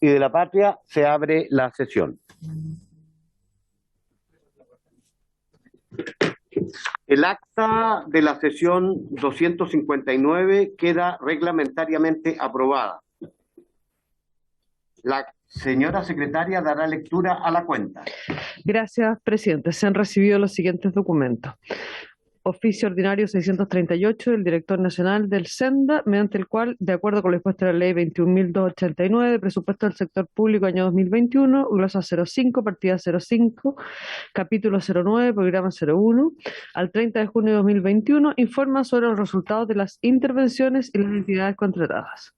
y de la Patria, se abre la sesión. El acta de la sesión 259 queda reglamentariamente aprobada. La señora secretaria dará lectura a la cuenta. Gracias, presidente. Se han recibido los siguientes documentos. Oficio ordinario 638 del director nacional del SENDA, mediante el cual, de acuerdo con lo dispuesto en la ley 21.289 de presupuesto del sector público año 2021, glosa 05, partida 05, capítulo 09, programa 01, al 30 de junio de 2021, informa sobre los resultados de las intervenciones y las entidades contratadas.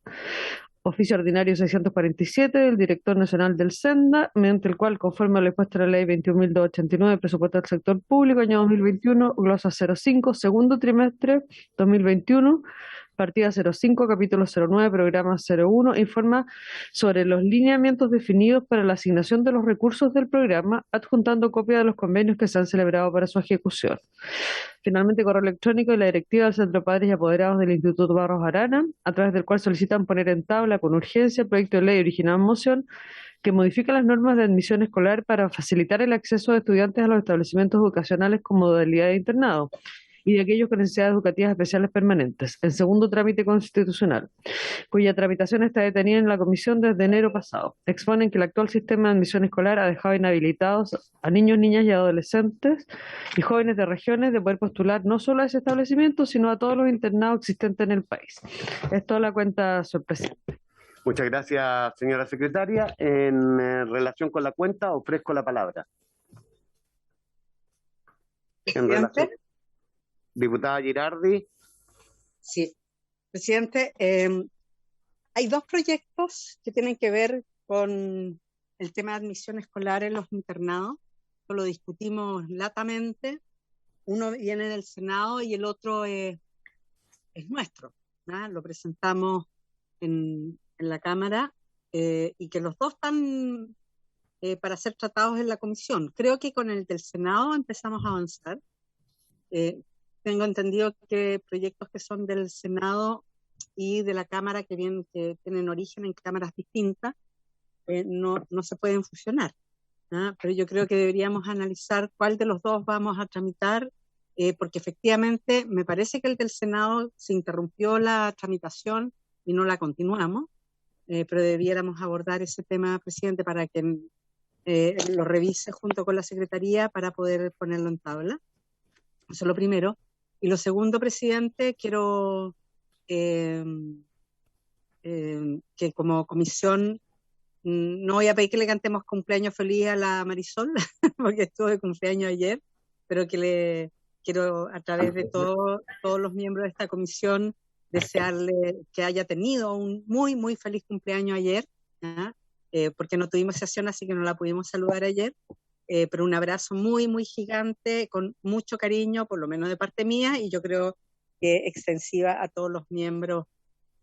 Oficio ordinario 647 del director nacional del SENDA, mediante el cual, conforme a lo dispuesto en la ley 21.289, presupuesto del sector público, año 2021, glosa 05, segundo trimestre 2021, partida 05, capítulo 09, programa 01, informa sobre los lineamientos definidos para la asignación de los recursos del programa, adjuntando copia de los convenios que se han celebrado para su ejecución. Finalmente, correo electrónico de la directiva del Centro de Padres y Apoderados del Instituto Barros Arana, a través del cual solicitan poner en tabla con urgencia el proyecto de ley original en moción que modifica las normas de admisión escolar para facilitar el acceso de estudiantes a los establecimientos educacionales con modalidad de internado y de aquellos con necesidades educativas especiales permanentes, en segundo trámite constitucional, cuya tramitación está detenida en la comisión desde enero pasado. Exponen que el actual sistema de admisión escolar ha dejado inhabilitados a niños, niñas y adolescentes y jóvenes de regiones de poder postular no solo a ese establecimiento, sino a todos los internados existentes en el país. Esto la cuenta, señor presidente. Muchas gracias, señora secretaria. En relación con la cuenta, ofrezco la palabra. En relación... Diputada Girardi. Sí, presidente, hay dos proyectos que tienen que ver con el tema de admisión escolar en los internados. Esto lo discutimos latamente. Uno viene del Senado y el otro es nuestro, ¿no? Lo presentamos en la Cámara y que los dos están para ser tratados en la comisión. Creo que con el del Senado empezamos a avanzar. Tengo entendido que proyectos que son del Senado y de la Cámara que tienen origen en cámaras distintas no se pueden fusionar, ¿no? Pero yo creo que deberíamos analizar cuál de los dos vamos a tramitar, porque efectivamente me parece que el del Senado se interrumpió la tramitación y no la continuamos, pero debiéramos abordar ese tema, presidente, para que lo revise junto con la Secretaría para poder ponerlo en tabla. Eso es lo primero. Y lo segundo, presidente, quiero que como comisión no voy a pedir que le cantemos cumpleaños feliz a la Marisol, porque estuvo de cumpleaños ayer, pero que le quiero a través de todos los miembros de esta comisión desearle que haya tenido un muy, muy feliz cumpleaños ayer, porque no tuvimos sesión, así que no la pudimos saludar ayer. Pero un abrazo muy, muy gigante, con mucho cariño, por lo menos de parte mía, y yo creo que extensiva a todos los miembros,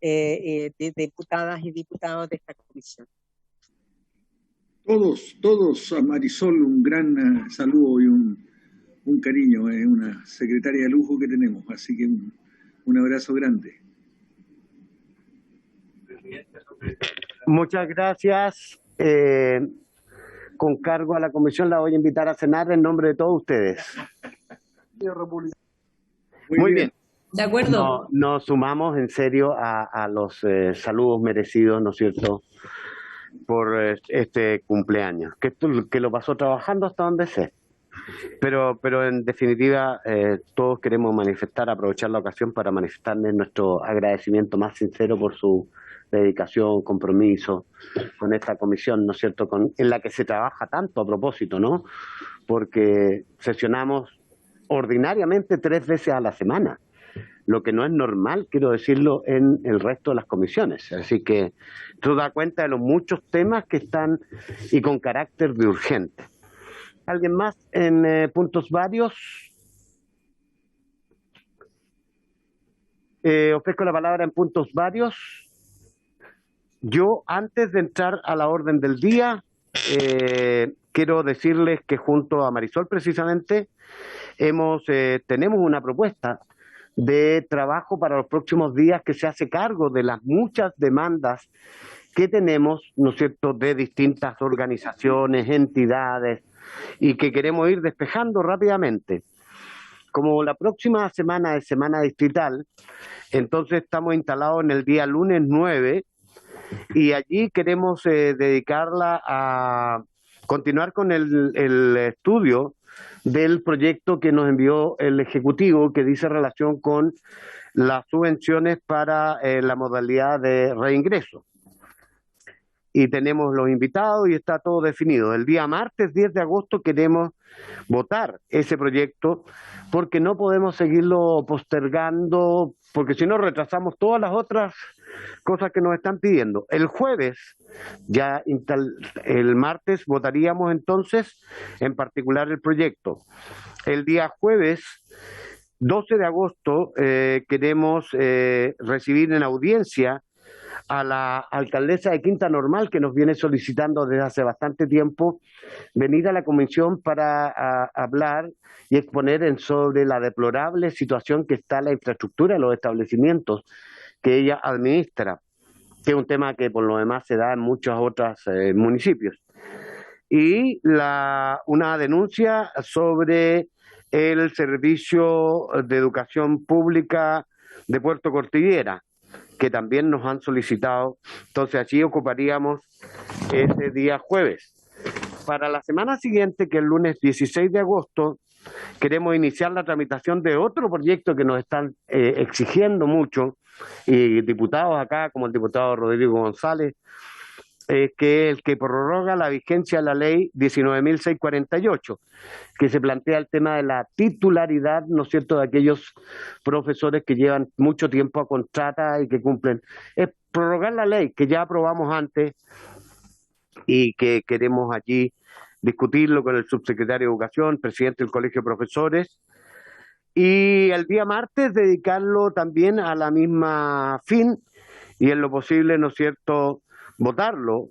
de diputadas y diputados de esta comisión. Todos a Marisol un gran saludo y un cariño, es una secretaria de lujo que tenemos, así que un abrazo grande. Muchas gracias. Con cargo a la comisión la voy a invitar a cenar en nombre de todos ustedes. Muy bien. De acuerdo. Nos sumamos en serio a los saludos merecidos, ¿no es cierto?, por este cumpleaños, que lo pasó trabajando hasta donde sé. Pero en definitiva, todos queremos aprovechar la ocasión para manifestarles nuestro agradecimiento más sincero por su dedicación, compromiso con esta comisión, ¿no es cierto?, en la que se trabaja tanto a propósito, ¿no? Porque sesionamos ordinariamente 3 veces a la semana, lo que no es normal, quiero decirlo, en el resto de las comisiones. Así que esto da cuenta de los muchos temas que están y con carácter de urgente. ¿Alguien más en puntos varios? Ofrezco la palabra en puntos varios. Yo, antes de entrar a la orden del día, quiero decirles que junto a Marisol, precisamente, tenemos una propuesta de trabajo para los próximos días que se hace cargo de las muchas demandas que tenemos, ¿no es cierto?, de distintas organizaciones, entidades, y que queremos ir despejando rápidamente. Como la próxima semana es semana distrital, entonces estamos instalados en el día lunes 9 y allí queremos dedicarla a continuar con el estudio del proyecto que nos envió el Ejecutivo, que dice relación con las subvenciones para la modalidad de reingreso. Y tenemos los invitados y está todo definido. El día martes 10 de agosto queremos votar ese proyecto porque no podemos seguirlo postergando, porque si no retrasamos todas las otras cosas que nos están pidiendo. El jueves, el martes votaríamos entonces en particular el proyecto. El día jueves 12 de agosto queremos recibir en audiencia a la alcaldesa de Quinta Normal, que nos viene solicitando desde hace bastante tiempo venir a la comisión para hablar y exponer sobre la deplorable situación que está la infraestructura de los establecimientos que ella administra, que es un tema que por lo demás se da en muchos otros municipios. Y una denuncia sobre el servicio de educación pública de Puerto Cordillera, que también nos han solicitado. Entonces allí ocuparíamos ese día jueves. Para la semana siguiente, que es el lunes 16 de agosto, queremos iniciar la tramitación de otro proyecto que nos están exigiendo mucho, y diputados acá, como el diputado Rodrigo González, que es el que prorroga la vigencia de la ley 19.648, que se plantea el tema de la titularidad, ¿no es cierto?, de aquellos profesores que llevan mucho tiempo a contrata y que cumplen. Es prorrogar la ley que ya aprobamos antes y que queremos allí discutirlo con el subsecretario de Educación, presidente del Colegio de Profesores, y el día martes dedicarlo también a la misma fin y en lo posible, ¿no es cierto?, votarlo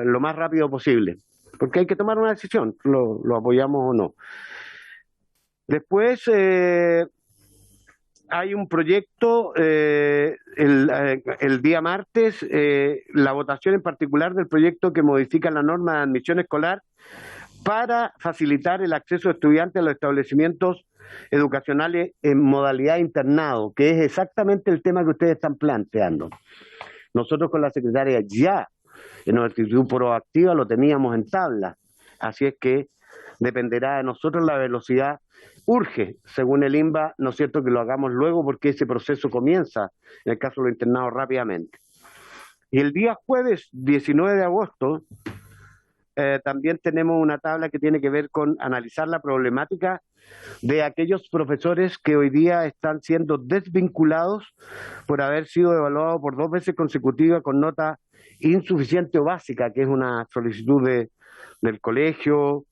lo más rápido posible, porque hay que tomar una decisión, lo apoyamos o no. Después hay un proyecto, el día martes, la votación en particular del proyecto que modifica la norma de admisión escolar para facilitar el acceso de estudiantes a los establecimientos educacionales en modalidad internado, que es exactamente el tema que ustedes están planteando. Nosotros con la secretaria ya en nuestra actitud proactiva lo teníamos en tabla, así es que dependerá de nosotros la velocidad. Urge, según el INBA, ¿no es cierto?, que lo hagamos luego porque ese proceso comienza, en el caso de los internados, rápidamente. Y el día jueves 19 de agosto también tenemos una tabla que tiene que ver con analizar la problemática de aquellos profesores que hoy día están siendo desvinculados por haber sido evaluados por 2 veces consecutivas con nota insuficiente o básica, que es una solicitud del colegio,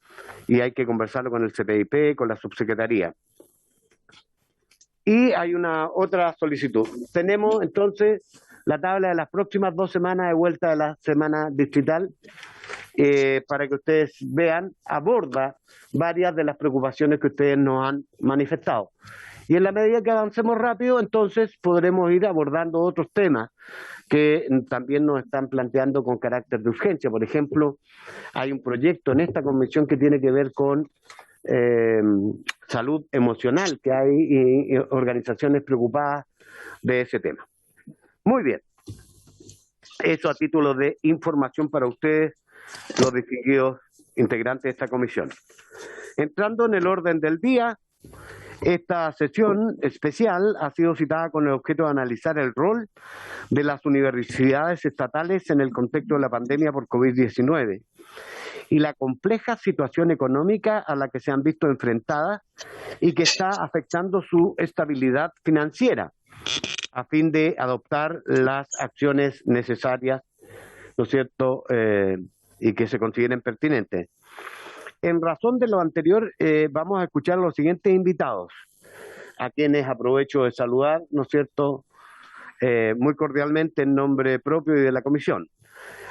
y hay que conversarlo con el CPIP, con la subsecretaría. Y hay una otra solicitud. Tenemos entonces la tabla de las próximas 2 semanas de vuelta de la semana distrital, para que ustedes vean, aborda varias de las preocupaciones que ustedes nos han manifestado. Y en la medida que avancemos rápido, entonces podremos ir abordando otros temas que también nos están planteando con carácter de urgencia. Por ejemplo, hay un proyecto en esta convención que tiene que ver con salud emocional, que hay organizaciones preocupadas de ese tema. Muy bien. Eso a título de información para ustedes, los distinguidos integrantes de esta comisión. Entrando en el orden del día, esta sesión especial ha sido citada con el objeto de analizar el rol de las universidades estatales en el contexto de la pandemia por COVID-19 y la compleja situación económica a la que se han visto enfrentadas y que está afectando su estabilidad financiera, a fin de adoptar las acciones necesarias, ¿no es cierto?, y que se consideren pertinentes. En razón de lo anterior, vamos a escuchar a los siguientes invitados, a quienes aprovecho de saludar, ¿no es cierto?, muy cordialmente en nombre propio y de la comisión.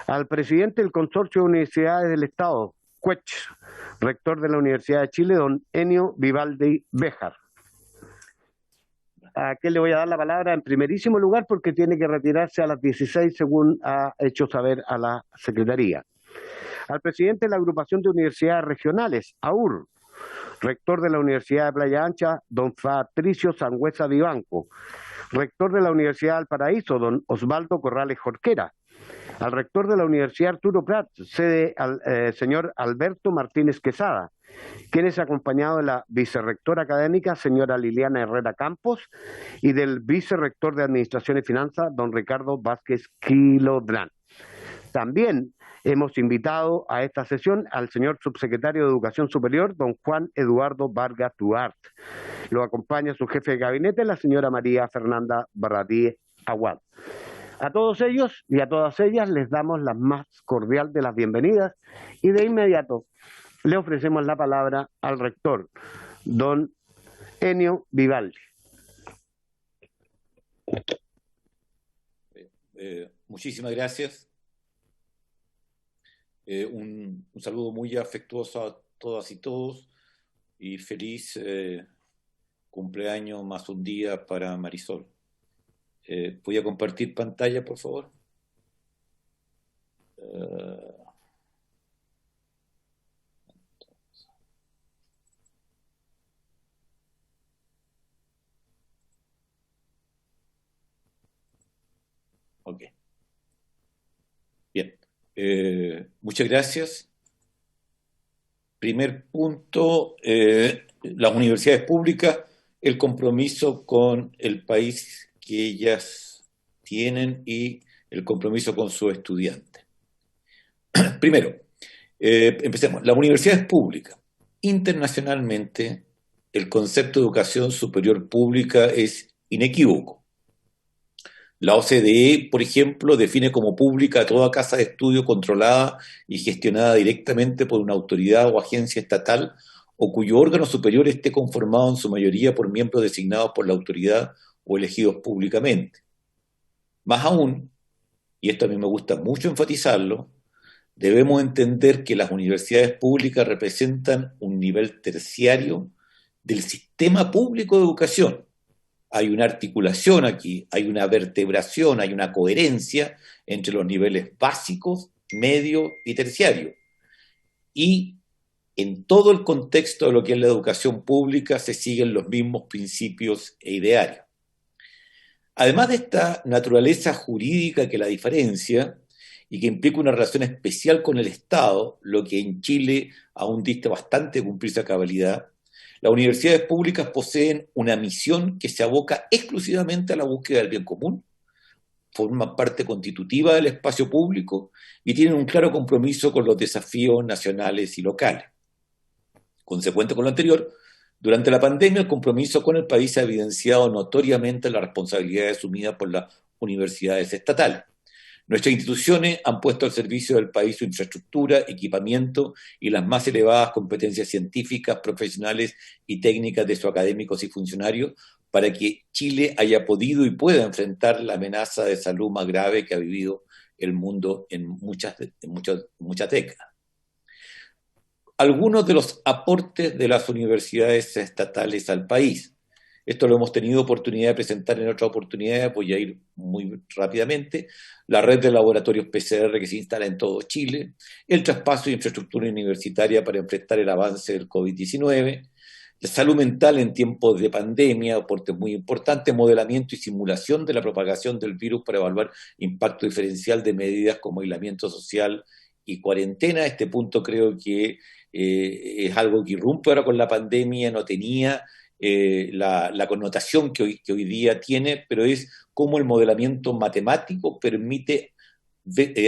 Al presidente del Consorcio de Universidades del Estado, CUECH, rector de la Universidad de Chile, don Enio Vivaldi Béjar. a quien le voy a dar la palabra en primerísimo lugar porque tiene que retirarse a las 16 según ha hecho saber a la Secretaría. Al presidente de la Agrupación de Universidades Regionales, AUR, rector de la Universidad de Playa Ancha, don Patricio Sangüesa Vivanco, rector de la Universidad del Paraíso, don Osvaldo Corrales Jorquera, al rector de la Universidad Arturo Prat, sede al señor Alberto Martínez Quesada, quien es acompañado de la vicerrectora académica, señora Liliana Herrera Campos, y del vicerrector de Administración y Finanzas, don Ricardo Vázquez Quilodrán. También hemos invitado a esta sesión al señor subsecretario de Educación Superior, don Juan Eduardo Vargas Duarte. Lo acompaña su jefe de gabinete, la señora María Fernanda Barratí Aguad. A todos ellos y a todas ellas les damos la más cordial de las bienvenidas y de inmediato le ofrecemos la palabra al rector, don Enio Vivaldi. Muchísimas gracias. Un saludo muy afectuoso a todas y todos y feliz cumpleaños más un día para Marisol. ¿Voy a compartir pantalla, por favor? Ok. Bien. Muchas gracias. Primer punto, las universidades públicas, el compromiso con el país que ellas tienen y el compromiso con sus estudiantes. Primero, empecemos. Las universidades públicas. Internacionalmente, el concepto de educación superior pública es inequívoco. La OCDE, por ejemplo, define como pública toda casa de estudio controlada y gestionada directamente por una autoridad o agencia estatal o cuyo órgano superior esté conformado en su mayoría por miembros designados por la autoridad o elegidos públicamente. Más aún, y esto a mí me gusta mucho enfatizarlo, debemos entender que las universidades públicas representan un nivel terciario del sistema público de educación. Hay una articulación aquí, hay una vertebración, hay una coherencia entre los niveles básicos, medio y terciario. Y en todo el contexto de lo que es la educación pública se siguen los mismos principios e idearios. Además de esta naturaleza jurídica que la diferencia y que implica una relación especial con el Estado, lo que en Chile aún dista bastante de cumplirse a cabalidad, las universidades públicas poseen una misión que se aboca exclusivamente a la búsqueda del bien común, forman parte constitutiva del espacio público y tienen un claro compromiso con los desafíos nacionales y locales. Consecuente con lo anterior, durante la pandemia el compromiso con el país ha evidenciado notoriamente las responsabilidades asumidas por las universidades estatales. Nuestras instituciones han puesto al servicio del país su infraestructura, equipamiento y las más elevadas competencias científicas, profesionales y técnicas de sus académicos y funcionarios para que Chile haya podido y pueda enfrentar la amenaza de salud más grave que ha vivido el mundo en muchas décadas. Algunos de los aportes de las universidades estatales al país. Esto lo hemos tenido oportunidad de presentar en otras oportunidades, voy a ir muy rápidamente. La red de laboratorios PCR que se instala en todo Chile, el traspaso de infraestructura universitaria para enfrentar el avance del COVID-19, la salud mental en tiempos de pandemia, aportes muy importantes, modelamiento y simulación de la propagación del virus para evaluar impacto diferencial de medidas como aislamiento social y cuarentena. Este punto creo que es algo que irrumpe ahora con la pandemia, no tenía la connotación que hoy día tiene, pero es cómo el modelamiento matemático permite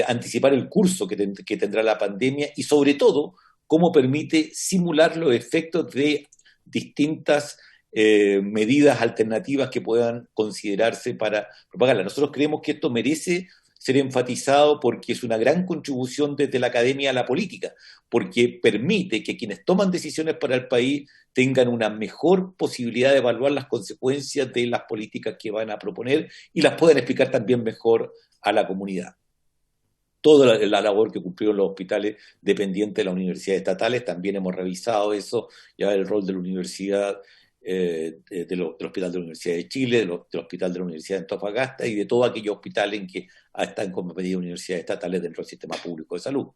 anticipar el curso que tendrá la pandemia y sobre todo cómo permite simular los efectos de distintas medidas alternativas que puedan considerarse para propagarla. Nosotros creemos que esto merece ser enfatizado porque es una gran contribución desde la academia a la política, porque permite que quienes toman decisiones para el país tengan una mejor posibilidad de evaluar las consecuencias de las políticas que van a proponer y las puedan explicar también mejor a la comunidad. Toda la labor que cumplieron los hospitales dependientes de las universidades estatales, también hemos revisado eso, ya el rol de la universidad del Hospital de la Universidad de Chile, del Hospital de la Universidad de Antofagasta y de todos aquellos hospitales en que están como medidas universidades estatales dentro del sistema público de salud.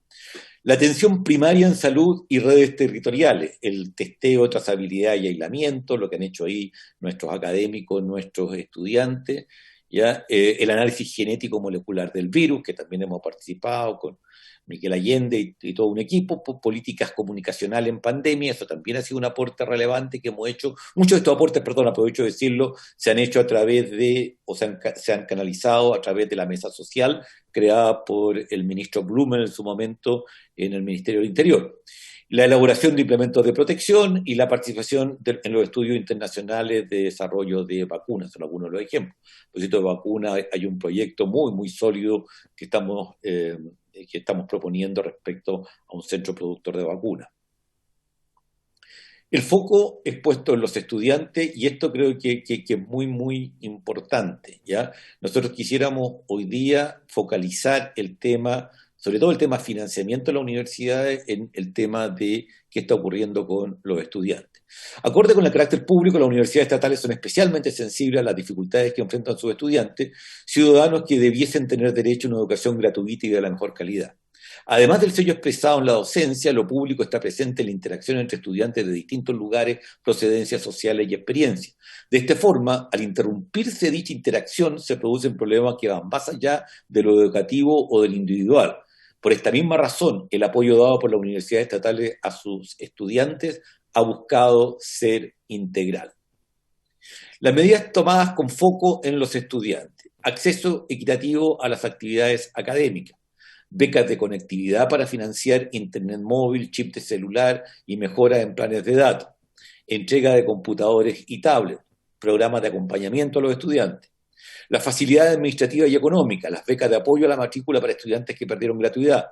La atención primaria en salud y redes territoriales, el testeo, trazabilidad y aislamiento, lo que han hecho ahí nuestros académicos, nuestros estudiantes, ¿ya? El análisis genético molecular del virus, que también hemos participado con Miguel Allende y todo un equipo, políticas comunicacionales en pandemia, eso también ha sido un aporte relevante que hemos hecho. Muchos de estos aportes, perdón, aprovecho de decirlo, se han hecho a través de, o se han canalizado a través de la mesa social creada por el ministro Blumen en su momento en el Ministerio del Interior. La elaboración de implementos de protección y la participación en los estudios internacionales de desarrollo de vacunas, son algunos de los ejemplos. A propósito de vacunas, hay un proyecto muy, muy sólido que estamos proponiendo respecto a un centro productor de vacunas. El foco es puesto en los estudiantes y esto creo que es muy, muy importante, ¿ya? Nosotros quisiéramos hoy día focalizar el tema, sobre todo el tema financiamiento de las universidades, en el tema de qué está ocurriendo con los estudiantes. Acorde con el carácter público, las universidades estatales son especialmente sensibles a las dificultades que enfrentan sus estudiantes, ciudadanos que debiesen tener derecho a una educación gratuita y de la mejor calidad. Además del sello expresado en la docencia, lo público está presente en la interacción entre estudiantes de distintos lugares, procedencias sociales y experiencias. De esta forma, al interrumpirse dicha interacción, se producen problemas que van más allá de lo educativo o del individual. Por esta misma razón, el apoyo dado por las universidades estatales a sus estudiantes ha buscado ser integral. Las medidas tomadas con foco en los estudiantes: acceso equitativo a las actividades académicas, becas de conectividad para financiar internet móvil, chip de celular y mejoras en planes de datos, entrega de computadores y tablets, programas de acompañamiento a los estudiantes, las facilidades administrativas y económicas, las becas de apoyo a la matrícula para estudiantes que perdieron gratuidad,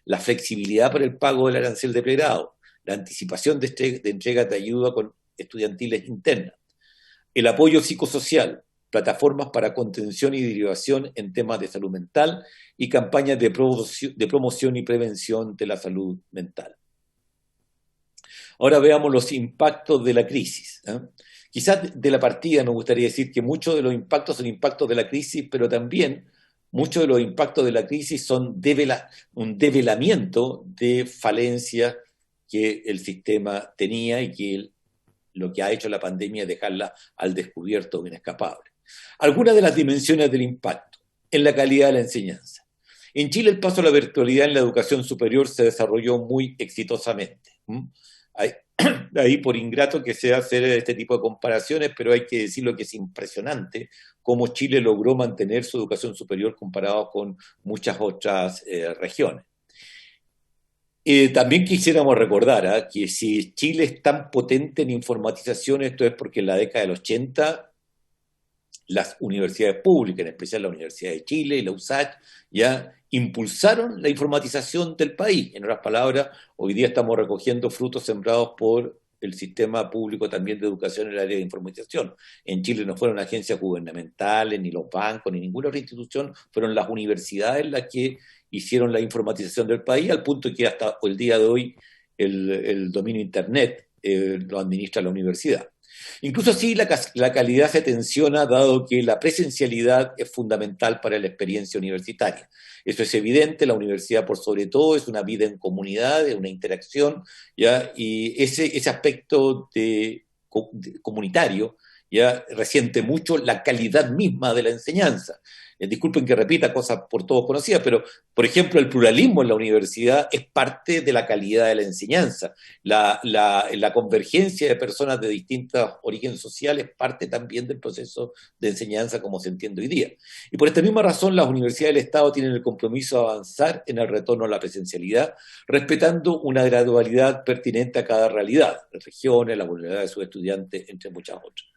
la flexibilidad para el pago del arancel de pregrado, la anticipación de entregas de ayuda con estudiantiles internas, el apoyo psicosocial, plataformas para contención y derivación en temas de salud mental y campañas de promoción y prevención de la salud mental. Ahora veamos los impactos de la crisis, ¿eh? Quizás de la partida me gustaría decir que muchos de los impactos son impactos de la crisis, pero también muchos de los impactos de la crisis son un develamiento de falencias que el sistema tenía y que lo que ha hecho la pandemia es dejarla al descubierto, inescapable. Algunas de las dimensiones del impacto en la calidad de la enseñanza. En Chile el paso a la virtualidad en la educación superior se desarrolló muy exitosamente. Ahí por ingrato que sea hacer este tipo de comparaciones, pero hay que decirlo que es impresionante cómo Chile logró mantener su educación superior comparado con muchas otras regiones. También quisiéramos recordar que si Chile es tan potente en informatización, esto es porque en la década del 80 las universidades públicas, en especial la Universidad de Chile y la USACH, ya impulsaron la informatización del país. En otras palabras, hoy día estamos recogiendo frutos sembrados por el sistema público también de educación en el área de informatización. En Chile no fueron agencias gubernamentales, ni los bancos, ni ninguna otra institución, fueron las universidades las que hicieron la informatización del país, al punto que hasta el día de hoy el dominio Internet lo administra la universidad. Incluso así la calidad se tensiona, dado que la presencialidad es fundamental para la experiencia universitaria. Eso es evidente, la universidad por sobre todo es una vida en comunidad, es una interacción, ¿ya? Y ese aspecto comunitario ya resiente mucho la calidad misma de la enseñanza. Disculpen que repita cosas por todos conocidas, pero, por ejemplo, el pluralismo en la universidad es parte de la calidad de la enseñanza. La convergencia de personas de distintos orígenes sociales es parte también del proceso de enseñanza como se entiende hoy día. Y por esta misma razón, las universidades del Estado tienen el compromiso de avanzar en el retorno a la presencialidad, respetando una gradualidad pertinente a cada realidad, las regiones, la vulnerabilidad de sus estudiantes, entre muchas otras.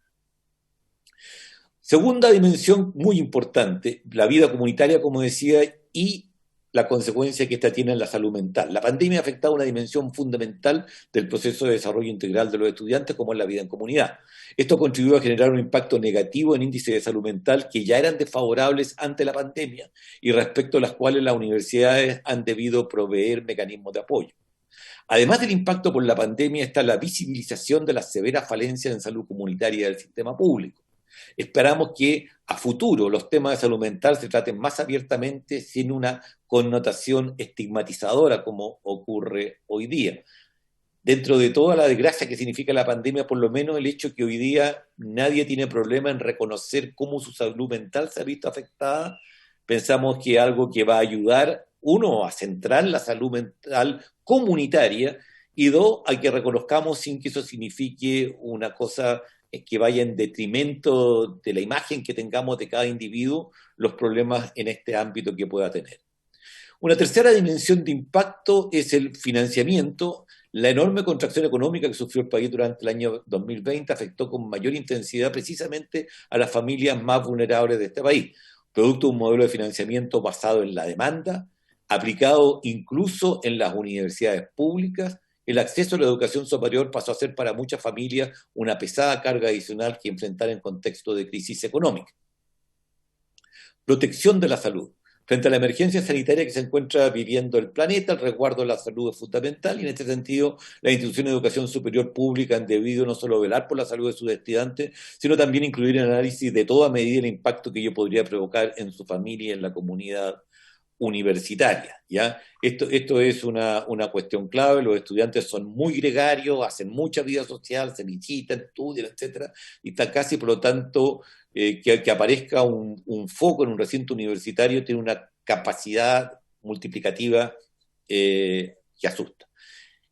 Segunda dimensión muy importante, la vida comunitaria, como decía, y la consecuencia que esta tiene en la salud mental. La pandemia ha afectado una dimensión fundamental del proceso de desarrollo integral de los estudiantes, como es la vida en comunidad. Esto contribuyó a generar un impacto negativo en índices de salud mental que ya eran desfavorables ante la pandemia y respecto a las cuales las universidades han debido proveer mecanismos de apoyo. Además del impacto por la pandemia está la visibilización de las severas falencias en salud comunitaria del sistema público. Esperamos que a futuro los temas de salud mental se traten más abiertamente sin una connotación estigmatizadora como ocurre hoy día. Dentro de toda la desgracia que significa la pandemia, por lo menos el hecho que hoy día nadie tiene problema en reconocer cómo su salud mental se ha visto afectada, pensamos que es algo que va a ayudar, uno, a centrar la salud mental comunitaria, y dos, a que reconozcamos sin que eso signifique una cosa que vaya en detrimento de la imagen que tengamos de cada individuo, los problemas en este ámbito que pueda tener. Una tercera dimensión de impacto es el financiamiento. La enorme contracción económica que sufrió el país durante el año 2020 afectó con mayor intensidad precisamente a las familias más vulnerables de este país, producto de un modelo de financiamiento basado en la demanda, aplicado incluso en las universidades públicas. El acceso a la educación superior pasó a ser para muchas familias una pesada carga adicional que enfrentar en contexto de crisis económica. Protección de la salud. Frente a la emergencia sanitaria que se encuentra viviendo el planeta, el resguardo de la salud es fundamental, y en este sentido las instituciones de educación superior pública han debido no solo velar por la salud de sus estudiantes, sino también incluir en el análisis de toda medida el impacto que ello podría provocar en su familia y en la comunidad universitaria, ¿ya? Esto es una cuestión clave. Los estudiantes son muy gregarios, hacen mucha vida social, se visitan, estudian, etcétera, y está casi, por lo tanto, que aparezca un foco en un recinto universitario tiene una capacidad multiplicativa que asusta.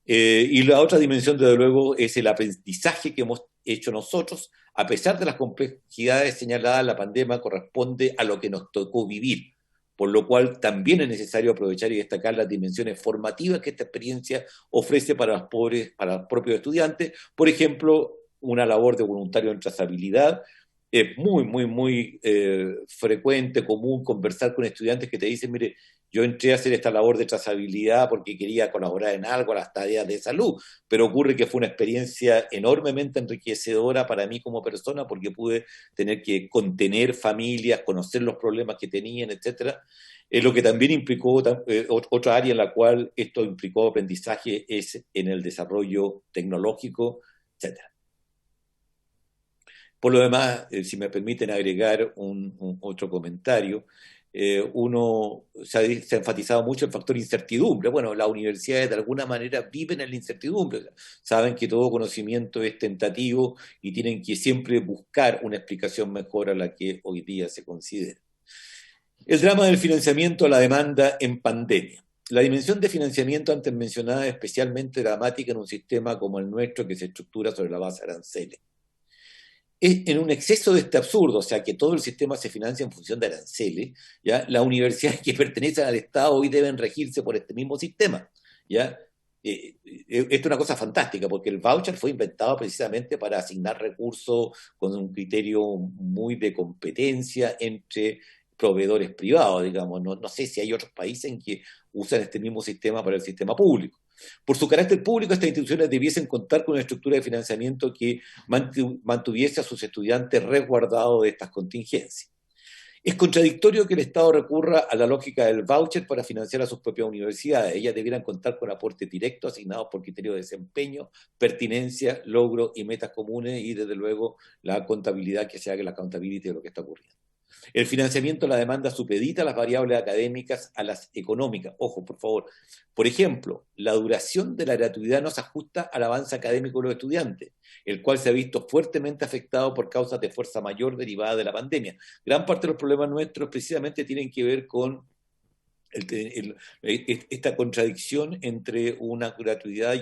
Y la otra dimensión, desde luego, es el aprendizaje que hemos hecho nosotros. A pesar de las complejidades señaladas, la pandemia corresponde a lo que nos tocó vivir, por lo cual también es necesario aprovechar y destacar las dimensiones formativas que esta experiencia ofrece para los propios estudiantes. Por ejemplo, una labor de voluntario en trazabilidad. Es muy frecuente, común, conversar con estudiantes que te dicen: mire, yo entré a hacer esta labor de trazabilidad porque quería colaborar en algo a las tareas de salud, pero ocurre que fue una experiencia enormemente enriquecedora para mí como persona, porque pude tener que contener familias, conocer los problemas que tenían, etcétera. Lo que también implicó, otra área en la cual esto implicó aprendizaje es en el desarrollo tecnológico, etcétera. Por lo demás, si me permiten agregar otro comentario, se ha enfatizado mucho el factor incertidumbre. Bueno, las universidades de alguna manera viven en la incertidumbre, saben que todo conocimiento es tentativo y tienen que siempre buscar una explicación mejor a la que hoy día se considera. El drama del financiamiento a la demanda en pandemia. La dimensión de financiamiento antes mencionada es especialmente dramática en un sistema como el nuestro, que se estructura sobre la base de aranceles. En un exceso de este absurdo, o sea, que todo el sistema se financia en función de aranceles, ¿ya? Las universidades que pertenecen al Estado hoy deben regirse por este mismo sistema, ¿ya? Esto es una cosa fantástica, porque el voucher fue inventado precisamente para asignar recursos con un criterio muy de competencia entre proveedores privados, digamos. No sé si hay otros países en que usan este mismo sistema para el sistema público. Por su carácter público, estas instituciones debiesen contar con una estructura de financiamiento que mantuviese a sus estudiantes resguardados de estas contingencias. Es contradictorio que el Estado recurra a la lógica del voucher para financiar a sus propias universidades. Ellas debieran contar con aportes directos asignados por criterios de desempeño, pertinencia, logro y metas comunes, y desde luego la contabilidad, que se haga la accountability de lo que está ocurriendo. El financiamiento de la demanda supedita las variables académicas a las económicas. Ojo, por favor. Por ejemplo, la duración de la gratuidad no se ajusta al avance académico de los estudiantes, el cual se ha visto fuertemente afectado por causas de fuerza mayor derivadas de la pandemia. Gran parte de los problemas nuestros precisamente tienen que ver con esta contradicción entre una gratuidad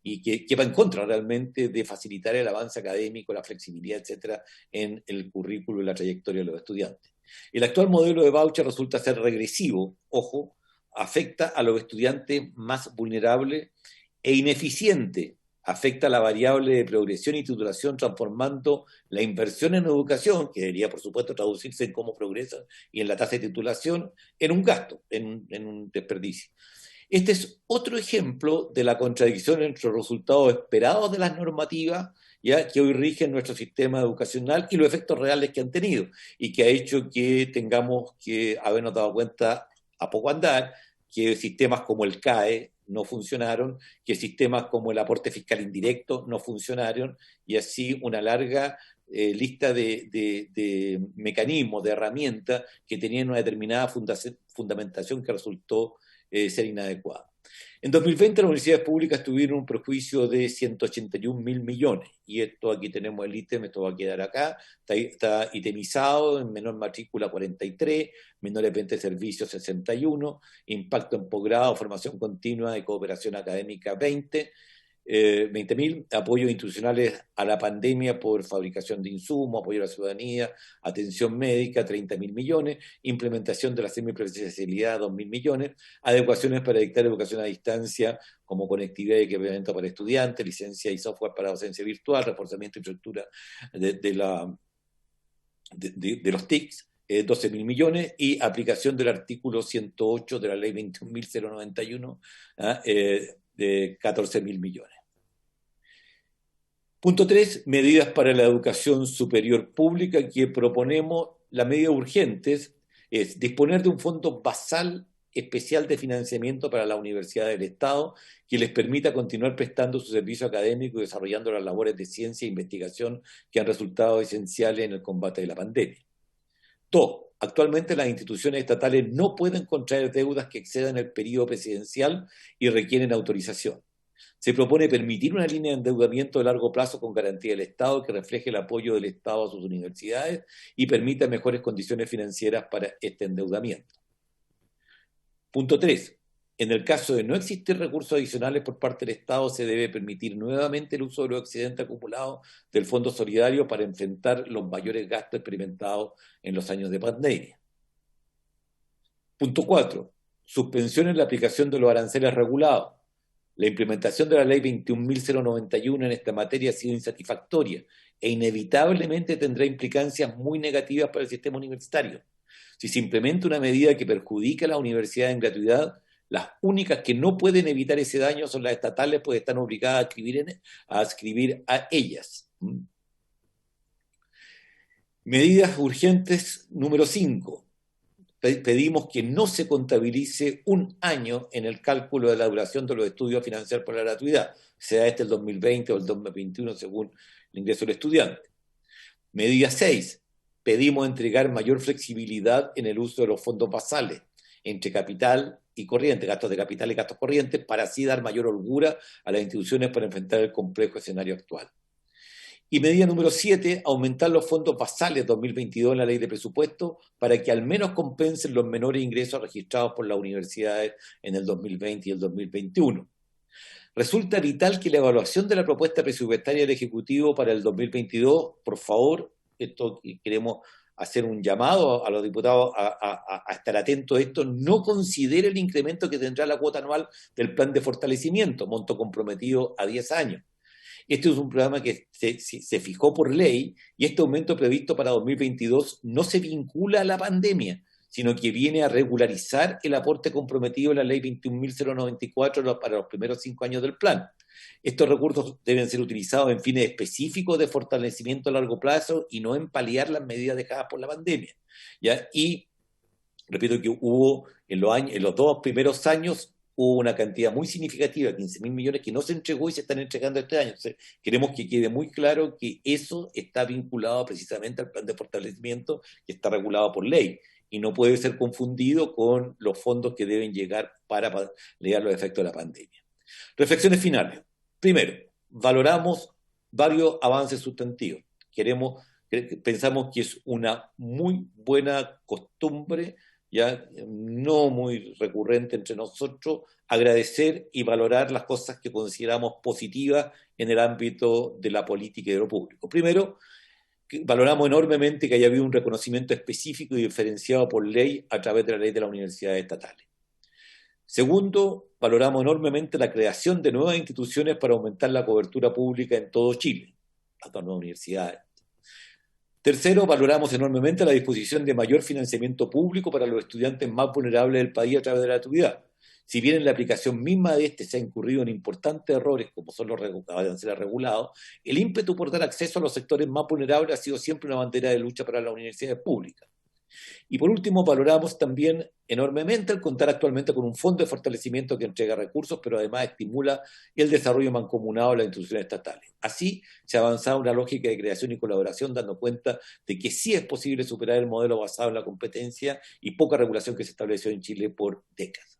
y que va en contra realmente de facilitar el avance académico, la flexibilidad, etcétera, en el currículo y la trayectoria de los estudiantes. El actual modelo de voucher resulta ser regresivo, ojo, afecta a los estudiantes más vulnerables e ineficiente. Afecta la variable de progresión y titulación, transformando la inversión en educación, que debería, por supuesto, traducirse en cómo progresa y en la tasa de titulación, en un gasto, en un desperdicio. Este es otro ejemplo de la contradicción entre los resultados esperados de las normativas, ya, que hoy rigen nuestro sistema educacional, y los efectos reales que han tenido, y que ha hecho que tengamos que habernos dado cuenta a poco andar que sistemas como el CAE no funcionaron, que sistemas como el aporte fiscal indirecto no funcionaron, y así una larga lista de mecanismos, de herramientas que tenían una determinada fundamentación que resultó ser inadecuada. En 2020 las universidades públicas tuvieron un perjuicio de 181.000 millones, y esto aquí tenemos el ítem, esto va a quedar acá, está itemizado, en menor matrícula 43, menores ventas de servicios 61, impacto en posgrado, formación continua y cooperación académica 20.000, apoyos institucionales a la pandemia por fabricación de insumos, apoyo a la ciudadanía, atención médica, 30.000 millones, implementación de la semipresencialidad, 2.000 millones, adecuaciones para dictar educación a distancia, como conectividad y equipamiento para estudiantes, licencia y software para docencia virtual, reforzamiento de infraestructura de los TICs, 12.000 millones, y aplicación del artículo 108 de la ley 21.091, de 14.000 millones. Punto 3, medidas para la educación superior pública que proponemos. Las medidas urgentes es disponer de un fondo basal especial de financiamiento para la Universidad del Estado que les permita continuar prestando su servicio académico y desarrollando las labores de ciencia e investigación que han resultado esenciales en el combate de la pandemia. 2. Actualmente las instituciones estatales no pueden contraer deudas que excedan el periodo presidencial y requieren autorización. Se propone permitir una línea de endeudamiento de largo plazo con garantía del Estado que refleje el apoyo del Estado a sus universidades y permita mejores condiciones financieras para este endeudamiento. Punto 3. En el caso de no existir recursos adicionales por parte del Estado, se debe permitir nuevamente el uso de los excedentes acumulados del Fondo Solidario para enfrentar los mayores gastos experimentados en los años de pandemia. Punto 4. Suspensión en la aplicación de los aranceles regulados. La implementación de la ley 21.091 en esta materia ha sido insatisfactoria e inevitablemente tendrá implicancias muy negativas para el sistema universitario. Si se implementa una medida que perjudica a la universidad en gratuidad, las únicas que no pueden evitar ese daño son las estatales, pues están obligadas a adscribir a ellas. Medidas urgentes número 5. Pedimos que no se contabilice un año en el cálculo de la duración de los estudios a financiar por la gratuidad, sea este el 2020 o el 2021 según el ingreso del estudiante. Medida 6. Pedimos entregar mayor flexibilidad en el uso de los fondos basales entre capital y corriente, gastos de capital y gastos corrientes, para así dar mayor holgura a las instituciones para enfrentar el complejo escenario actual. Y medida número 7, aumentar los fondos basales 2022 en la ley de presupuesto para que al menos compensen los menores ingresos registrados por las universidades en el 2020 y el 2021. Resulta vital que la evaluación de la propuesta presupuestaria del Ejecutivo para el 2022, por favor, esto queremos hacer un llamado a los diputados a estar atentos a esto, no considere el incremento que tendrá la cuota anual del plan de fortalecimiento, monto comprometido a 10 años. Este es un programa que se fijó por ley y este aumento previsto para 2022 no se vincula a la pandemia, sino que viene a regularizar el aporte comprometido en la ley 21.094 para los primeros 5 años del plan. Estos recursos deben ser utilizados en fines específicos de fortalecimiento a largo plazo y no en paliar las medidas dejadas por la pandemia, ¿ya? Y repito que hubo en los 2 primeros años hubo una cantidad muy significativa, 15.000 millones, que no se entregó y se están entregando este año. Entonces, queremos que quede muy claro que eso está vinculado precisamente al plan de fortalecimiento que está regulado por ley y no puede ser confundido con los fondos que deben llegar para paliar los efectos de la pandemia. Reflexiones finales. Primero, valoramos varios avances sustantivos. Pensamos que es una muy buena costumbre, ya no muy recurrente entre nosotros, agradecer y valorar las cosas que consideramos positivas en el ámbito de la política y de lo público. Primero, valoramos enormemente que haya habido un reconocimiento específico y diferenciado por ley a través de la ley de las universidades estatales. Segundo, valoramos enormemente la creación de nuevas instituciones para aumentar la cobertura pública en todo Chile, las nuevas universidades. Tercero, valoramos enormemente la disposición de mayor financiamiento público para los estudiantes más vulnerables del país a través de la gratuidad. Si bien en la aplicación misma de se ha incurrido en importantes errores, como son los aranceles regulados, el ímpetu por dar acceso a los sectores más vulnerables ha sido siempre una bandera de lucha para las universidades públicas. Y por último, valoramos también enormemente el contar actualmente con un fondo de fortalecimiento que entrega recursos, pero además estimula el desarrollo mancomunado de las instituciones estatales. Así se ha avanzado una lógica de creación y colaboración, dando cuenta de que sí es posible superar el modelo basado en la competencia y poca regulación que se estableció en Chile por décadas.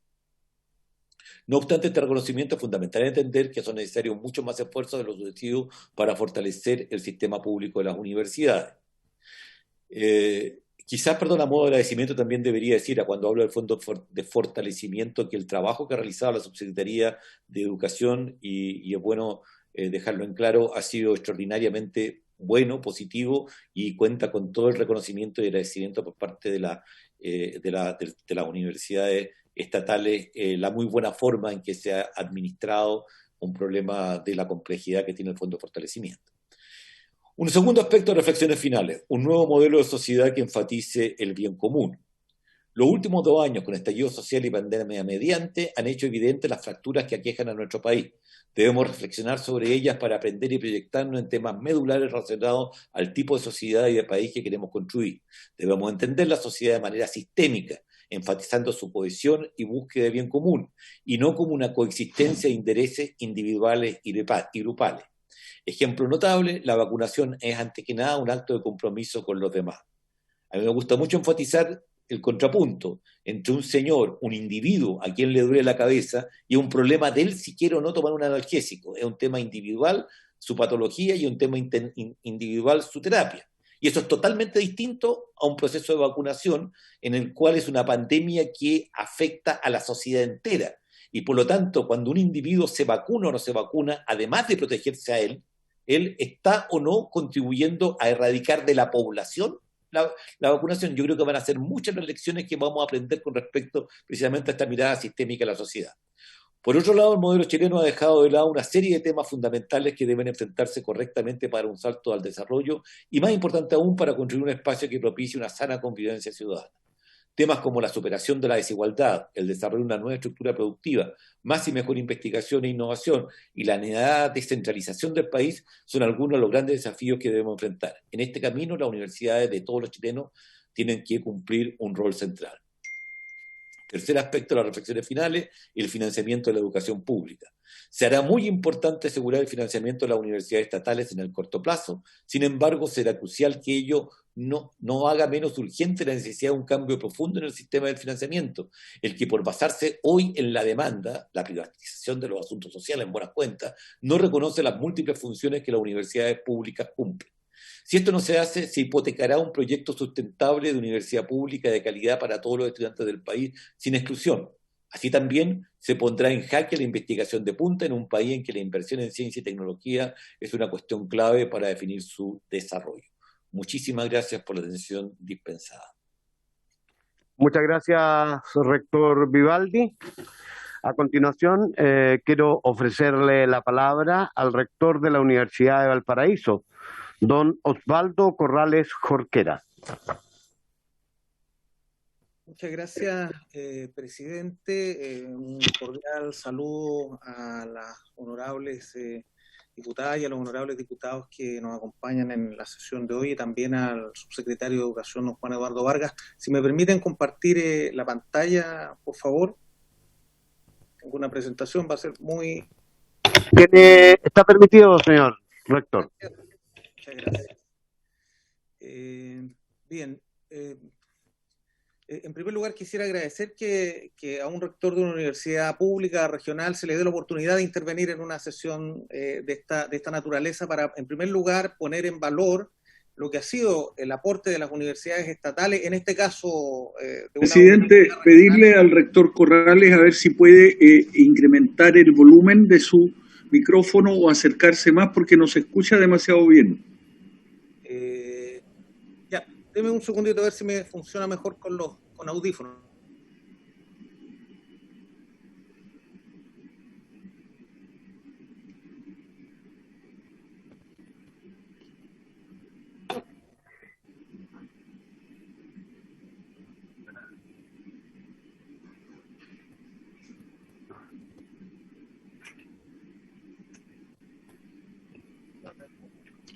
No obstante, este reconocimiento es fundamental entender que son necesarios muchos más esfuerzos de los sucesivos para fortalecer el sistema público de las universidades. Quizás, a modo de agradecimiento también debería decir, cuando hablo del Fondo de Fortalecimiento, que el trabajo que ha realizado la Subsecretaría de Educación, y es bueno dejarlo en claro, ha sido extraordinariamente bueno, positivo, y cuenta con todo el reconocimiento y agradecimiento por parte de las universidades estatales, la muy buena forma en que se ha administrado un problema de la complejidad que tiene el Fondo de Fortalecimiento. Un segundo aspecto de reflexiones finales, un nuevo modelo de sociedad que enfatice el bien común. Los últimos 2 años, con estallido social y pandemia mediante, han hecho evidentes las fracturas que aquejan a nuestro país. Debemos reflexionar sobre ellas para aprender y proyectarnos en temas medulares relacionados al tipo de sociedad y de país que queremos construir. Debemos entender la sociedad de manera sistémica, enfatizando su cohesión y búsqueda de bien común, y no como una coexistencia de intereses individuales y grupales. Ejemplo notable, la vacunación es antes que nada un acto de compromiso con los demás. A mí me gusta mucho enfatizar el contrapunto entre un señor, un individuo a quien le duele la cabeza, y un problema de él si quiere o no tomar un analgésico. Es un tema individual, su patología, y un tema individual, su terapia. Y eso es totalmente distinto a un proceso de vacunación en el cual es una pandemia que afecta a la sociedad entera. Y por lo tanto, cuando un individuo se vacuna o no se vacuna, además de protegerse a él está o no contribuyendo a erradicar de la población la vacunación. Yo creo que van a ser muchas las lecciones que vamos a aprender con respecto precisamente a esta mirada sistémica de la sociedad. Por otro lado, el modelo chileno ha dejado de lado una serie de temas fundamentales que deben enfrentarse correctamente para un salto al desarrollo y, más importante aún, para construir un espacio que propicie una sana convivencia ciudadana. Temas como la superación de la desigualdad, el desarrollo de una nueva estructura productiva, más y mejor investigación e innovación y la necesaria descentralización del país son algunos de los grandes desafíos que debemos enfrentar. En este camino, las universidades de todos los chilenos tienen que cumplir un rol central. Tercer aspecto de las reflexiones finales, el financiamiento de la educación pública. Será muy importante asegurar el financiamiento de las universidades estatales en el corto plazo. Sin embargo, será crucial que ello no haga menos urgente la necesidad de un cambio profundo en el sistema del financiamiento, el que por basarse hoy en la demanda, la privatización de los asuntos sociales en buenas cuentas, no reconoce las múltiples funciones que las universidades públicas cumplen. Si esto no se hace, se hipotecará un proyecto sustentable de universidad pública de calidad para todos los estudiantes del país, sin exclusión. Así también se pondrá en jaque la investigación de punta en un país en que la inversión en ciencia y tecnología es una cuestión clave para definir su desarrollo. Muchísimas gracias por la atención dispensada. Muchas gracias, rector Vivaldi. A continuación, quiero ofrecerle la palabra al rector de la Universidad de Valparaíso, don Osvaldo Corrales Jorquera. Muchas gracias, presidente. Un cordial saludo a las honorables diputadas y a los honorables diputados que nos acompañan en la sesión de hoy, y también al subsecretario de Educación, don Juan Eduardo Vargas. Si me permiten compartir la pantalla, por favor. Tengo una presentación, va a ser muy... Está permitido, señor rector. Muchas gracias. Bien, en primer lugar quisiera agradecer que a un rector de una universidad pública regional se le dé la oportunidad de intervenir en una sesión de esta naturaleza para, en primer lugar, poner en valor lo que ha sido el aporte de las universidades estatales, en este caso... Presidente, pedirle al rector Corrales a ver si puede incrementar el volumen de su micrófono o acercarse más porque no se escucha demasiado bien. Ya, deme un segundito a ver si me funciona mejor con audífonos.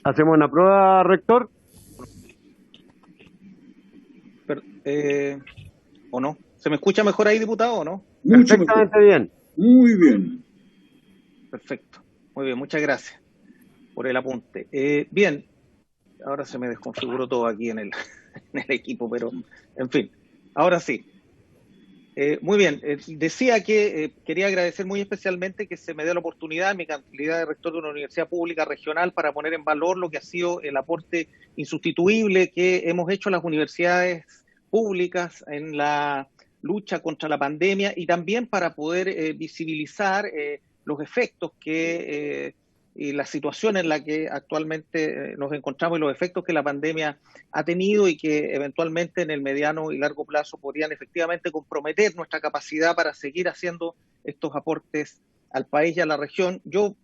¿Hacemos una prueba, rector? ¿O no? ¿Se me escucha mejor ahí, diputado, o no? Mucho mejor. Perfectamente bien. Muy bien. Perfecto. Muy bien, muchas gracias por el apunte. Bien, ahora se me desconfiguró todo aquí en el equipo, pero en fin, ahora sí. Muy bien, decía que quería agradecer muy especialmente que se me dé la oportunidad en mi calidad de rector de una universidad pública regional para poner en valor lo que ha sido el aporte insustituible que hemos hecho las universidades públicas en la lucha contra la pandemia y también para poder visibilizar los efectos que y la situación en la que actualmente nos encontramos y los efectos que la pandemia ha tenido y que eventualmente en el mediano y largo plazo podrían efectivamente comprometer nuestra capacidad para seguir haciendo estos aportes al país y a la región. Yo,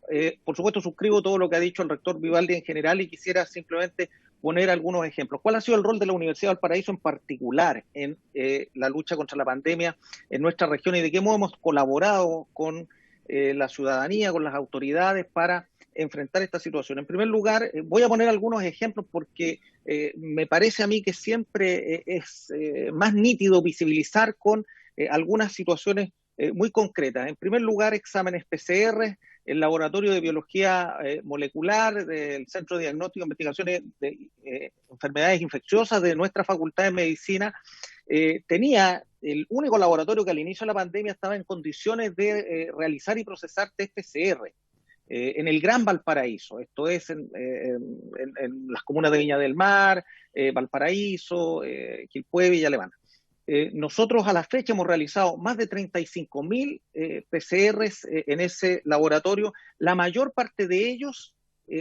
por supuesto, suscribo todo lo que ha dicho el rector Vivaldi en general y quisiera simplemente poner algunos ejemplos. ¿Cuál ha sido el rol de la Universidad de Valparaíso en particular en la lucha contra la pandemia en nuestra región y de qué modo hemos colaborado con la ciudadanía, con las autoridades para enfrentar esta situación? En primer lugar, voy a poner algunos ejemplos porque me parece a mí que siempre es más nítido visibilizar con algunas situaciones muy concretas. En primer lugar, exámenes PCR, el Laboratorio de Biología Molecular del Centro de Diagnóstico e Investigaciones de Enfermedades Infecciosas de nuestra Facultad de Medicina, tenía el único laboratorio que al inicio de la pandemia estaba en condiciones de realizar y procesar test PCR. En el Gran Valparaíso, esto es en las comunas de Viña del Mar, Valparaíso, Quilpué, Villa Alemana. Nosotros a la fecha hemos realizado más de 35.000 PCRs en ese laboratorio, la mayor parte de ellos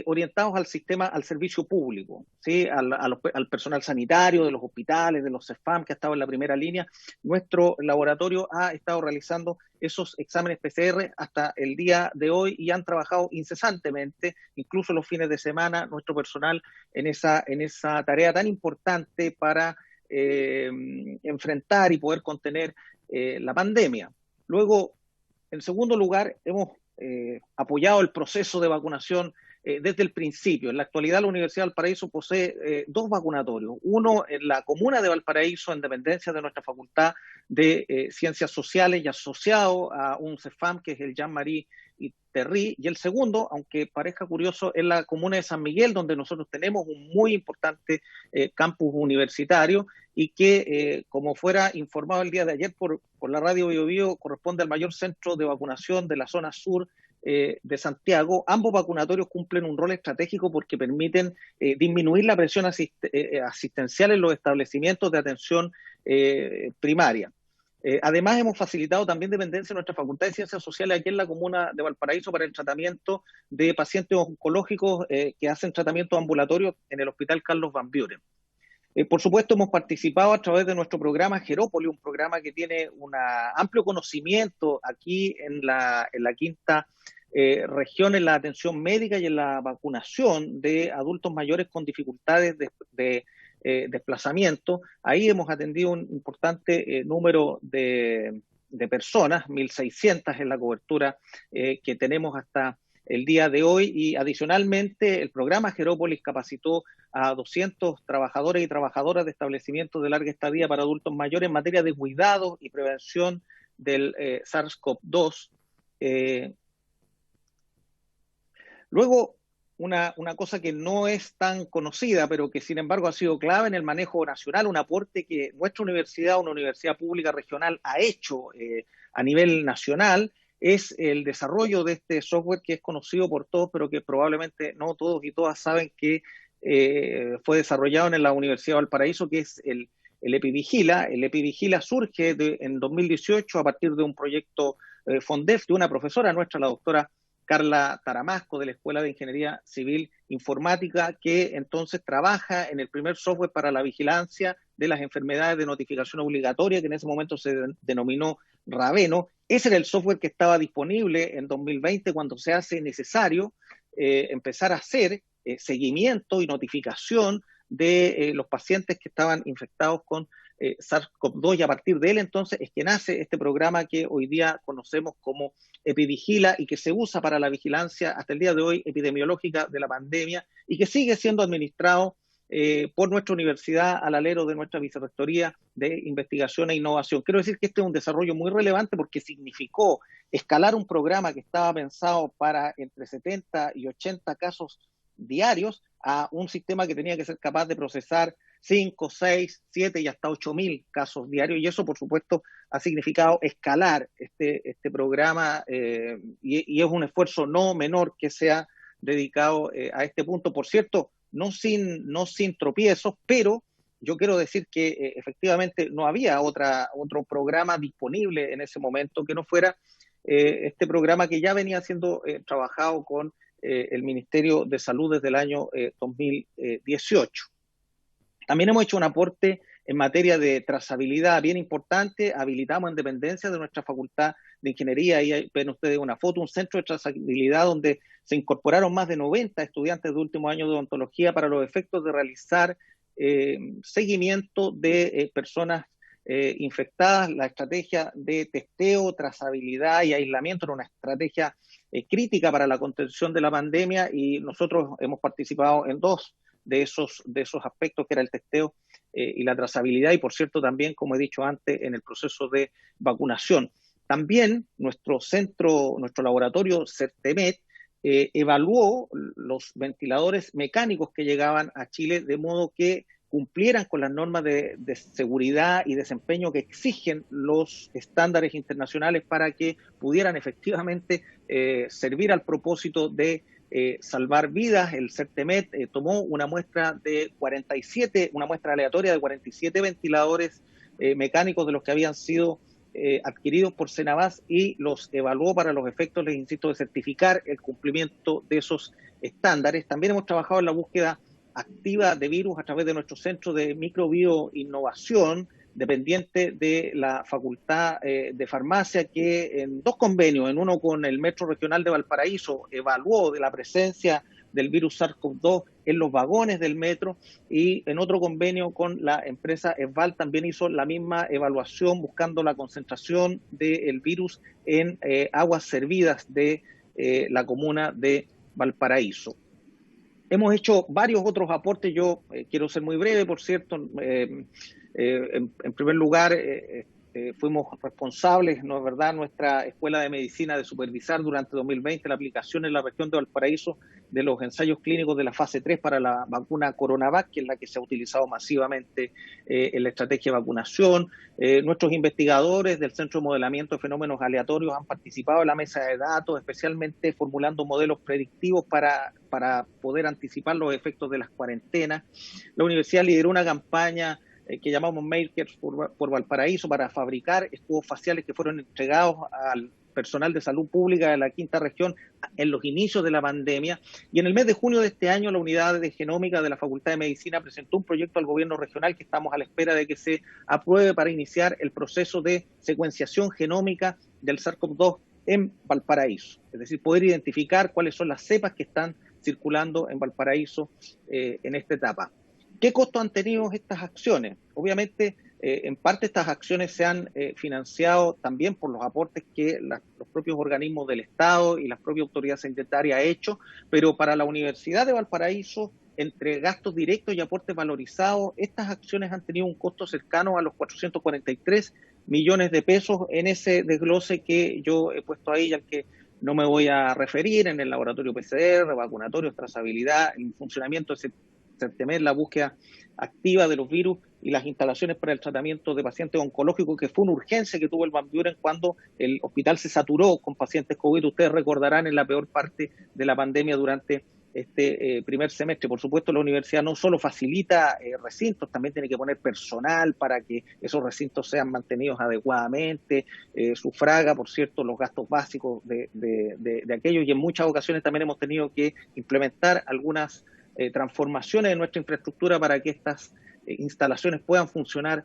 orientados al servicio público, ¿sí? Al personal sanitario de los hospitales, de los CEFAM que ha estado en la primera línea. Nuestro laboratorio ha estado realizando esos exámenes PCR hasta el día de hoy y han trabajado incesantemente, incluso los fines de semana, nuestro personal en esa tarea tan importante para enfrentar y poder contener la pandemia. Luego, en segundo lugar, hemos apoyado el proceso de vacunación desde el principio. En la actualidad la Universidad de Valparaíso posee dos vacunatorios, uno en la comuna de Valparaíso, en dependencia de nuestra Facultad de Ciencias Sociales y asociado a un CEFAM que es el Jean-Marie Terry, y el segundo, aunque parezca curioso, en la comuna de San Miguel, donde nosotros tenemos un muy importante campus universitario y que, como fuera informado el día de ayer por la radio Bio Bio, corresponde al mayor centro de vacunación de la zona sur de Santiago. Ambos vacunatorios cumplen un rol estratégico porque permiten disminuir la presión asistencial en los establecimientos de atención primaria. Además, hemos facilitado también dependencia de nuestra Facultad de Ciencias Sociales aquí en la comuna de Valparaíso para el tratamiento de pacientes oncológicos que hacen tratamiento ambulatorio en el Hospital Carlos Van Buren. Por supuesto, hemos participado a través de nuestro programa Gerópolis, un programa que tiene un amplio conocimiento aquí en la quinta región en la atención médica y en la vacunación de adultos mayores con dificultades de desplazamiento. Ahí hemos atendido un importante número de personas, 1.600 en la cobertura que tenemos hasta el día de hoy, y adicionalmente el programa Gerópolis capacitó a 200 trabajadores y trabajadoras de establecimientos de larga estadía para adultos mayores en materia de cuidado y prevención del SARS-CoV-2. Luego, una cosa que no es tan conocida, pero que sin embargo ha sido clave en el manejo nacional, un aporte que nuestra universidad, una universidad pública regional, ha hecho a nivel nacional, es el desarrollo de este software que es conocido por todos, pero que probablemente no todos y todas saben que fue desarrollado en la Universidad de Valparaíso, que es el EpiVigila. El EpiVigila surge en 2018 a partir de un proyecto FONDEF de una profesora nuestra, la doctora Carla Taramasco, de la Escuela de Ingeniería Civil Informática, que entonces trabaja en el primer software para la vigilancia de las enfermedades de notificación obligatoria, que en ese momento se denominó Raveno. Ese era el software que estaba disponible en 2020 cuando se hace necesario empezar a hacer seguimiento y notificación de los pacientes que estaban infectados con SARS-CoV-2, y a partir de él entonces es que nace este programa que hoy día conocemos como EpiVigila y que se usa para la vigilancia hasta el día de hoy epidemiológica de la pandemia y que sigue siendo administrado por nuestra universidad al alero de nuestra Vicerrectoría de Investigación e Innovación. Quiero decir que este es un desarrollo muy relevante porque significó escalar un programa que estaba pensado para entre 70 y 80 casos diarios a un sistema que tenía que ser capaz de procesar 5, 6, 7 y hasta 8.000 casos diarios, y eso por supuesto ha significado escalar este programa y es un esfuerzo no menor que se ha dedicado a este punto. Por cierto, no sin tropiezos, pero yo quiero decir que efectivamente no había otro programa disponible en ese momento que no fuera este programa que ya venía siendo trabajado con el Ministerio de Salud desde el año 2018. También hemos hecho un aporte en materia de trazabilidad bien importante. Habilitamos en dependencia de nuestra Facultad de Ingeniería, ahí ven ustedes una foto, un centro de trazabilidad donde se incorporaron más de 90 estudiantes de último año de odontología para los efectos de realizar seguimiento de personas infectadas. La estrategia de testeo, trazabilidad y aislamiento era una estrategia crítica para la contención de la pandemia, y nosotros hemos participado en dos de esos aspectos, que era el testeo y la trazabilidad, y por cierto también, como he dicho antes, en el proceso de vacunación. También nuestro laboratorio CERTEMET evaluó los ventiladores mecánicos que llegaban a Chile de modo que cumplieran con las normas de seguridad y desempeño que exigen los estándares internacionales para que pudieran efectivamente servir al propósito de salvar vidas. El CERTEMET tomó una muestra aleatoria de 47 ventiladores mecánicos de los que habían sido adquiridos por Senabas y los evaluó para los efectos, les insisto, de certificar el cumplimiento de esos estándares. También hemos trabajado en la búsqueda activa de virus a través de nuestro centro de microbioinnovación, dependiente de la Facultad de Farmacia, que en dos convenios, en uno con el Metro Regional de Valparaíso, evaluó de la presencia del virus SARS-CoV-2 en los vagones del metro, y en otro convenio con la empresa ESVAL también hizo la misma evaluación buscando la concentración del virus en aguas servidas de la comuna de Valparaíso. Hemos hecho varios otros aportes. Yo quiero ser muy breve, por cierto. En primer lugar, fuimos responsables, ¿no es verdad?, nuestra Escuela de Medicina, de supervisar durante 2020 la aplicación en la región de Valparaíso de los ensayos clínicos de la fase 3 para la vacuna Coronavac, que es la que se ha utilizado masivamente en la estrategia de vacunación. Nuestros investigadores del Centro de Modelamiento de Fenómenos Aleatorios han participado en la mesa de datos, especialmente formulando modelos predictivos para poder anticipar los efectos de las cuarentenas. La universidad lideró una campaña que llamamos Makers por Valparaíso para fabricar escudos faciales que fueron entregados al personal de salud pública de la quinta región en los inicios de la pandemia. Y en el mes de junio de este año, la unidad de genómica de la Facultad de Medicina presentó un proyecto al gobierno regional que estamos a la espera de que se apruebe para iniciar el proceso de secuenciación genómica del SARS-CoV-2 en Valparaíso. Es decir, poder identificar cuáles son las cepas que están circulando en Valparaíso en esta etapa. ¿Qué costo han tenido estas acciones? Obviamente, en parte estas acciones se han financiado también por los aportes que los propios organismos del Estado y las propias autoridades sanitarias han hecho, pero para la Universidad de Valparaíso, entre gastos directos y aportes valorizados, estas acciones han tenido un costo cercano a los 443 millones de pesos en ese desglose que yo he puesto ahí y al que no me voy a referir, en el laboratorio PCR, vacunatorios, trazabilidad, el funcionamiento de CERTEMET, la búsqueda activa de los virus y las instalaciones para el tratamiento de pacientes oncológicos, que fue una urgencia que tuvo el Van Buren cuando el hospital se saturó con pacientes COVID. Ustedes recordarán en la peor parte de la pandemia durante este primer semestre. Por supuesto, la universidad no solo facilita recintos, también tiene que poner personal para que esos recintos sean mantenidos adecuadamente, sufraga, por cierto, los gastos básicos de aquellos, y en muchas ocasiones también hemos tenido que implementar algunas transformaciones de nuestra infraestructura para que estas instalaciones puedan funcionar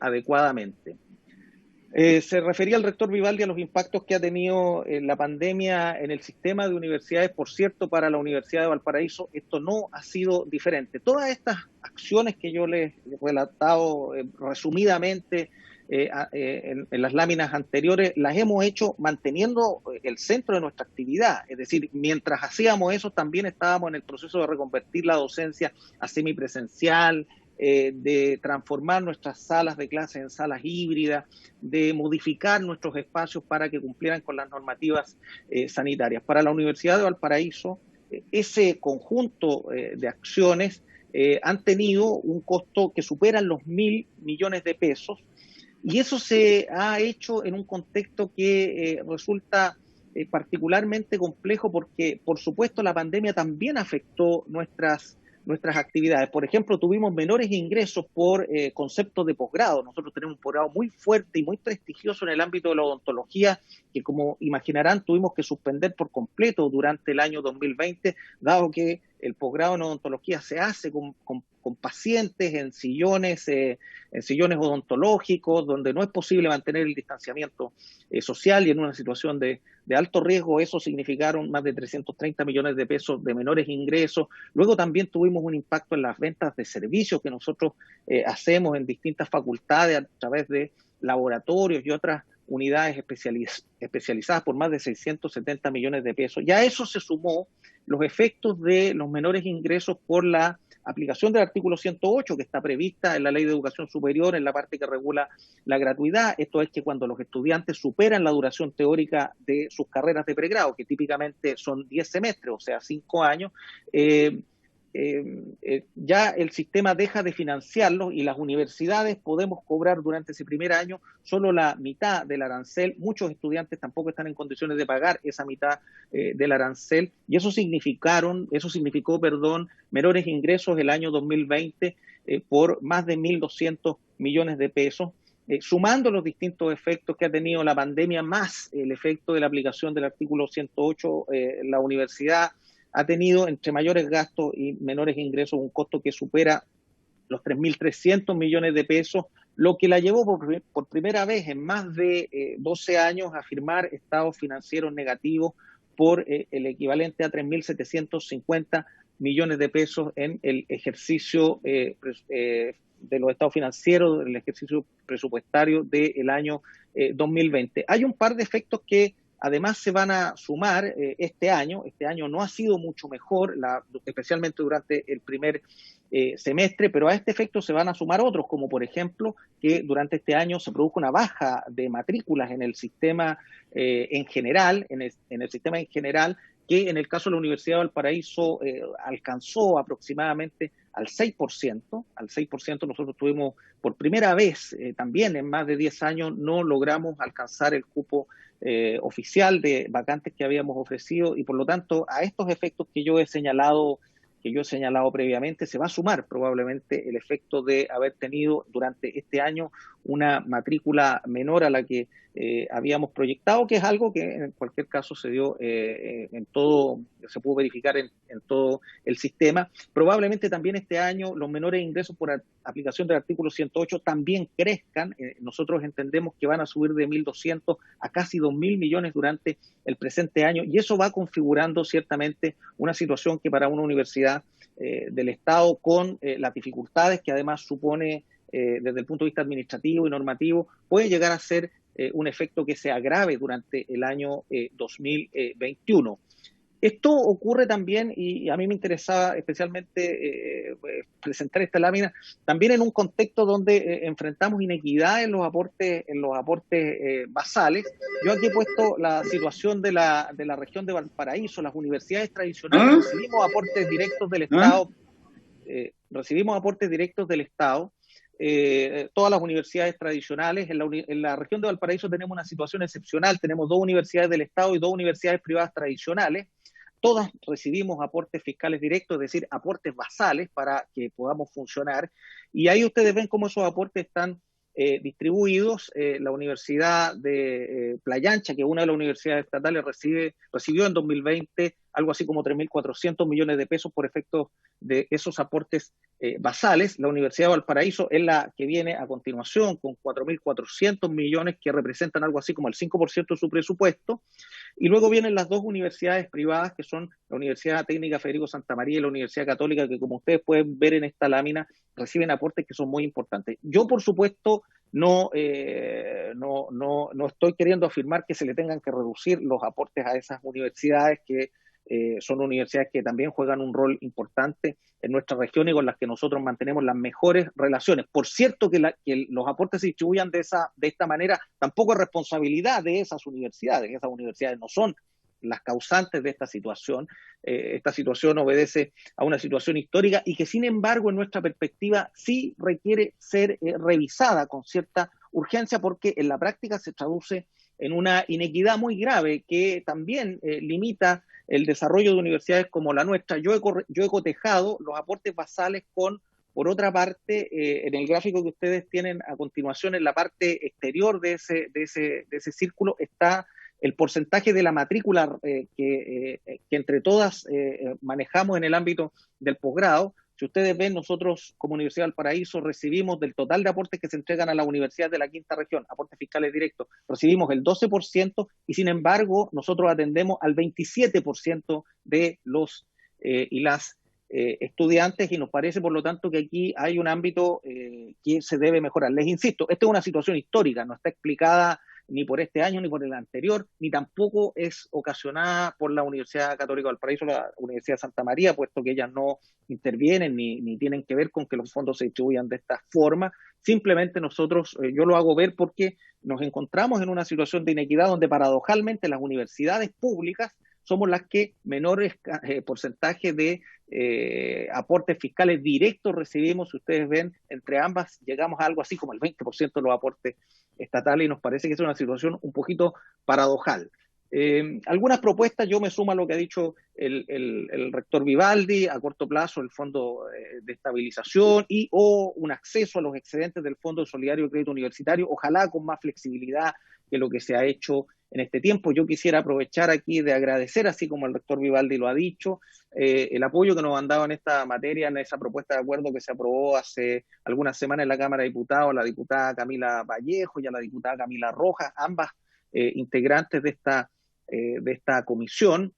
adecuadamente. Se refería el rector Vivaldi a los impactos que ha tenido la pandemia en el sistema de universidades. Por cierto, para la Universidad de Valparaíso esto no ha sido diferente. Todas estas acciones que yo les he relatado resumidamente en las láminas anteriores, las hemos hecho manteniendo el centro de nuestra actividad. Es decir, mientras hacíamos eso, también estábamos en el proceso de reconvertir la docencia a semipresencial, de transformar nuestras salas de clase en salas híbridas, de modificar nuestros espacios para que cumplieran con las normativas sanitarias. Para la Universidad de Valparaíso, ese conjunto de acciones han tenido un costo que supera los 1.000 millones de pesos, y eso se ha hecho en un contexto que resulta particularmente complejo porque, por supuesto, la pandemia también afectó nuestras actividades. Por ejemplo, tuvimos menores ingresos por conceptos de posgrado. Nosotros tenemos un posgrado muy fuerte y muy prestigioso en el ámbito de la odontología, que, como imaginarán, tuvimos que suspender por completo durante el año 2020, dado que el posgrado en odontología se hace con pacientes en sillones odontológicos, donde no es posible mantener el distanciamiento social, y en una situación de alto riesgo. Eso significaron más de 330 millones de pesos de menores ingresos. Luego también tuvimos un impacto en las ventas de servicios que nosotros hacemos en distintas facultades a través de laboratorios y otras unidades especializadas por más de 670 millones de pesos. Ya a eso se sumó los efectos de los menores ingresos por la aplicación del artículo 108, que está prevista en la Ley de Educación Superior, en la parte que regula la gratuidad. Esto es que cuando los estudiantes superan la duración teórica de sus carreras de pregrado, que típicamente son 10 semestres, o sea, 5 años, ya el sistema deja de financiarlo, y las universidades podemos cobrar durante ese primer año solo la mitad del arancel. Muchos estudiantes tampoco están en condiciones de pagar esa mitad del arancel, y eso significó menores ingresos el año 2020 por más de 1.200 millones de pesos. Sumando los distintos efectos que ha tenido la pandemia, más el efecto de la aplicación del artículo 108, la universidad ha tenido, entre mayores gastos y menores ingresos, un costo que supera los 3.300 millones de pesos, lo que la llevó por primera vez en más de 12 años a firmar estados financieros negativos por el equivalente a 3.750 millones de pesos en el ejercicio de los estados financieros, el ejercicio presupuestario del año 2020. Hay un par de efectos que además se van a sumar este año. Este año no ha sido mucho mejor, especialmente durante el primer semestre, pero a este efecto se van a sumar otros, como por ejemplo que durante este año se produjo una baja de matrículas en el sistema en general, que en el caso de la Universidad de Valparaíso alcanzó aproximadamente al 6%. Nosotros tuvimos por primera vez, también en más de 10 años, no logramos alcanzar el cupo oficial de vacantes que habíamos ofrecido, y por lo tanto a estos efectos que yo he señalado previamente, se va a sumar probablemente el efecto de haber tenido durante este año una matrícula menor a la que habíamos proyectado, que es algo que en cualquier caso se dio se pudo verificar en todo el sistema. Probablemente también este año los menores ingresos por aplicación del artículo 108 también crezcan. Nosotros entendemos que van a subir de 1.200 a casi 2.000 millones durante el presente año, y eso va configurando ciertamente una situación que para una universidad del Estado, con las dificultades que además supone desde el punto de vista administrativo y normativo, puede llegar a ser un efecto que se agrave durante el año 2021. Esto ocurre también, y a mí me interesaba especialmente presentar esta lámina, también en un contexto donde enfrentamos inequidad en los aportes basales. Yo aquí he puesto la situación de la región de Valparaíso. Las universidades tradicionales recibimos aportes directos del Estado. Todas las universidades tradicionales. En la región de Valparaíso tenemos una situación excepcional. Tenemos 2 universidades del Estado y 2 universidades privadas tradicionales. Todas recibimos aportes fiscales directos, es decir, aportes basales para que podamos funcionar. Y ahí ustedes ven cómo esos aportes están distribuidos. La Universidad de Playa Ancha, que es una de las universidades estatales, recibió en 2020 algo así como 3.400 millones de pesos por efecto de esos aportes basales. La Universidad de Valparaíso es la que viene a continuación con 4.400 millones que representan algo así como el 5% de su presupuesto. Y luego vienen las dos universidades privadas que son la Universidad Técnica Federico Santa María y la Universidad Católica, que como ustedes pueden ver en esta lámina reciben aportes que son muy importantes. Yo, por supuesto, no estoy queriendo afirmar que se le tengan que reducir los aportes a esas universidades que son universidades que también juegan un rol importante en nuestra región y con las que nosotros mantenemos las mejores relaciones. Por cierto, que los aportes se distribuyan de esta manera tampoco es responsabilidad de esas universidades. Esas universidades no son las causantes de esta situación. Esta situación obedece a una situación histórica y que, sin embargo, en nuestra perspectiva sí requiere ser revisada con cierta urgencia, porque en la práctica se traduce en una inequidad muy grave que también limita el desarrollo de universidades como la nuestra. Yo he cotejado los aportes basales con, por otra parte, en el gráfico que ustedes tienen a continuación, en la parte exterior de ese círculo está el porcentaje de la matrícula que entre todas manejamos en el ámbito del posgrado. Si ustedes ven, nosotros como Universidad del Paraíso recibimos del total de aportes que se entregan a la Universidad de la Quinta Región, aportes fiscales directos, recibimos el 12% y sin embargo nosotros atendemos al 27% de los y las estudiantes, y nos parece por lo tanto que aquí hay un ámbito que se debe mejorar. Les insisto, esta es una situación histórica, no está explicada ni por este año, ni por el anterior, ni tampoco es ocasionada por la Universidad Católica del Paraíso, la Universidad de Santa María, puesto que ellas no intervienen ni tienen que ver con que los fondos se distribuyan de esta forma. Simplemente nosotros, yo lo hago ver porque nos encontramos en una situación de inequidad donde paradojalmente las universidades públicas somos las que menores porcentaje de aportes fiscales directos recibimos. Si ustedes ven, entre ambas llegamos a algo así como el 20% de los aportes estatales y nos parece que es una situación un poquito paradojal. Algunas propuestas, yo me sumo a lo que ha dicho el rector Vivaldi, a corto plazo el Fondo de Estabilización o un acceso a los excedentes del Fondo Solidario de Crédito Universitario, ojalá con más flexibilidad que lo que se ha hecho en este tiempo. Yo quisiera aprovechar aquí de agradecer, así como el rector Vivaldi lo ha dicho, el apoyo que nos han dado en esta materia, en esa propuesta de acuerdo que se aprobó hace algunas semanas en la Cámara de Diputados, a la diputada Camila Vallejo y a la diputada Camila Rojas, ambas integrantes de esta comisión.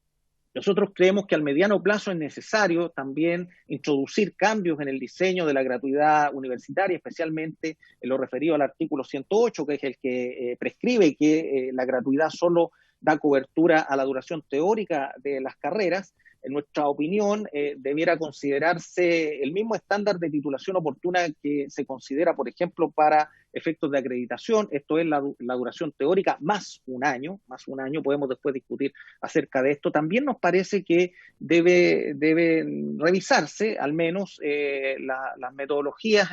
Nosotros creemos que al mediano plazo es necesario también introducir cambios en el diseño de la gratuidad universitaria, especialmente en lo referido al artículo 108, que es el que prescribe que la gratuidad solo da cobertura a la duración teórica de las carreras. En nuestra opinión, debiera considerarse el mismo estándar de titulación oportuna que se considera, por ejemplo, para efectos de acreditación. Esto es la duración teórica más un año, podemos después discutir acerca de esto. También nos parece que debe revisarse al menos las metodologías,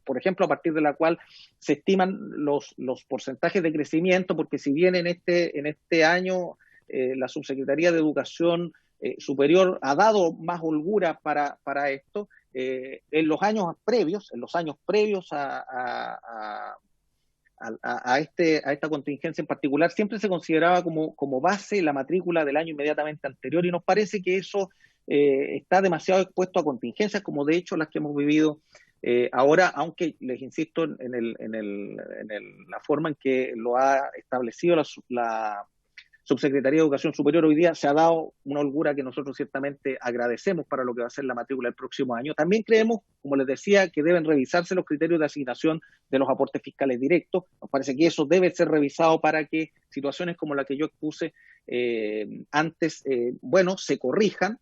por ejemplo, a partir de la cual se estiman los porcentajes de crecimiento, porque si bien en este año la Subsecretaría de Educación Superior ha dado más holgura para esto, en los años previos a esta contingencia en particular, siempre se consideraba como base la matrícula del año inmediatamente anterior, y nos parece que eso está demasiado expuesto a contingencias, como de hecho las que hemos vivido ahora, aunque les insisto en la forma en que lo ha establecido la Subsecretaría de Educación Superior hoy día, se ha dado una holgura que nosotros ciertamente agradecemos para lo que va a ser la matrícula el próximo año. También creemos, como les decía, que deben revisarse los criterios de asignación de los aportes fiscales directos. Nos parece que eso debe ser revisado para que situaciones como la que yo expuse antes, se corrijan.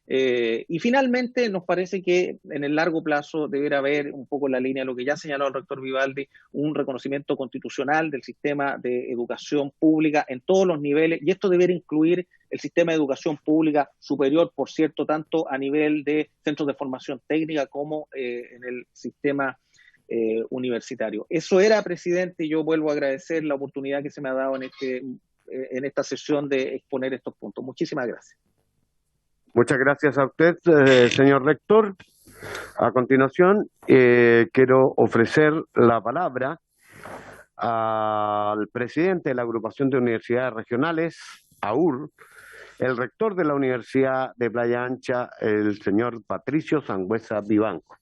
Y finalmente nos parece que en el largo plazo deberá haber, un poco en la línea de lo que ya señaló el rector Vivaldi, un reconocimiento constitucional del sistema de educación pública en todos los niveles, y esto debería incluir el sistema de educación pública superior, por cierto, tanto a nivel de centros de formación técnica como en el sistema universitario. Eso era, presidente, y yo vuelvo a agradecer la oportunidad que se me ha dado en esta sesión de exponer estos puntos. Muchísimas gracias. Muchas gracias a usted, señor rector. A continuación, quiero ofrecer la palabra al presidente de la Agrupación de Universidades Regionales, AUR, el rector de la Universidad de Playa Ancha, el señor Patricio Sangüesa Vivanco.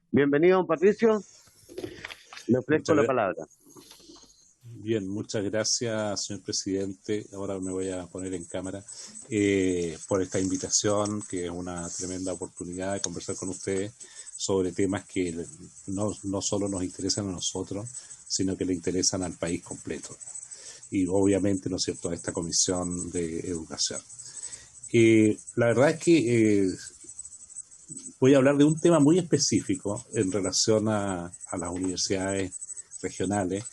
Bienvenido, don Patricio. Le ofrezco la palabra. Bien, muchas gracias, señor presidente. Ahora me voy a poner en cámara por esta invitación, que es una tremenda oportunidad de conversar con ustedes sobre temas que no solo nos interesan a nosotros, sino que le interesan al país completo. Y obviamente, ¿no es cierto?, a esta Comisión de Educación. La verdad es que voy a hablar de un tema muy específico en relación a las universidades regionales,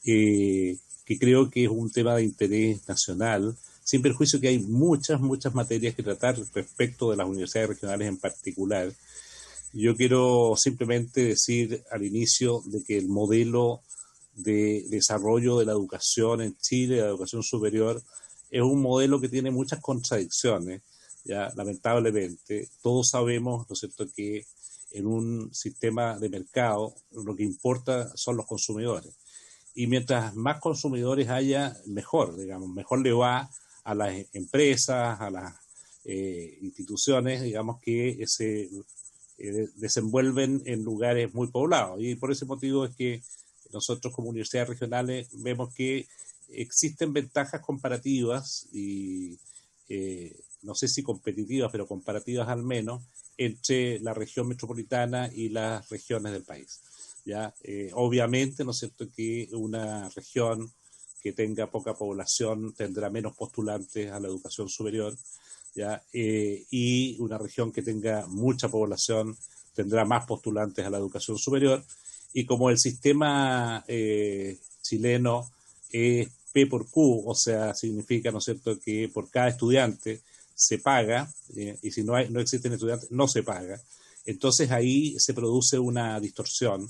que creo que es un tema de interés nacional, sin perjuicio que hay muchas materias que tratar respecto de las universidades regionales en particular. Yo quiero simplemente decir al inicio de que el modelo de desarrollo de la educación en Chile, de la educación superior, es un modelo que tiene muchas contradicciones, ya lamentablemente. Todos sabemos, ¿no es cierto?, que en un sistema de mercado lo que importa son los consumidores. Y mientras más consumidores haya, mejor, digamos, mejor le va a las empresas, a las instituciones, digamos, que se desenvuelven en lugares muy poblados. Y por ese motivo es que nosotros como universidades regionales vemos que existen ventajas comparativas y no sé si competitivas, pero comparativas al menos, entre la región metropolitana y las regiones del país. ¿Ya? Obviamente, ¿no es cierto?, que una región que tenga poca población tendrá menos postulantes a la educación superior, ¿ya? Y una región que tenga mucha población tendrá más postulantes a la educación superior. Y como el sistema chileno es P por Q, o sea, significa, ¿no es cierto?, que por cada estudiante se paga, y si no existen estudiantes, no se paga. Entonces ahí se produce una distorsión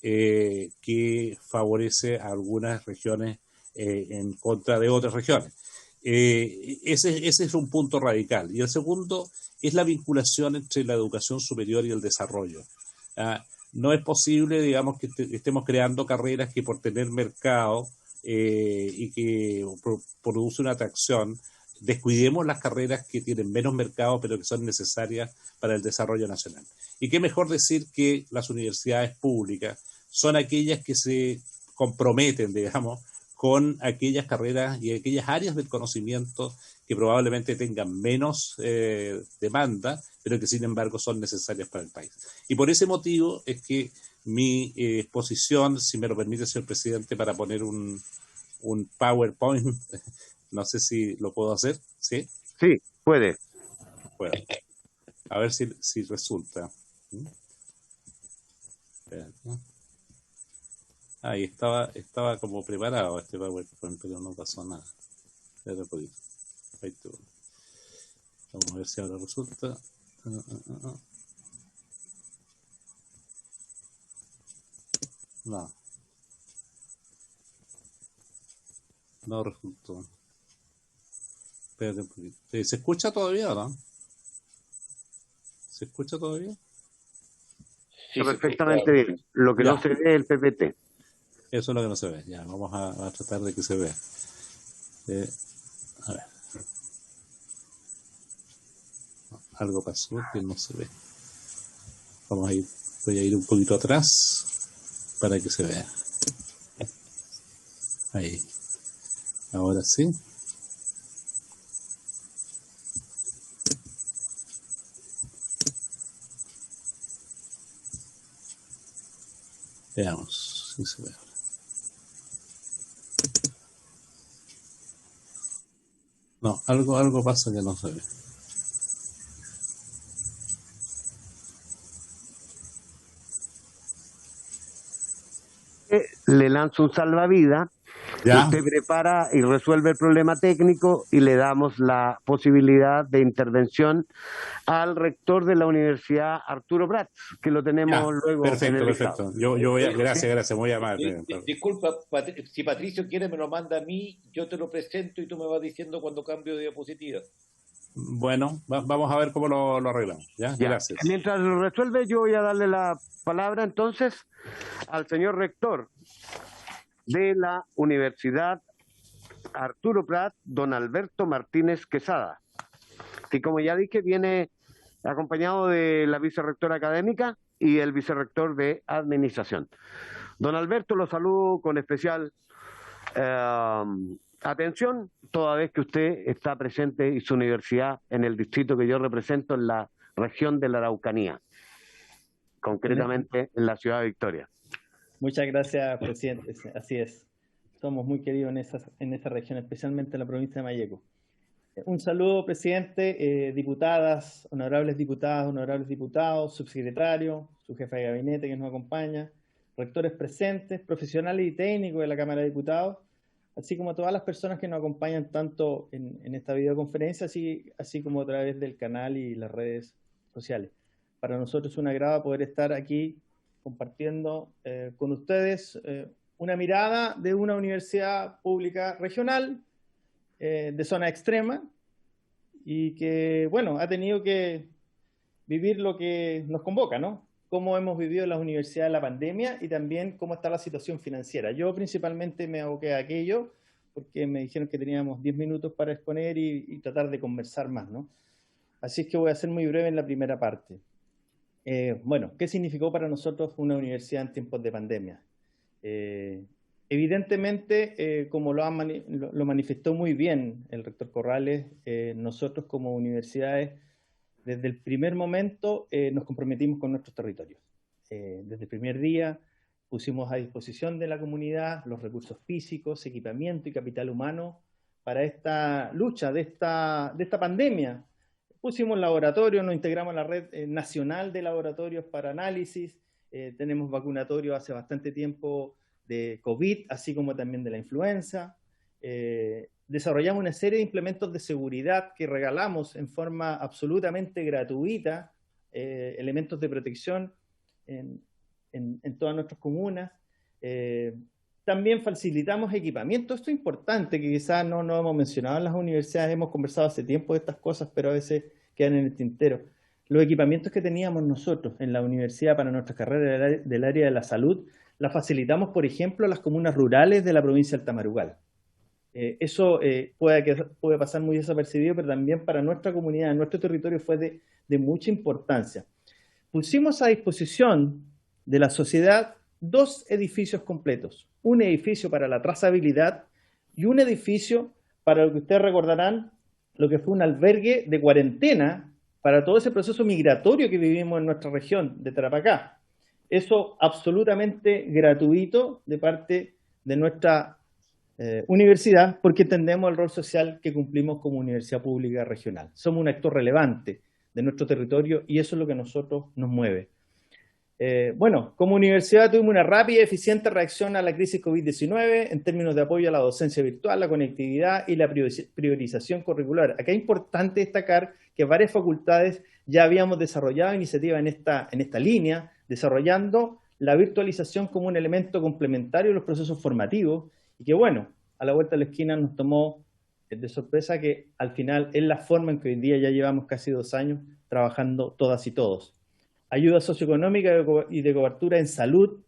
que favorece a algunas regiones en contra de otras regiones. Ese es un punto radical. Y el segundo es la vinculación entre la educación superior y el desarrollo. No es posible, digamos, que estemos creando carreras que por tener mercado y que produce una atracción, descuidemos las carreras que tienen menos mercado pero que son necesarias para el desarrollo nacional. Y qué mejor decir que las universidades públicas son aquellas que se comprometen, digamos, con aquellas carreras y aquellas áreas del conocimiento que probablemente tengan menos demanda, pero que sin embargo son necesarias para el país. Y por ese motivo es que mi exposición, si me lo permite, señor presidente, para poner un PowerPoint, no sé si lo puedo hacer, ¿sí? Sí, puede. Bueno, a ver si resulta. Ahí estaba como preparado este PowerPoint, pero no pasó nada. Ahí estuvo. Vamos a ver si ahora resulta. No resultó. Espérate un poquito. ¿Se escucha todavía o no? ¿Se escucha todavía? Sí, perfectamente bien. Lo que no se ve es el PPT. Eso es lo que no se ve. Ya, vamos a tratar de que se vea. A ver. Algo pasó que no se ve. Voy a ir un poquito atrás para que se vea. Ahí. Ahora sí. Veamos si se ve. No, algo pasa que no se ve. Le lanzo un salvavidas, usted prepara y resuelve el problema técnico y le damos la posibilidad de intervención al rector de la Universidad, Arturo Prats, que lo tenemos luego. Perfecto. Yo voy a, gracias, muy amable. Disculpa, si Patricio quiere me lo manda a mí, yo te lo presento y tú me vas diciendo cuando cambio de diapositiva. Bueno, vamos a ver cómo lo arreglamos. ¿Ya? Gracias. Mientras lo resuelve, yo voy a darle la palabra entonces al señor rector de la Universidad Arturo Prat, don Alberto Martínez Quesada, que como ya dije viene acompañado de la vicerrectora académica y el vicerrector de administración. Don Alberto, lo saludo con especial atención, toda vez que usted está presente y su universidad en el distrito que yo represento en la región de la Araucanía, concretamente en la ciudad de Victoria. Muchas gracias, presidente. Así es. Somos muy queridos en esa región, especialmente en la provincia de Malleco. Un saludo, presidente, diputadas, honorables diputados, subsecretario, su jefa de gabinete que nos acompaña, rectores presentes, profesionales y técnicos de la Cámara de Diputados, así como todas las personas que nos acompañan tanto en esta videoconferencia, así como a través del canal y las redes sociales. Para nosotros es un agrado poder estar aquí compartiendo con ustedes una mirada de una universidad pública regional de zona extrema y que, bueno, ha tenido que vivir lo que nos convoca, ¿no? Cómo hemos vivido las universidades la pandemia y también cómo está la situación financiera. Yo principalmente me aboqué a aquello porque me dijeron que teníamos 10 minutos para exponer y tratar de conversar más, ¿no? Así es que voy a ser muy breve en la primera parte. Bueno, ¿qué significó para nosotros una universidad en tiempos de pandemia? Evidentemente, como lo manifestó muy bien el rector Corrales, nosotros como universidades, desde el primer momento nos comprometimos con nuestros territorios. Desde el primer día pusimos a disposición de la comunidad los recursos físicos, equipamiento y capital humano para esta lucha de esta pandemia. Pusimos laboratorios, nos integramos a la red nacional de laboratorios para análisis, tenemos vacunatorio hace bastante tiempo de COVID, así como también de la influenza. Desarrollamos una serie de implementos de seguridad que regalamos en forma absolutamente gratuita, elementos de protección en todas nuestras comunas. También facilitamos equipamiento. Esto es importante, que quizás no hemos mencionado en las universidades, hemos conversado hace tiempo de estas cosas, pero a veces quedan en el tintero. Los equipamientos que teníamos nosotros en la universidad para nuestras carreras del área de la salud, las facilitamos, por ejemplo, a las comunas rurales de la provincia de Altamarugal. Eso puede pasar muy desapercibido, pero también para nuestra comunidad, nuestro territorio fue de mucha importancia. Pusimos a disposición de la sociedad 2 edificios completos. Un edificio para la trazabilidad y un edificio para lo que ustedes recordarán, lo que fue un albergue de cuarentena para todo ese proceso migratorio que vivimos en nuestra región de Tarapacá. Eso absolutamente gratuito de parte de nuestra universidad, porque entendemos el rol social que cumplimos como universidad pública regional. Somos un actor relevante de nuestro territorio y eso es lo que a nosotros nos mueve. Bueno, como universidad tuvimos una rápida y eficiente reacción a la crisis COVID-19 en términos de apoyo a la docencia virtual, la conectividad y la priorización curricular. Acá es importante destacar que varias facultades ya habíamos desarrollado iniciativas en esta línea, desarrollando la virtualización como un elemento complementario de los procesos formativos y que, bueno, a la vuelta de la esquina nos tomó de sorpresa que al final es la forma en que hoy día ya llevamos casi 2 años trabajando todas y todos. Ayuda socioeconómica y de cobertura en salud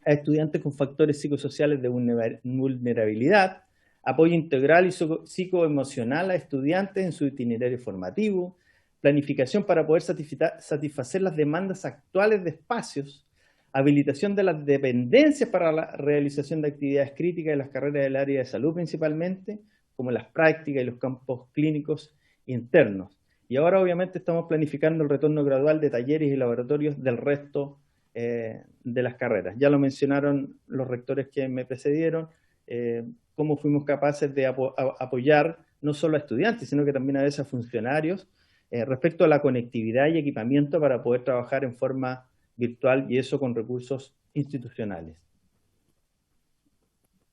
a estudiantes con factores psicosociales de vulnerabilidad, apoyo integral y psicoemocional a estudiantes en su itinerario formativo, planificación para poder satisfacer las demandas actuales de espacios, habilitación de las dependencias para la realización de actividades críticas en las carreras del área de salud principalmente, como las prácticas y los campos clínicos internos. Y ahora obviamente estamos planificando el retorno gradual de talleres y laboratorios del resto de las carreras. Ya lo mencionaron los rectores que me precedieron, cómo fuimos capaces de apoyar no solo a estudiantes, sino que también a veces a funcionarios respecto a la conectividad y equipamiento para poder trabajar en forma virtual y eso con recursos institucionales.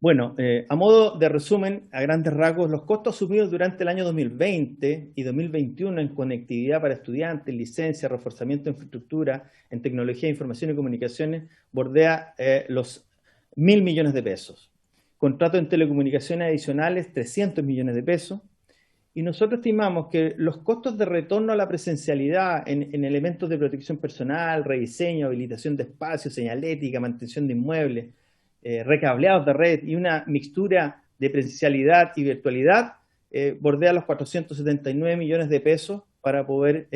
Bueno, a modo de resumen, a grandes rasgos, los costos asumidos durante el año 2020 y 2021 en conectividad para estudiantes, licencia, reforzamiento de infraestructura, en tecnología, información y comunicaciones, bordea los 1.000 millones de pesos. Contratos en telecomunicaciones adicionales, 300 millones de pesos. Y nosotros estimamos que los costos de retorno a la presencialidad en elementos de protección personal, rediseño, habilitación de espacios, señalética, mantención de inmuebles, recableados de red y una mixtura de presencialidad y virtualidad bordea los 479 millones de pesos para poder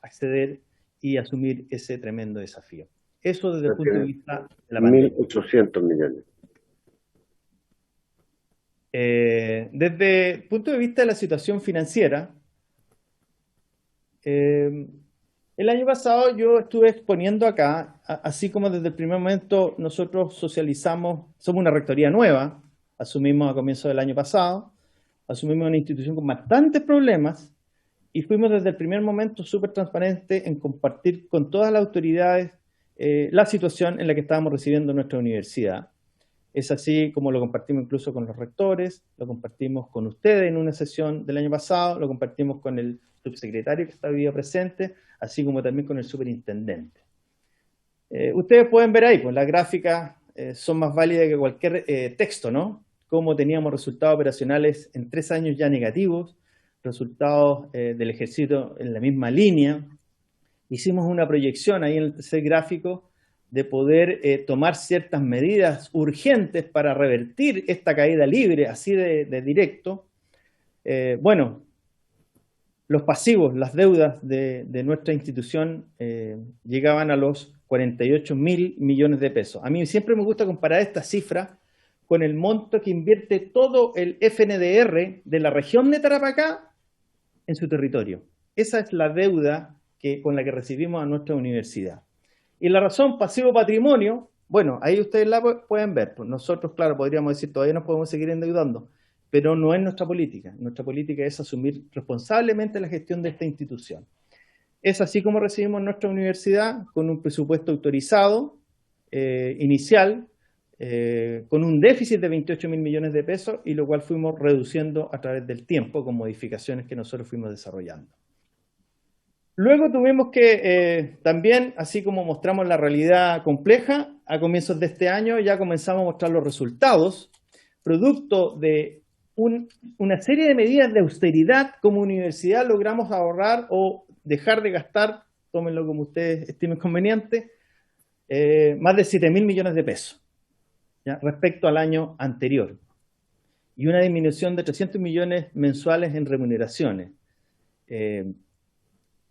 acceder y asumir ese tremendo desafío. Eso desde el punto de vista de la pandemia. 1.800 millones. Desde el punto de vista de la situación financiera, el año pasado yo estuve exponiendo acá, así como desde el primer momento nosotros socializamos, somos una rectoría nueva, asumimos a comienzos del año pasado, asumimos una institución con bastantes problemas y fuimos desde el primer momento súper transparentes en compartir con todas las autoridades la situación en la que estábamos recibiendo nuestra universidad. Es así como lo compartimos incluso con los rectores, lo compartimos con ustedes en una sesión del año pasado, lo compartimos con el subsecretario que estaba presente, así como también con el superintendente. Ustedes pueden ver ahí, pues las gráficas son más válidas que cualquier texto, ¿no? Cómo teníamos resultados operacionales en 3 años ya negativos, resultados del ejercicio en la misma línea. Hicimos una proyección ahí en el tercer gráfico de poder tomar ciertas medidas urgentes para revertir esta caída libre, así de directo. Bueno, los pasivos, las deudas de nuestra institución llegaban a los 48.000 millones de pesos. A mí siempre me gusta comparar esta cifra con el monto que invierte todo el FNDR de la región de Tarapacá en su territorio. Esa es la deuda con la que recibimos a nuestra universidad. Y la razón pasivo-patrimonio, bueno, ahí ustedes la pueden ver. Pues nosotros, claro, podríamos decir, todavía nos podemos seguir endeudando, pero no es nuestra política. Nuestra política es asumir responsablemente la gestión de esta institución. Es así como recibimos nuestra universidad, con un presupuesto autorizado, inicial, con un déficit de 28.000 millones de pesos, y lo cual fuimos reduciendo a través del tiempo con modificaciones que nosotros fuimos desarrollando. Luego tuvimos que también, así como mostramos la realidad compleja, a comienzos de este año ya comenzamos a mostrar los resultados, producto de una serie de medidas de austeridad. Como universidad logramos ahorrar o dejar de gastar, tómenlo como ustedes estimen conveniente, más de 7.000 millones de pesos, ¿ya?, respecto al año anterior. Y una disminución de 300 millones mensuales en remuneraciones.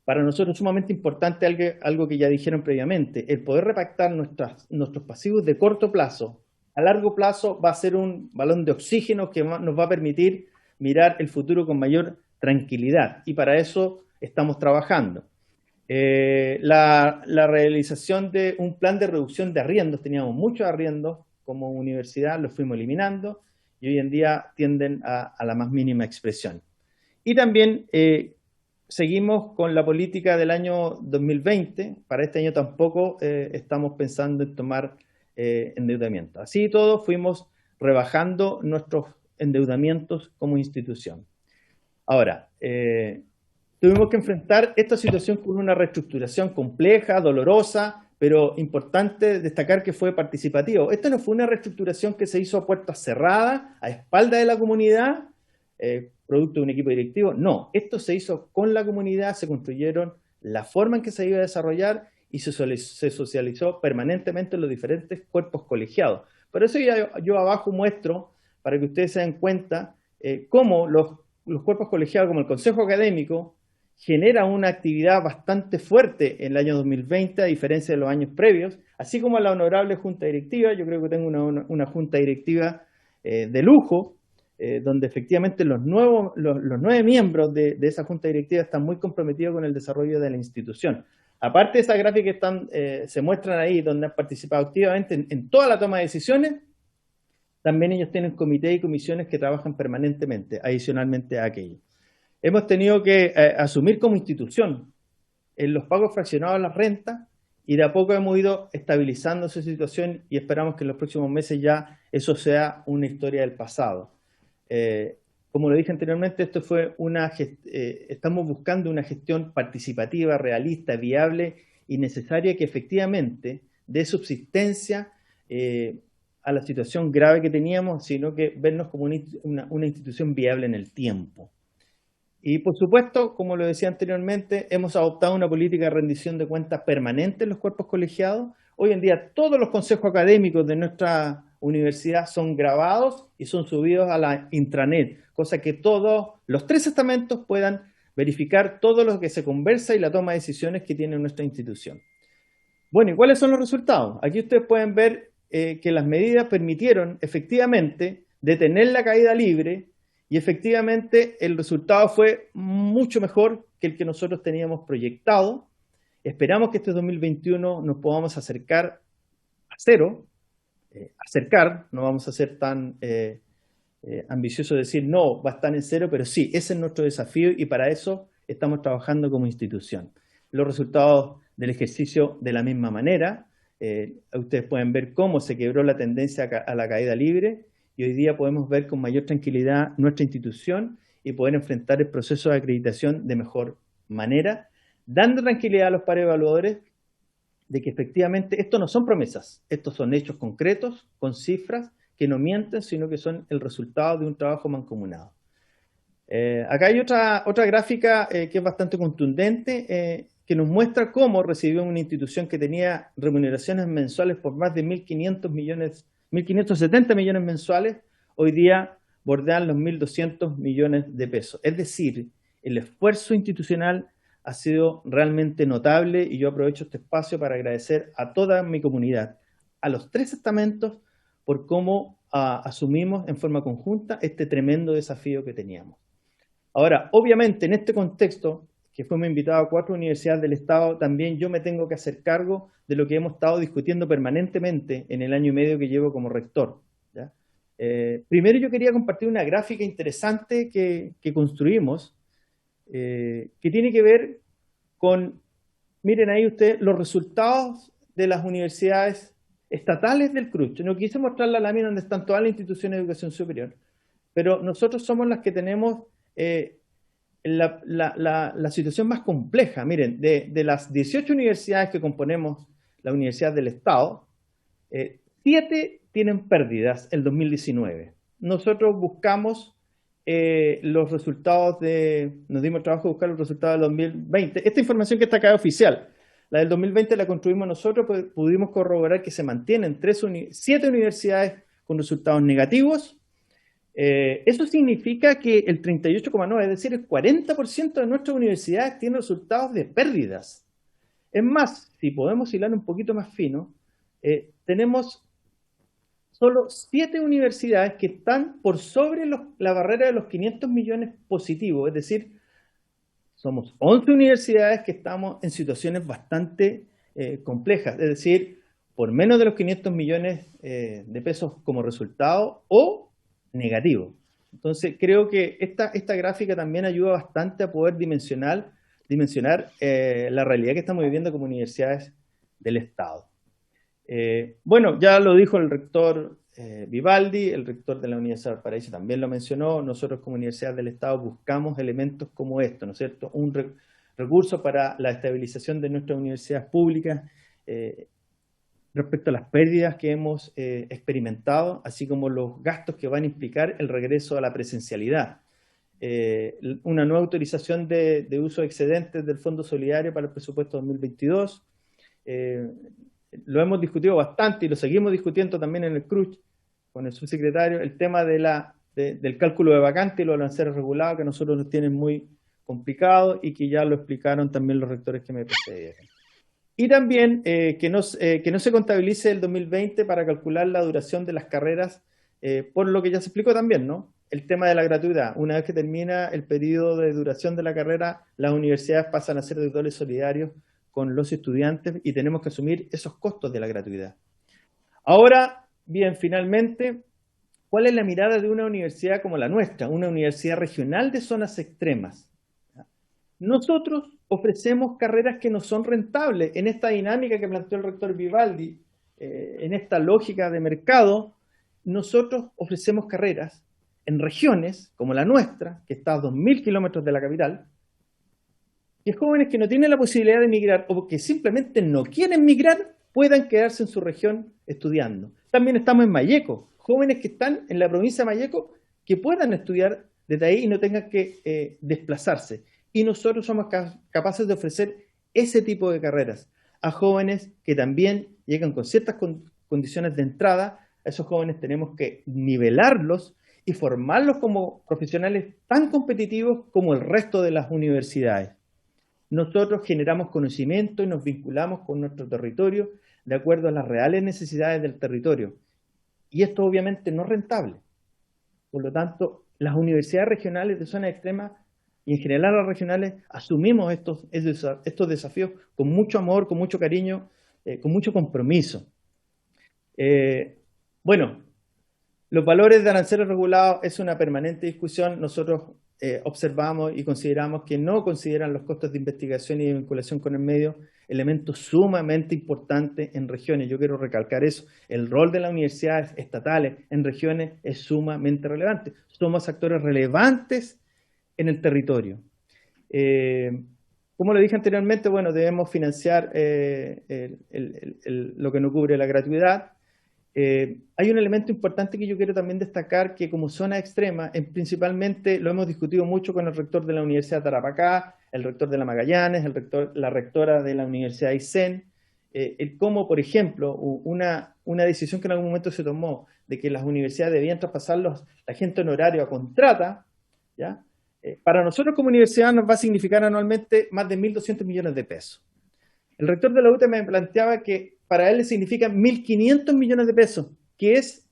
Para nosotros es sumamente importante algo que ya dijeron previamente, el poder repactar nuestros pasivos de corto plazo. A largo plazo va a ser un balón de oxígeno que nos va a permitir mirar el futuro con mayor tranquilidad, y para eso estamos trabajando. La realización de un plan de reducción de arriendos, teníamos muchos arriendos como universidad, los fuimos eliminando y hoy en día tienden a la más mínima expresión. Y también seguimos con la política del año 2020, para este año tampoco estamos pensando en tomar endeudamiento. Así todo fuimos rebajando nuestros endeudamientos como institución. Ahora, tuvimos que enfrentar esta situación con una reestructuración compleja, dolorosa, pero importante destacar que fue participativo. Esta no fue una reestructuración que se hizo a puertas cerradas, a espaldas de la comunidad, producto de un equipo directivo. No, esto se hizo con la comunidad, se construyeron la forma en que se iba a desarrollar y se socializó permanentemente en los diferentes cuerpos colegiados. Por eso yo abajo muestro, para que ustedes se den cuenta, cómo los cuerpos colegiados, como el Consejo Académico, genera una actividad bastante fuerte en el año 2020, a diferencia de los años previos, así como la honorable Junta Directiva. Yo creo que tengo una Junta Directiva de lujo, donde efectivamente los 9 miembros de esa Junta Directiva están muy comprometidos con el desarrollo de la institución. Aparte de esas gráficas que se muestran ahí, donde han participado activamente en toda la toma de decisiones, también ellos tienen comités y comisiones que trabajan permanentemente, adicionalmente a aquello. Hemos tenido que asumir como institución en los pagos fraccionados a las rentas, y de a poco hemos ido estabilizando esa situación y esperamos que en los próximos meses ya eso sea una historia del pasado. Como lo dije anteriormente, esto fue estamos buscando una gestión participativa, realista, viable y necesaria, que efectivamente dé subsistencia a la situación grave que teníamos, sino que vernos como una institución viable en el tiempo. Y por supuesto, como lo decía anteriormente, hemos adoptado una política de rendición de cuentas permanente en los cuerpos colegiados. Hoy en día todos los consejos académicos de nuestra universidad son grabados y son subidos a la intranet, cosa que todos los 3 estamentos puedan verificar todo lo que se conversa y la toma de decisiones que tiene nuestra institución. Bueno, ¿y cuáles son los resultados? Aquí ustedes pueden ver que las medidas permitieron efectivamente detener la caída libre y efectivamente el resultado fue mucho mejor que el que nosotros teníamos proyectado. Esperamos que este 2021 nos podamos acercar a cero, no vamos a ser tan ambiciosos de decir no, va a estar en cero, pero sí, ese es nuestro desafío y para eso estamos trabajando como institución. Los resultados del ejercicio de la misma manera, ustedes pueden ver cómo se quebró la tendencia a la caída libre y hoy día podemos ver con mayor tranquilidad nuestra institución y poder enfrentar el proceso de acreditación de mejor manera, dando tranquilidad a los pares evaluadores de que efectivamente esto no son promesas, estos son hechos concretos, con cifras que no mienten, sino que son el resultado de un trabajo mancomunado. Acá hay otra gráfica que es bastante contundente, que nos muestra cómo recibió una institución que tenía remuneraciones mensuales por más de 1.570 millones mensuales, hoy día bordean los 1.200 millones de pesos. Es decir, el esfuerzo institucional ha sido realmente notable y yo aprovecho este espacio para agradecer a toda mi comunidad, a los 3 estamentos, por cómo asumimos en forma conjunta este tremendo desafío que teníamos. Ahora, obviamente, en este contexto, que fuimos invitados a 4 universidades del Estado, también yo me tengo que hacer cargo de lo que hemos estado discutiendo permanentemente en el año y medio que llevo como rector, ¿ya? Primero yo quería compartir una gráfica interesante que construimos, que tiene que ver con, miren ahí ustedes, los resultados de las universidades estatales del CRUCH. No quise mostrar la lámina donde están todas las instituciones de educación superior, pero nosotros somos las que tenemos la situación más compleja. Miren, de las 18 universidades que componemos la Universidad del Estado, 7 tienen pérdidas el 2019. Nosotros buscamos los resultados nos dimos trabajo de buscar los resultados del 2020. Esta información que está acá es oficial. La del 2020 la construimos nosotros, pues pudimos corroborar que se mantienen 7 universidades con resultados negativos. Eso significa que el 38,9, es decir, el 40% de nuestras universidades tienen resultados de pérdidas. Es más, si podemos hilar un poquito más fino, tenemos solo 7 universidades que están por sobre la barrera de los 500 millones positivos, es decir, somos 11 universidades que estamos en situaciones bastante complejas, es decir, por menos de los 500 millones de pesos como resultado o negativo. Entonces creo que esta gráfica también ayuda bastante a poder dimensionar la realidad que estamos viviendo como universidades del Estado. Bueno, ya lo dijo el rector Vivaldi, el rector de la Universidad de Valparaíso también lo mencionó. Nosotros como Universidad del Estado buscamos elementos como esto, ¿no es cierto? Un recurso para la estabilización de nuestras universidades públicas respecto a las pérdidas que hemos experimentado, así como los gastos que van a implicar el regreso a la presencialidad. Una nueva autorización de uso de excedentes del Fondo Solidario para el presupuesto 2022. Lo hemos discutido bastante y lo seguimos discutiendo también en el CRUCH con el subsecretario, el tema del cálculo de vacantes y los aranceles regulados, que a nosotros nos tienen muy complicados y que ya lo explicaron también los rectores que me precedieron. Y también que no se contabilice el 2020 para calcular la duración de las carreras, por lo que ya se explicó también, ¿no? El tema de la gratuidad. Una vez que termina el periodo de duración de la carrera, las universidades pasan a ser deudores solidarios con los estudiantes y tenemos que asumir esos costos de la gratuidad. Ahora, bien, finalmente, ¿cuál es la mirada de una universidad como la nuestra, una universidad regional de zonas extremas? Nosotros ofrecemos carreras que no son rentables. En esta dinámica que planteó el rector Vivaldi, en esta lógica de mercado, nosotros ofrecemos carreras en regiones como la nuestra, que está a 2.000 kilómetros de la capital, que jóvenes que no tienen la posibilidad de emigrar o que simplemente no quieren migrar puedan quedarse en su región estudiando. También estamos en Malleco, jóvenes que están en la provincia de Malleco que puedan estudiar desde ahí y no tengan que desplazarse. Y nosotros somos capaces de ofrecer ese tipo de carreras a jóvenes que también llegan con ciertas condiciones de entrada a esos jóvenes tenemos que nivelarlos y formarlos como profesionales tan competitivos como el resto de las universidades. Nosotros generamos conocimiento y nos vinculamos con nuestro territorio de acuerdo a las reales necesidades del territorio. Y esto obviamente no es rentable. Por lo tanto, las universidades regionales de zona extrema y en general las regionales asumimos estos desafíos con mucho amor, con mucho cariño, con mucho compromiso. Bueno, los valores de aranceles regulados es una permanente discusión. Nosotros observamos y consideramos que no consideran los costos de investigación y de vinculación con el medio elementos sumamente importantes en regiones. Yo quiero recalcar eso. El rol de las universidades estatales en regiones es sumamente relevante. Somos actores relevantes en el territorio. Como lo dije anteriormente, bueno, debemos financiar lo que no cubre la gratuidad. Hay un elemento importante que yo quiero también destacar, que como zona extrema, principalmente lo hemos discutido mucho con el rector de la Universidad de Tarapacá, el rector de la Magallanes, la rectora de la Universidad de Aysén, el cómo, por ejemplo, una decisión que en algún momento se tomó de que las universidades debían traspasar la gente honorario a contrata, ¿ya? Para nosotros como universidad nos va a significar anualmente más de 1.200 millones de pesos. El rector de la UTE me planteaba que para él le significan 1.500 millones de pesos, que es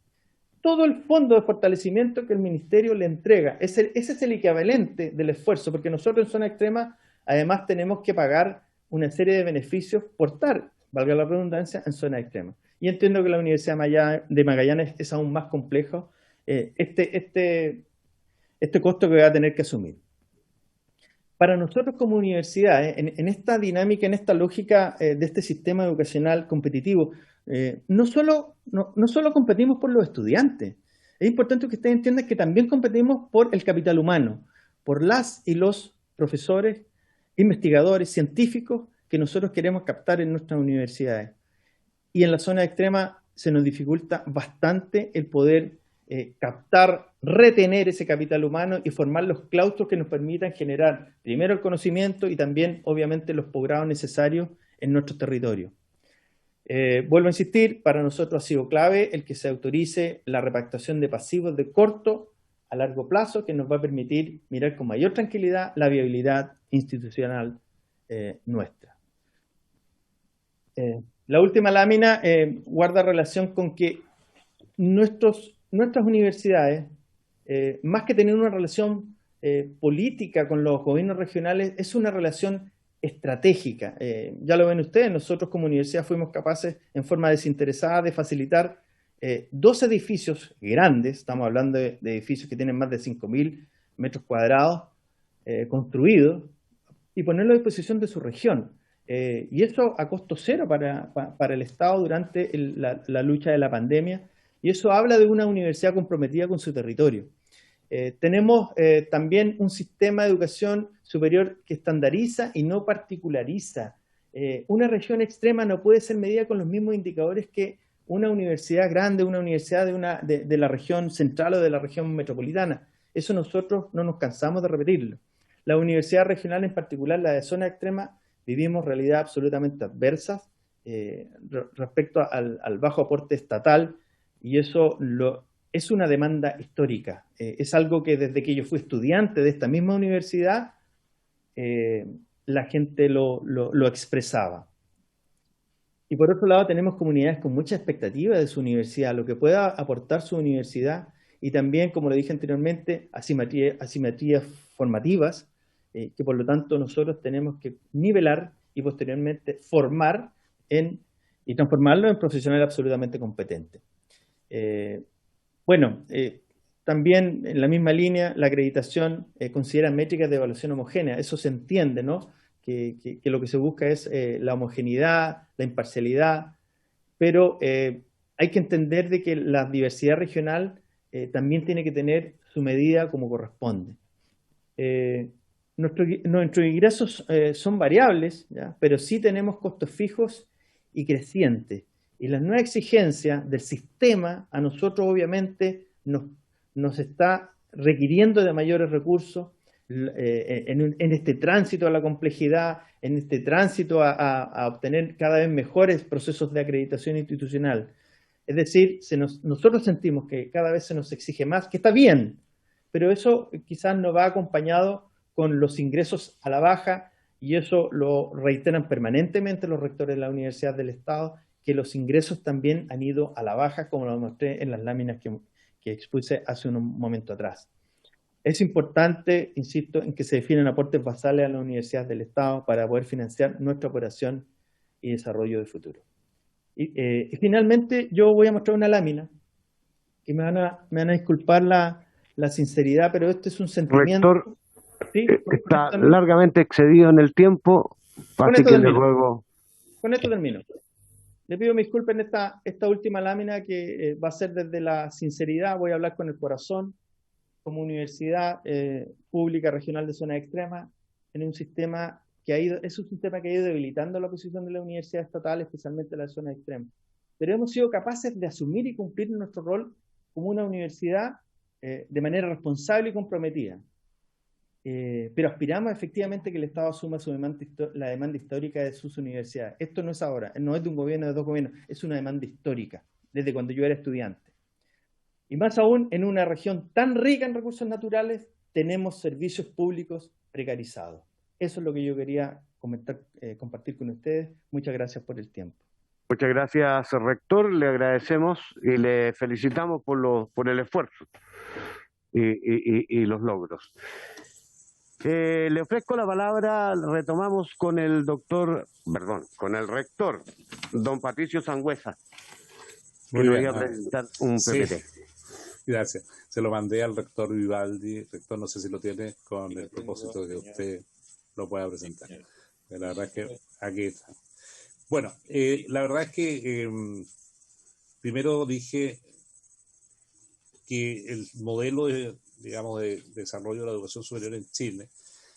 todo el fondo de fortalecimiento que el ministerio le entrega. Ese es el equivalente del esfuerzo, porque nosotros en zona extrema además tenemos que pagar una serie de beneficios por estar, valga la redundancia, en zona extrema. Y entiendo que la Universidad de Magallanes es aún más complejo este costo que va a tener que asumir. Para nosotros como universidades, en esta dinámica, en esta lógica de este sistema educacional competitivo, no solo competimos por los estudiantes. Es importante que ustedes entiendan que también competimos por el capital humano, por las y los profesores, investigadores, científicos que nosotros queremos captar en nuestras universidades. Y en la zona extrema se nos dificulta bastante el poder captar, retener ese capital humano y formar los claustros que nos permitan generar primero el conocimiento y también, obviamente, los posgrados necesarios en nuestro territorio. Vuelvo a insistir, para nosotros ha sido clave el que se autorice la repactación de pasivos de corto a largo plazo, que nos va a permitir mirar con mayor tranquilidad la viabilidad institucional nuestra. La última lámina guarda relación con que nuestras universidades, más que tener una relación política con los gobiernos regionales, es una relación estratégica. Ya lo ven ustedes, nosotros como universidad fuimos capaces, en forma desinteresada, de facilitar 2 edificios grandes, estamos hablando de edificios que tienen más de 5.000 metros cuadrados construidos, y ponerlo a disposición de su región. Y eso a costo cero para el Estado durante la lucha de la pandemia. Y eso habla de una universidad comprometida con su territorio. Tenemos también un sistema de educación superior que estandariza y no particulariza. Una región extrema no puede ser medida con los mismos indicadores que una universidad grande, una universidad de la región central o de la región metropolitana. Eso nosotros no nos cansamos de repetirlo. La universidad regional, en particular la de zona extrema, vivimos realidades absolutamente adversas respecto al bajo aporte estatal. Y eso es una demanda histórica. Es algo que desde que yo fui estudiante de esta misma universidad, la gente lo expresaba. Y por otro lado tenemos comunidades con mucha expectativa de su universidad, lo que pueda aportar su universidad, y también, como lo dije anteriormente, asimetrías formativas, que por lo tanto nosotros tenemos que nivelar y posteriormente formar y transformarlo en profesional absolutamente competente. También en la misma línea, la acreditación considera métricas de evaluación homogénea. Eso se entiende, ¿no? Que lo que se busca es la homogeneidad, la imparcialidad, pero hay que entender de que la diversidad regional también tiene que tener su medida como corresponde. Nuestros ingresos son variables, ¿ya? Pero sí tenemos costos fijos y crecientes. Y las nuevas exigencias del sistema a nosotros obviamente nos está requiriendo de mayores recursos en este tránsito a la complejidad, en este tránsito a obtener cada vez mejores procesos de acreditación institucional. Es decir, nosotros sentimos que cada vez se nos exige más, que está bien, pero eso quizás no va acompañado con los ingresos a la baja, y eso lo reiteran permanentemente los rectores de la Universidad del Estado, que los ingresos también han ido a la baja, como lo mostré en las láminas que expuse hace un momento atrás. Es importante, insisto, en que se definan aportes basales a la Universidad del Estado para poder financiar nuestra operación y desarrollo de futuro. Y finalmente yo voy a mostrar una lámina, que me van a disculpar la sinceridad, pero este es un sentimiento. Rector, ¿sí? está largamente excedido en el tiempo, así que le ruego. Con esto termino. Le pido disculpas en esta última lámina, que va a ser desde la sinceridad. Voy a hablar con el corazón. Como universidad pública regional de zona extrema, en un sistema que es un sistema que ha ido debilitando la posición de la universidad estatal, especialmente la zona extrema. Pero hemos sido capaces de asumir y cumplir nuestro rol como una universidad de manera responsable y comprometida. Pero aspiramos efectivamente que el Estado asuma la demanda histórica de sus universidades. Esto no es ahora, no es de un gobierno, de dos gobiernos, es una demanda histórica, desde cuando yo era estudiante. Y más aún, en una región tan rica en recursos naturales, tenemos servicios públicos precarizados. Eso es lo que yo quería compartir con ustedes. Muchas gracias por el tiempo. Muchas gracias, rector. Le agradecemos y le felicitamos por el esfuerzo y los logros. Le ofrezco la palabra, retomamos con el rector, don Patricio Sangüesa, que nos iba a presentar un PPT. Sí. Gracias. Se lo mandé al rector Vivaldi. Rector, no sé si lo tiene, con el propósito de que usted lo pueda presentar. La verdad es que aquí está. Bueno, la verdad es que primero dije que el modelo de desarrollo de la educación superior en Chile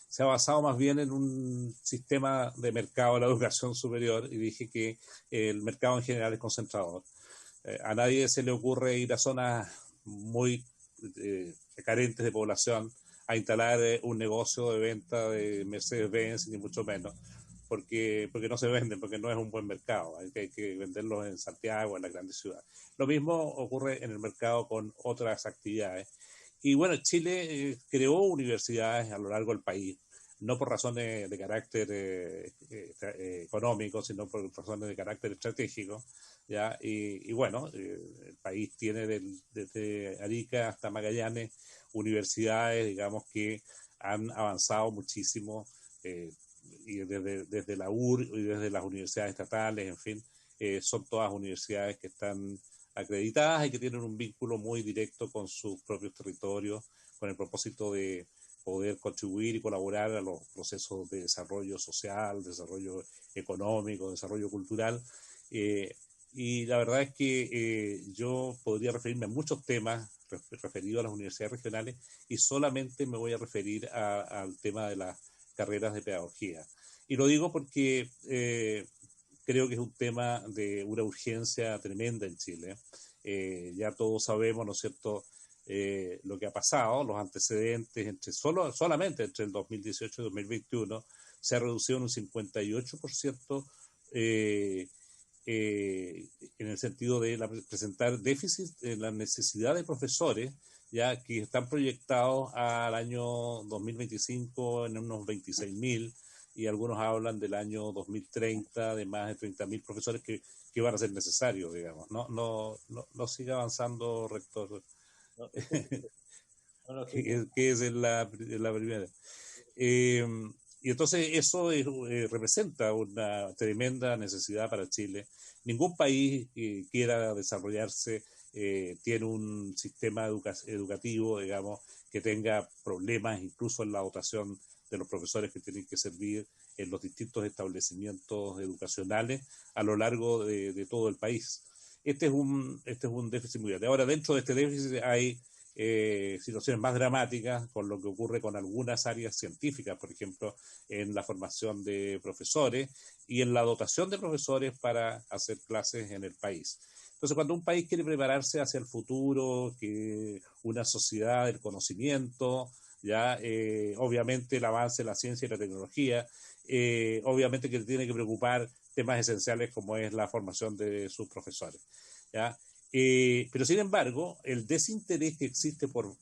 se ha basado más bien en un sistema de mercado de la educación superior, y dije que el mercado en general es concentrador. A nadie se le ocurre ir a zonas muy carentes de población a instalar un negocio de venta de Mercedes-Benz, ni mucho menos, porque no se venden, porque no es un buen mercado. Hay que venderlos en Santiago, en las grandes ciudades. Lo mismo ocurre en el mercado con otras actividades. Y bueno, Chile creó universidades a lo largo del país, no por razones de carácter económico, sino por razones de carácter estratégico. ¿Ya? Y bueno, el país tiene desde Arica hasta Magallanes universidades, digamos, que han avanzado muchísimo, y desde la UR y desde las universidades estatales, en fin, son todas universidades que están acreditadas y que tienen un vínculo muy directo con sus propios territorios, con el propósito de poder contribuir y colaborar a los procesos de desarrollo social, desarrollo económico, desarrollo cultural. Y la verdad es que yo podría referirme a muchos temas referidos a las universidades regionales, y solamente me voy a referir al tema de las carreras de pedagogía. Y lo digo porque creo que es un tema de una urgencia tremenda en Chile. Ya todos sabemos, ¿no es cierto?, lo que ha pasado, los antecedentes solamente entre el 2018 y 2021 se ha reducido en un 58%, en el sentido de presentar déficit en la necesidad de profesores, ya que están proyectados al año 2025 en unos 26.000, y algunos hablan del año 2030 de más de 30.000 profesores que van a ser necesarios, digamos. No siga avanzando, rector. que es la primera. Y entonces eso representa una tremenda necesidad para Chile. Ningún país que quiera desarrollarse tiene un sistema educativo, digamos, que tenga problemas incluso en la dotación de los profesores que tienen que servir en los distintos establecimientos educacionales a lo largo de todo el país. Este es un déficit muy grande. Ahora, dentro de este déficit hay situaciones más dramáticas con lo que ocurre con algunas áreas científicas, por ejemplo, en la formación de profesores y en la dotación de profesores para hacer clases en el país. Entonces, cuando un país quiere prepararse hacia el futuro, que una sociedad del conocimiento, ya obviamente el avance de la ciencia y la tecnología, obviamente que tiene que preocupar temas esenciales como es la formación de sus profesores, ¿ya? Pero sin embargo, el desinterés que existe por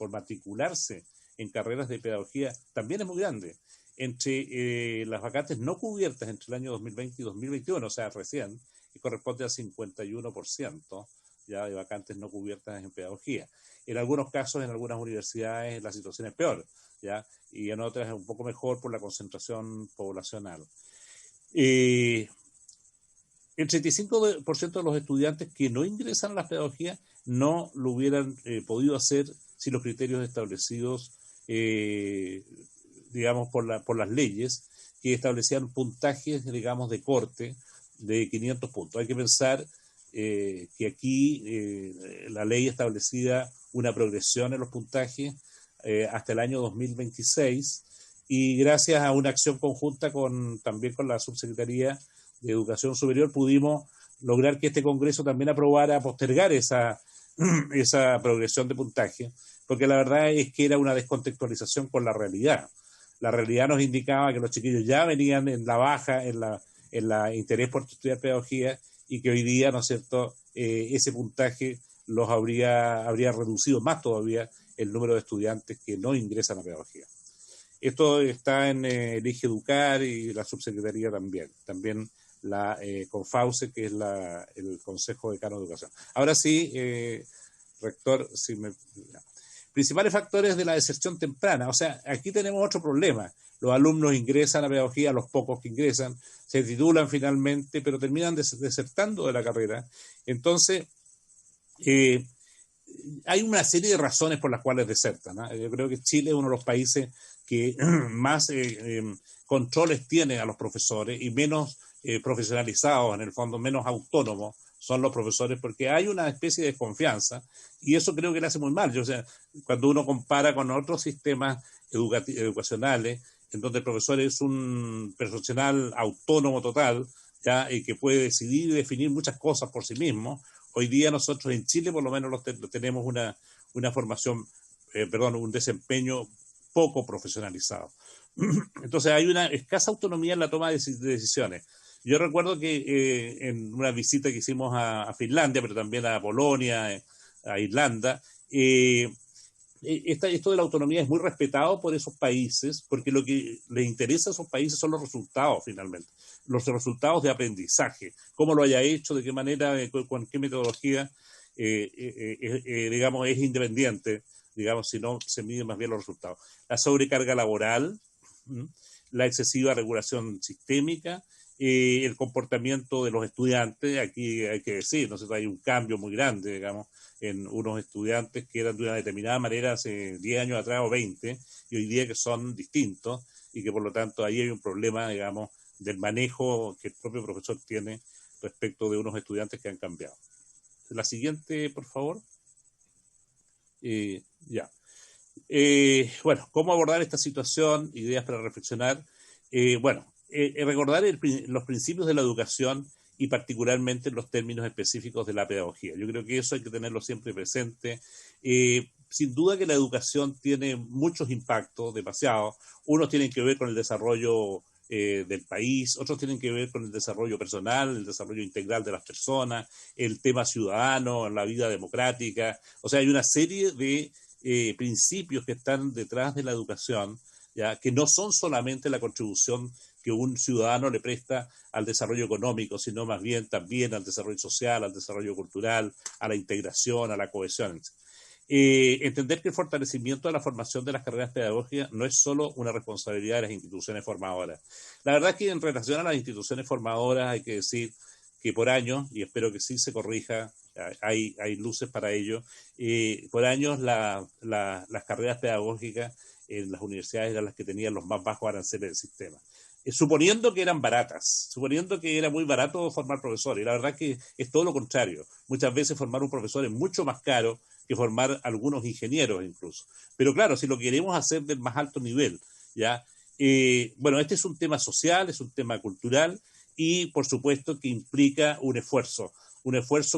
matricularse en carreras de pedagogía también es muy grande. Entre las vacantes no cubiertas entre el año 2020 y 2021, o sea, recién, que corresponde al 51% ya de vacantes no cubiertas en pedagogía. En algunos casos, en algunas universidades, la situación es peor, ¿ya? Y en otras es un poco mejor por la concentración poblacional. El 35% de los estudiantes que no ingresan a la pedagogía no lo hubieran podido hacer si los criterios establecidos, digamos, por las leyes que establecían puntajes, digamos, de corte de 500 puntos. Hay que pensar que aquí la ley establecía una progresión en los puntajes hasta el año 2026 y gracias a una acción conjunta también con la Subsecretaría de Educación Superior pudimos lograr que este Congreso también aprobara postergar esa progresión de puntaje, porque la verdad es que era una descontextualización con la realidad. La realidad nos indicaba que los chiquillos ya venían en la baja, en la interés por estudiar pedagogía, y que hoy día, ¿no es cierto?, ese puntaje los habría reducido más todavía el número de estudiantes que no ingresan a pedagogía. Esto está en el Elige Educar y la Subsecretaría también. También la CONFAUCE, que es el Consejo Decano de Educación. Ahora sí, rector, principales factores de la deserción temprana. O sea, aquí tenemos otro problema. Los alumnos ingresan a pedagogía, los pocos que ingresan, se titulan finalmente, pero terminan desertando de la carrera. Entonces, hay una serie de razones por las cuales desertan, ¿no? Yo creo que Chile es uno de los países que más controles tiene a los profesores y menos profesionalizados, en el fondo menos autónomos son los profesores, porque hay una especie de desconfianza y eso creo que le hace muy mal. O sea, cuando uno compara con otros sistemas educacionales, en donde el profesor es un profesional autónomo total, ¿ya? Y que puede decidir y definir muchas cosas por sí mismo, hoy día nosotros en Chile por lo menos tenemos una formación, un desempeño poco profesionalizado. Entonces hay una escasa autonomía en la toma de decisiones. Yo recuerdo que en una visita que hicimos a Finlandia, pero también a Polonia, a Irlanda, esto de la autonomía es muy respetado por esos países, porque lo que les interesa a esos países son los resultados finalmente, los resultados de aprendizaje, cómo lo haya hecho, de qué manera, con qué metodología, digamos, es independiente, digamos, si no se miden más bien los resultados. La sobrecarga laboral, la excesiva regulación sistémica, el comportamiento de los estudiantes, aquí hay que decir, ¿no sé? Hay un cambio muy grande, digamos, en unos estudiantes que eran de una determinada manera hace 10 años atrás o 20, y hoy día que son distintos, y que por lo tanto ahí hay un problema, digamos, del manejo que el propio profesor tiene respecto de unos estudiantes que han cambiado. La siguiente, por favor. Ya. Bueno, ¿cómo abordar esta situación? Ideas para reflexionar. Recordar los principios de la educación y particularmente los términos específicos de la pedagogía. Yo creo que eso hay que tenerlo siempre presente. Sin duda que la educación tiene muchos impactos, demasiados. Unos tienen que ver con el desarrollo del país, otros tienen que ver con el desarrollo personal, el desarrollo integral de las personas, el tema ciudadano, la vida democrática. O sea, hay una serie de principios que están detrás de la educación, ¿ya? Que no son solamente la contribución que un ciudadano le presta al desarrollo económico, sino más bien también al desarrollo social, al desarrollo cultural, a la integración, a la cohesión. Entender que el fortalecimiento de la formación de las carreras pedagógicas no es solo una responsabilidad de las instituciones formadoras. La verdad es que en relación a las instituciones formadoras hay que decir que por años, y espero que sí se corrija, hay luces para ello, por años las carreras pedagógicas en las universidades eran las que tenían los más bajos aranceles del sistema. Suponiendo que eran baratas, suponiendo que era muy barato formar profesores, y la verdad que es todo lo contrario. Muchas veces formar un profesor es mucho más caro que formar algunos ingenieros incluso. Pero claro, si lo queremos hacer del más alto nivel, ¿ya? Este es un tema social, es un tema cultural y por supuesto que implica un esfuerzo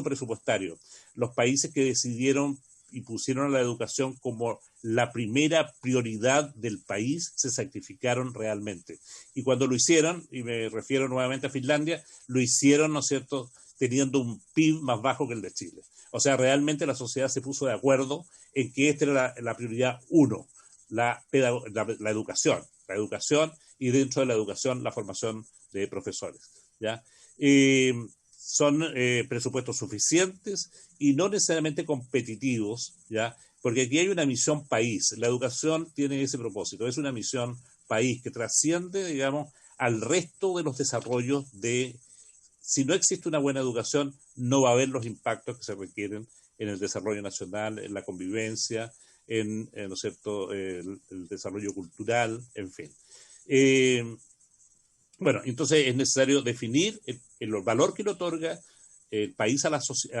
presupuestario. Los países que decidieron y pusieron a la educación como la primera prioridad del país se sacrificaron realmente. Y cuando lo hicieron, y me refiero nuevamente a Finlandia, lo hicieron, ¿no es cierto?, teniendo un PIB más bajo que el de Chile. O sea, realmente la sociedad se puso de acuerdo en que esta era la prioridad uno, la educación. La educación y dentro de la educación la formación de profesores, ¿ya? Son presupuestos suficientes y no necesariamente competitivos, ¿ya? Porque aquí hay una misión país. La educación tiene ese propósito, es una misión país que trasciende, digamos, al resto de los desarrollos de... Si no existe una buena educación, no va a haber los impactos que se requieren en el desarrollo nacional, en la convivencia, ¿no es cierto?, el desarrollo cultural, en fin. Bueno, entonces es necesario definir el valor que le otorga el país a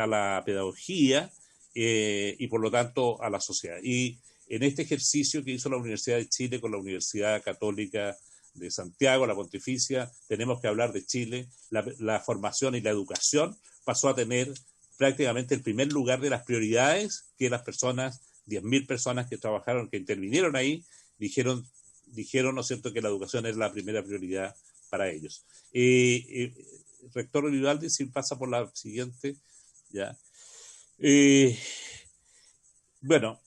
la pedagogía y por lo tanto a la sociedad. Y en este ejercicio que hizo la Universidad de Chile con la Universidad Católica de Santiago, la Pontificia, tenemos que hablar de Chile. La formación y la educación pasó a tener prácticamente el primer lugar de las prioridades que las personas, 10.000 personas que trabajaron, que intervinieron ahí, dijeron, ¿no es cierto?, que la educación es la primera prioridad para ellos. Rector Vivaldi, si pasa por la siguiente, ya. Bueno,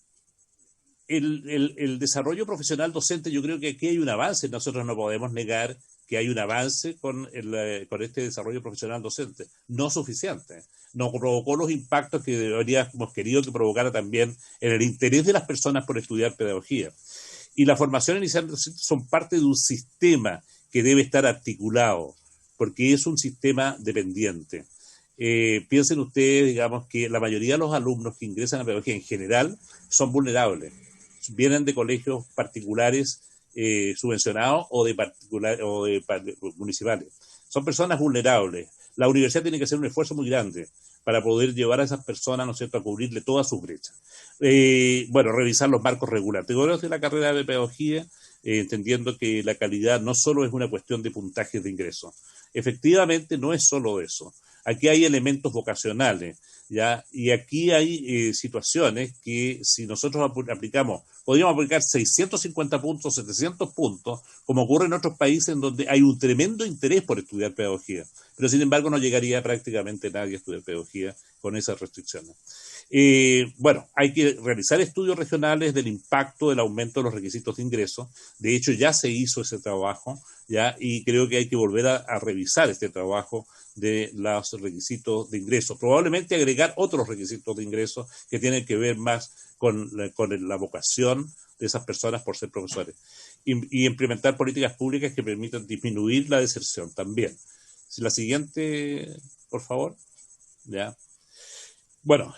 el desarrollo profesional docente, yo creo que aquí hay un avance. Nosotros no podemos negar que hay un avance con este desarrollo profesional docente. No suficiente. No provocó los impactos que deberíamos querido que provocara también en el interés de las personas por estudiar pedagogía. Y la formación inicial docente son parte de un sistema que debe estar articulado, porque es un sistema dependiente. Piensen ustedes, digamos, que la mayoría de los alumnos que ingresan a pedagogía en general son vulnerables. Vienen de colegios particulares subvencionados o de municipales. Son personas vulnerables. La universidad tiene que hacer un esfuerzo muy grande para poder llevar a esas personas, ¿no es cierto?, a cubrirle todas sus brechas. Bueno, revisar los marcos regulatorios de la carrera de pedagogía, entendiendo que la calidad no solo es una cuestión de puntajes de ingreso. Efectivamente, no es solo eso. Aquí hay elementos vocacionales, ¿ya? Y aquí hay situaciones que si nosotros aplicamos, podríamos aplicar 650 puntos, 700 puntos, como ocurre en otros países en donde hay un tremendo interés por estudiar pedagogía. Pero sin embargo no llegaría prácticamente nadie a estudiar pedagogía con esas restricciones. Bueno, hay que realizar estudios regionales del impacto del aumento de los requisitos de ingreso. De hecho, ya se hizo ese trabajo, ¿ya? Y creo que hay que volver a revisar este trabajo de los requisitos de ingreso. Probablemente agregar otros requisitos de ingreso que tienen que ver más con la vocación de esas personas por ser profesores. Y implementar políticas públicas que permitan disminuir la deserción también. Si la siguiente, por favor. ¿Ya? Bueno,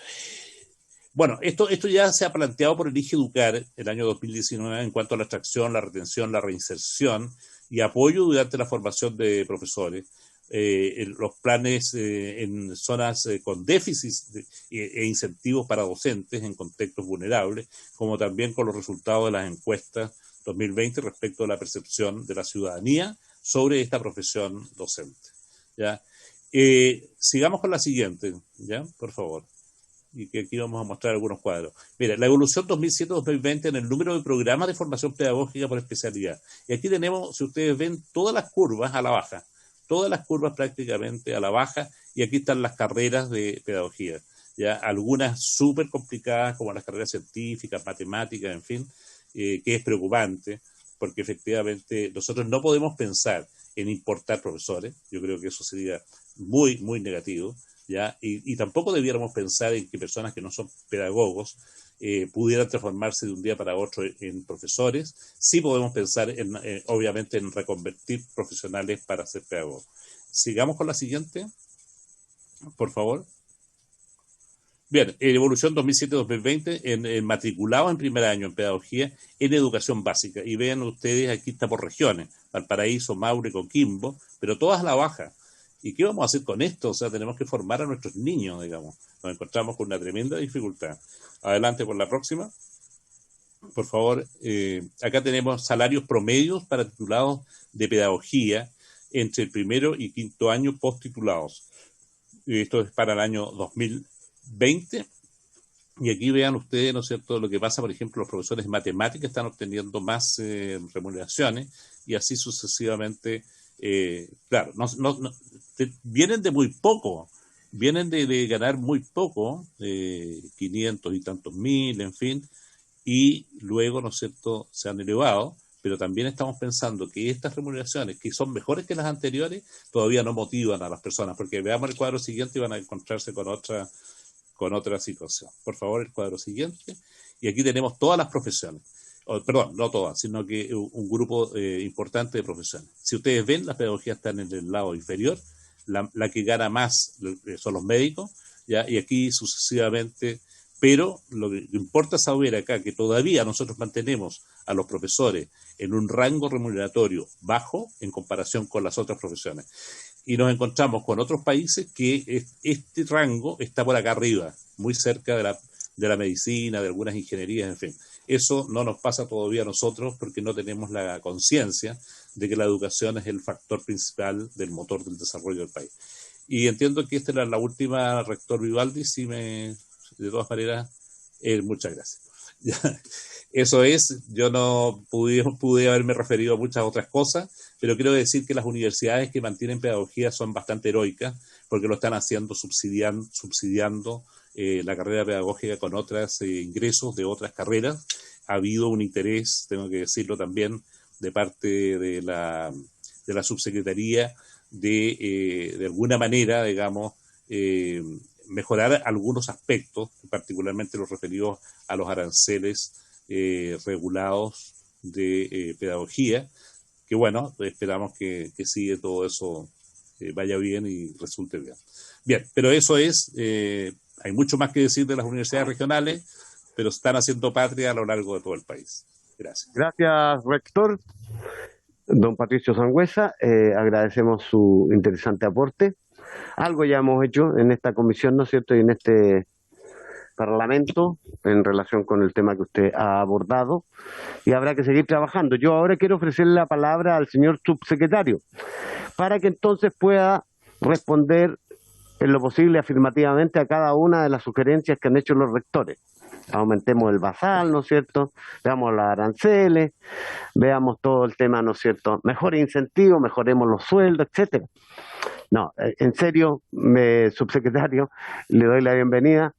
esto ya se ha planteado por el IGE Educar el año 2019 en cuanto a la extracción, la retención, la reinserción y apoyo durante la formación de profesores. Los planes en zonas con déficits e incentivos para docentes en contextos vulnerables, como también con los resultados de las encuestas 2020 respecto a la percepción de la ciudadanía sobre esta profesión docente. ¿Ya? Sigamos con la siguiente, ¿ya? Por favor. Y que aquí vamos a mostrar algunos cuadros. Mira, la evolución 2007-2020 en el número de programas de formación pedagógica por especialidad. Y aquí tenemos, si ustedes ven, todas las curvas a la baja. Todas las curvas prácticamente a la baja. Y aquí están las carreras de pedagogía. ¿Ya? Algunas súper complicadas, como las carreras científicas, matemáticas, en fin, que es preocupante, porque efectivamente nosotros no podemos pensar en importar profesores. Yo creo que eso sería muy, muy negativo. ¿Ya? Y tampoco debiéramos pensar en que personas que no son pedagogos pudieran transformarse de un día para otro en profesores. Sí podemos pensar, obviamente, en reconvertir profesionales para ser pedagogos. Sigamos con la siguiente, por favor. Bien, evolución 2007-2020 en matriculados en primer año en pedagogía en educación básica. Y vean ustedes, aquí está por regiones, Valparaíso, Maule, Coquimbo, pero todas a la baja. ¿Y qué vamos a hacer con esto? O sea, tenemos que formar a nuestros niños, digamos. Nos encontramos con una tremenda dificultad. Adelante por la próxima. Por favor, acá tenemos salarios promedios para titulados de pedagogía entre el primero y quinto año post-titulados. Esto es para el año 2020. Y aquí vean ustedes, ¿no es cierto?, lo que pasa, por ejemplo, los profesores de matemáticas están obteniendo más remuneraciones y así sucesivamente. Claro, vienen de muy poco vienen de ganar muy poco, 500 y tantos mil, en fin, y luego, ¿no es cierto?, se han elevado, pero también estamos pensando que estas remuneraciones, que son mejores que las anteriores, todavía no motivan a las personas, porque veamos el cuadro siguiente y van a encontrarse con otra situación. Por favor, el cuadro siguiente. Y aquí tenemos todas las profesiones. Perdón, no todas, sino que un grupo importante de profesiones. Si ustedes ven, la pedagogía está en el lado inferior, la que gana más son los médicos, ¿ya? Y aquí sucesivamente, pero lo que importa saber acá que todavía nosotros mantenemos a los profesores en un rango remuneratorio bajo en comparación con las otras profesiones. Y nos encontramos con otros países que este rango está por acá arriba, muy cerca de la medicina, de algunas ingenierías, en fin. Eso no nos pasa todavía a nosotros porque no tenemos la conciencia de que la educación es el factor principal del motor del desarrollo del país. Y entiendo que esta era la última, rector Vivaldi, de todas maneras, muchas gracias. Eso es, yo no pude haberme referido a muchas otras cosas, pero quiero decir que las universidades que mantienen pedagogía son bastante heroicas porque lo están haciendo subsidiando la carrera pedagógica con otros ingresos de otras carreras. Ha habido un interés, tengo que decirlo también, de parte de la subsecretaría de alguna manera, digamos, mejorar algunos aspectos, particularmente los referidos a los aranceles regulados de pedagogía, que bueno, esperamos que sí todo eso vaya bien y resulte bien. Bien, pero eso es, hay mucho más que decir de las universidades regionales, pero están haciendo patria a lo largo de todo el país. Gracias. Gracias, rector. Don Patricio Sangüesa, agradecemos su interesante aporte. Algo ya hemos hecho en esta comisión, ¿no es cierto?, y en este Parlamento en relación con el tema que usted ha abordado, y habrá que seguir trabajando. Yo ahora quiero ofrecerle la palabra al señor subsecretario para que entonces pueda responder en lo posible afirmativamente a cada una de las sugerencias que han hecho los rectores. Aumentemos el basal, ¿no es cierto? Veamos las aranceles, veamos todo el tema, ¿no es cierto? Mejor incentivo, mejoremos los sueldos, etcétera. No, en serio, subsecretario, le doy la bienvenida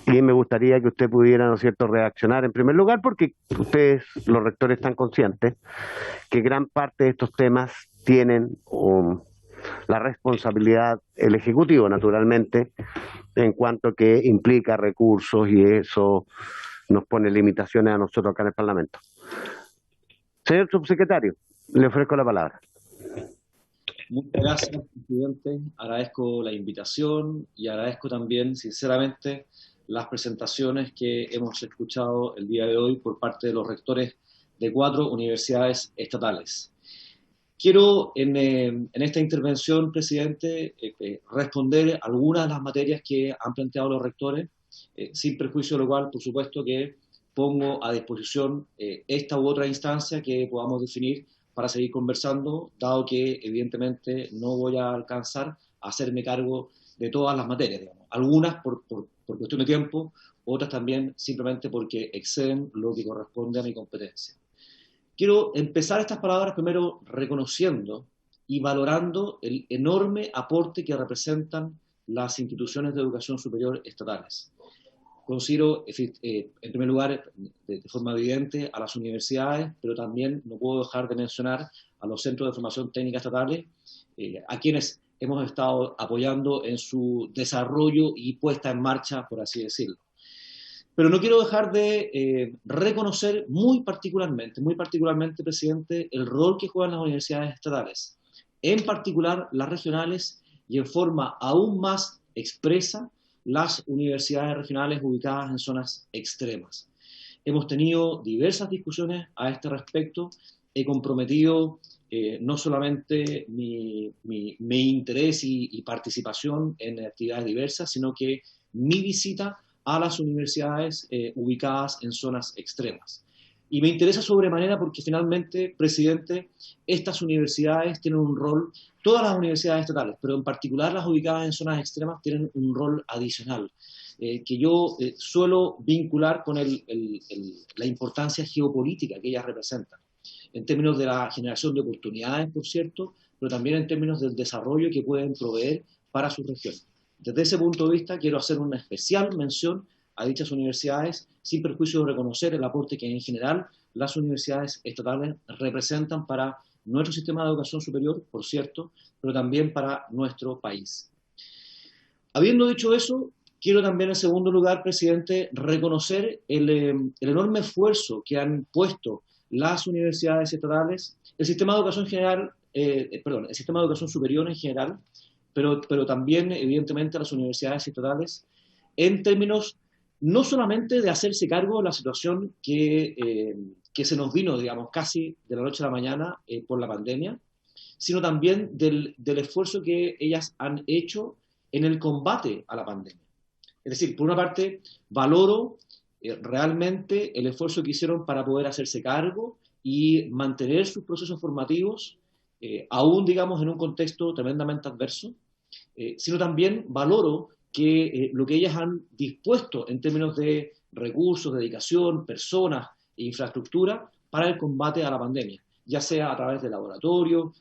y me gustaría que usted pudiera, ¿no es cierto?, reaccionar en primer lugar, porque ustedes, los rectores, están conscientes que gran parte de estos temas tienen la responsabilidad el Ejecutivo, naturalmente, en cuanto que implica recursos y eso nos pone limitaciones a nosotros acá en el Parlamento. Señor subsecretario, le ofrezco la palabra. Muchas gracias, presidente. Agradezco la invitación y agradezco también, sinceramente, las presentaciones que hemos escuchado el día de hoy por parte de los rectores de 4 universidades estatales. Quiero en esta intervención, presidente, responder algunas de las materias que han planteado los rectores, sin perjuicio de lo cual, por supuesto, que pongo a disposición esta u otra instancia que podamos definir para seguir conversando, dado que evidentemente no voy a alcanzar a hacerme cargo de todas las materias, digamos. Algunas por cuestión de tiempo, otras también simplemente porque exceden lo que corresponde a mi competencia. Quiero empezar estas palabras primero reconociendo y valorando el enorme aporte que representan las instituciones de educación superior estatales. Considero, en primer lugar, de forma evidente, a las universidades, pero también no puedo dejar de mencionar a los centros de formación técnica estatales, a quienes hemos estado apoyando en su desarrollo y puesta en marcha, por así decirlo. Pero no quiero dejar de reconocer muy particularmente, presidente, el rol que juegan las universidades estatales, en particular las regionales y en forma aún más expresa las universidades regionales ubicadas en zonas extremas. Hemos tenido diversas discusiones a este respecto. He comprometido no solamente mi interés y participación en actividades diversas, sino que mi visita a las universidades ubicadas en zonas extremas. Y me interesa sobremanera porque finalmente, presidente, estas universidades tienen un rol, todas las universidades estatales, pero en particular las ubicadas en zonas extremas, tienen un rol adicional, que yo suelo vincular con la importancia geopolítica que ellas representan, en términos de la generación de oportunidades, por cierto, pero también en términos del desarrollo que pueden proveer para sus regiones. Desde ese punto de vista, quiero hacer una especial mención a dichas universidades, sin perjuicio de reconocer el aporte que en general las universidades estatales representan para nuestro sistema de educación superior, por cierto, pero también para nuestro país. Habiendo dicho eso, quiero también, en segundo lugar, presidente, reconocer el enorme esfuerzo que han puesto las universidades estatales, el sistema de educación general, el sistema de educación superior en general, pero también, evidentemente, las universidades estatales, en términos no solamente de hacerse cargo de la situación que se nos vino, digamos, casi de la noche a la mañana por la pandemia, sino también del esfuerzo que ellas han hecho en el combate a la pandemia. Es decir, por una parte, valoro realmente el esfuerzo que hicieron para poder hacerse cargo y mantener sus procesos formativos, aún, digamos, en un contexto tremendamente adverso, sino también valoro que lo que ellas han dispuesto en términos de recursos, dedicación, personas e infraestructura para el combate a la pandemia, ya sea a través de laboratorios,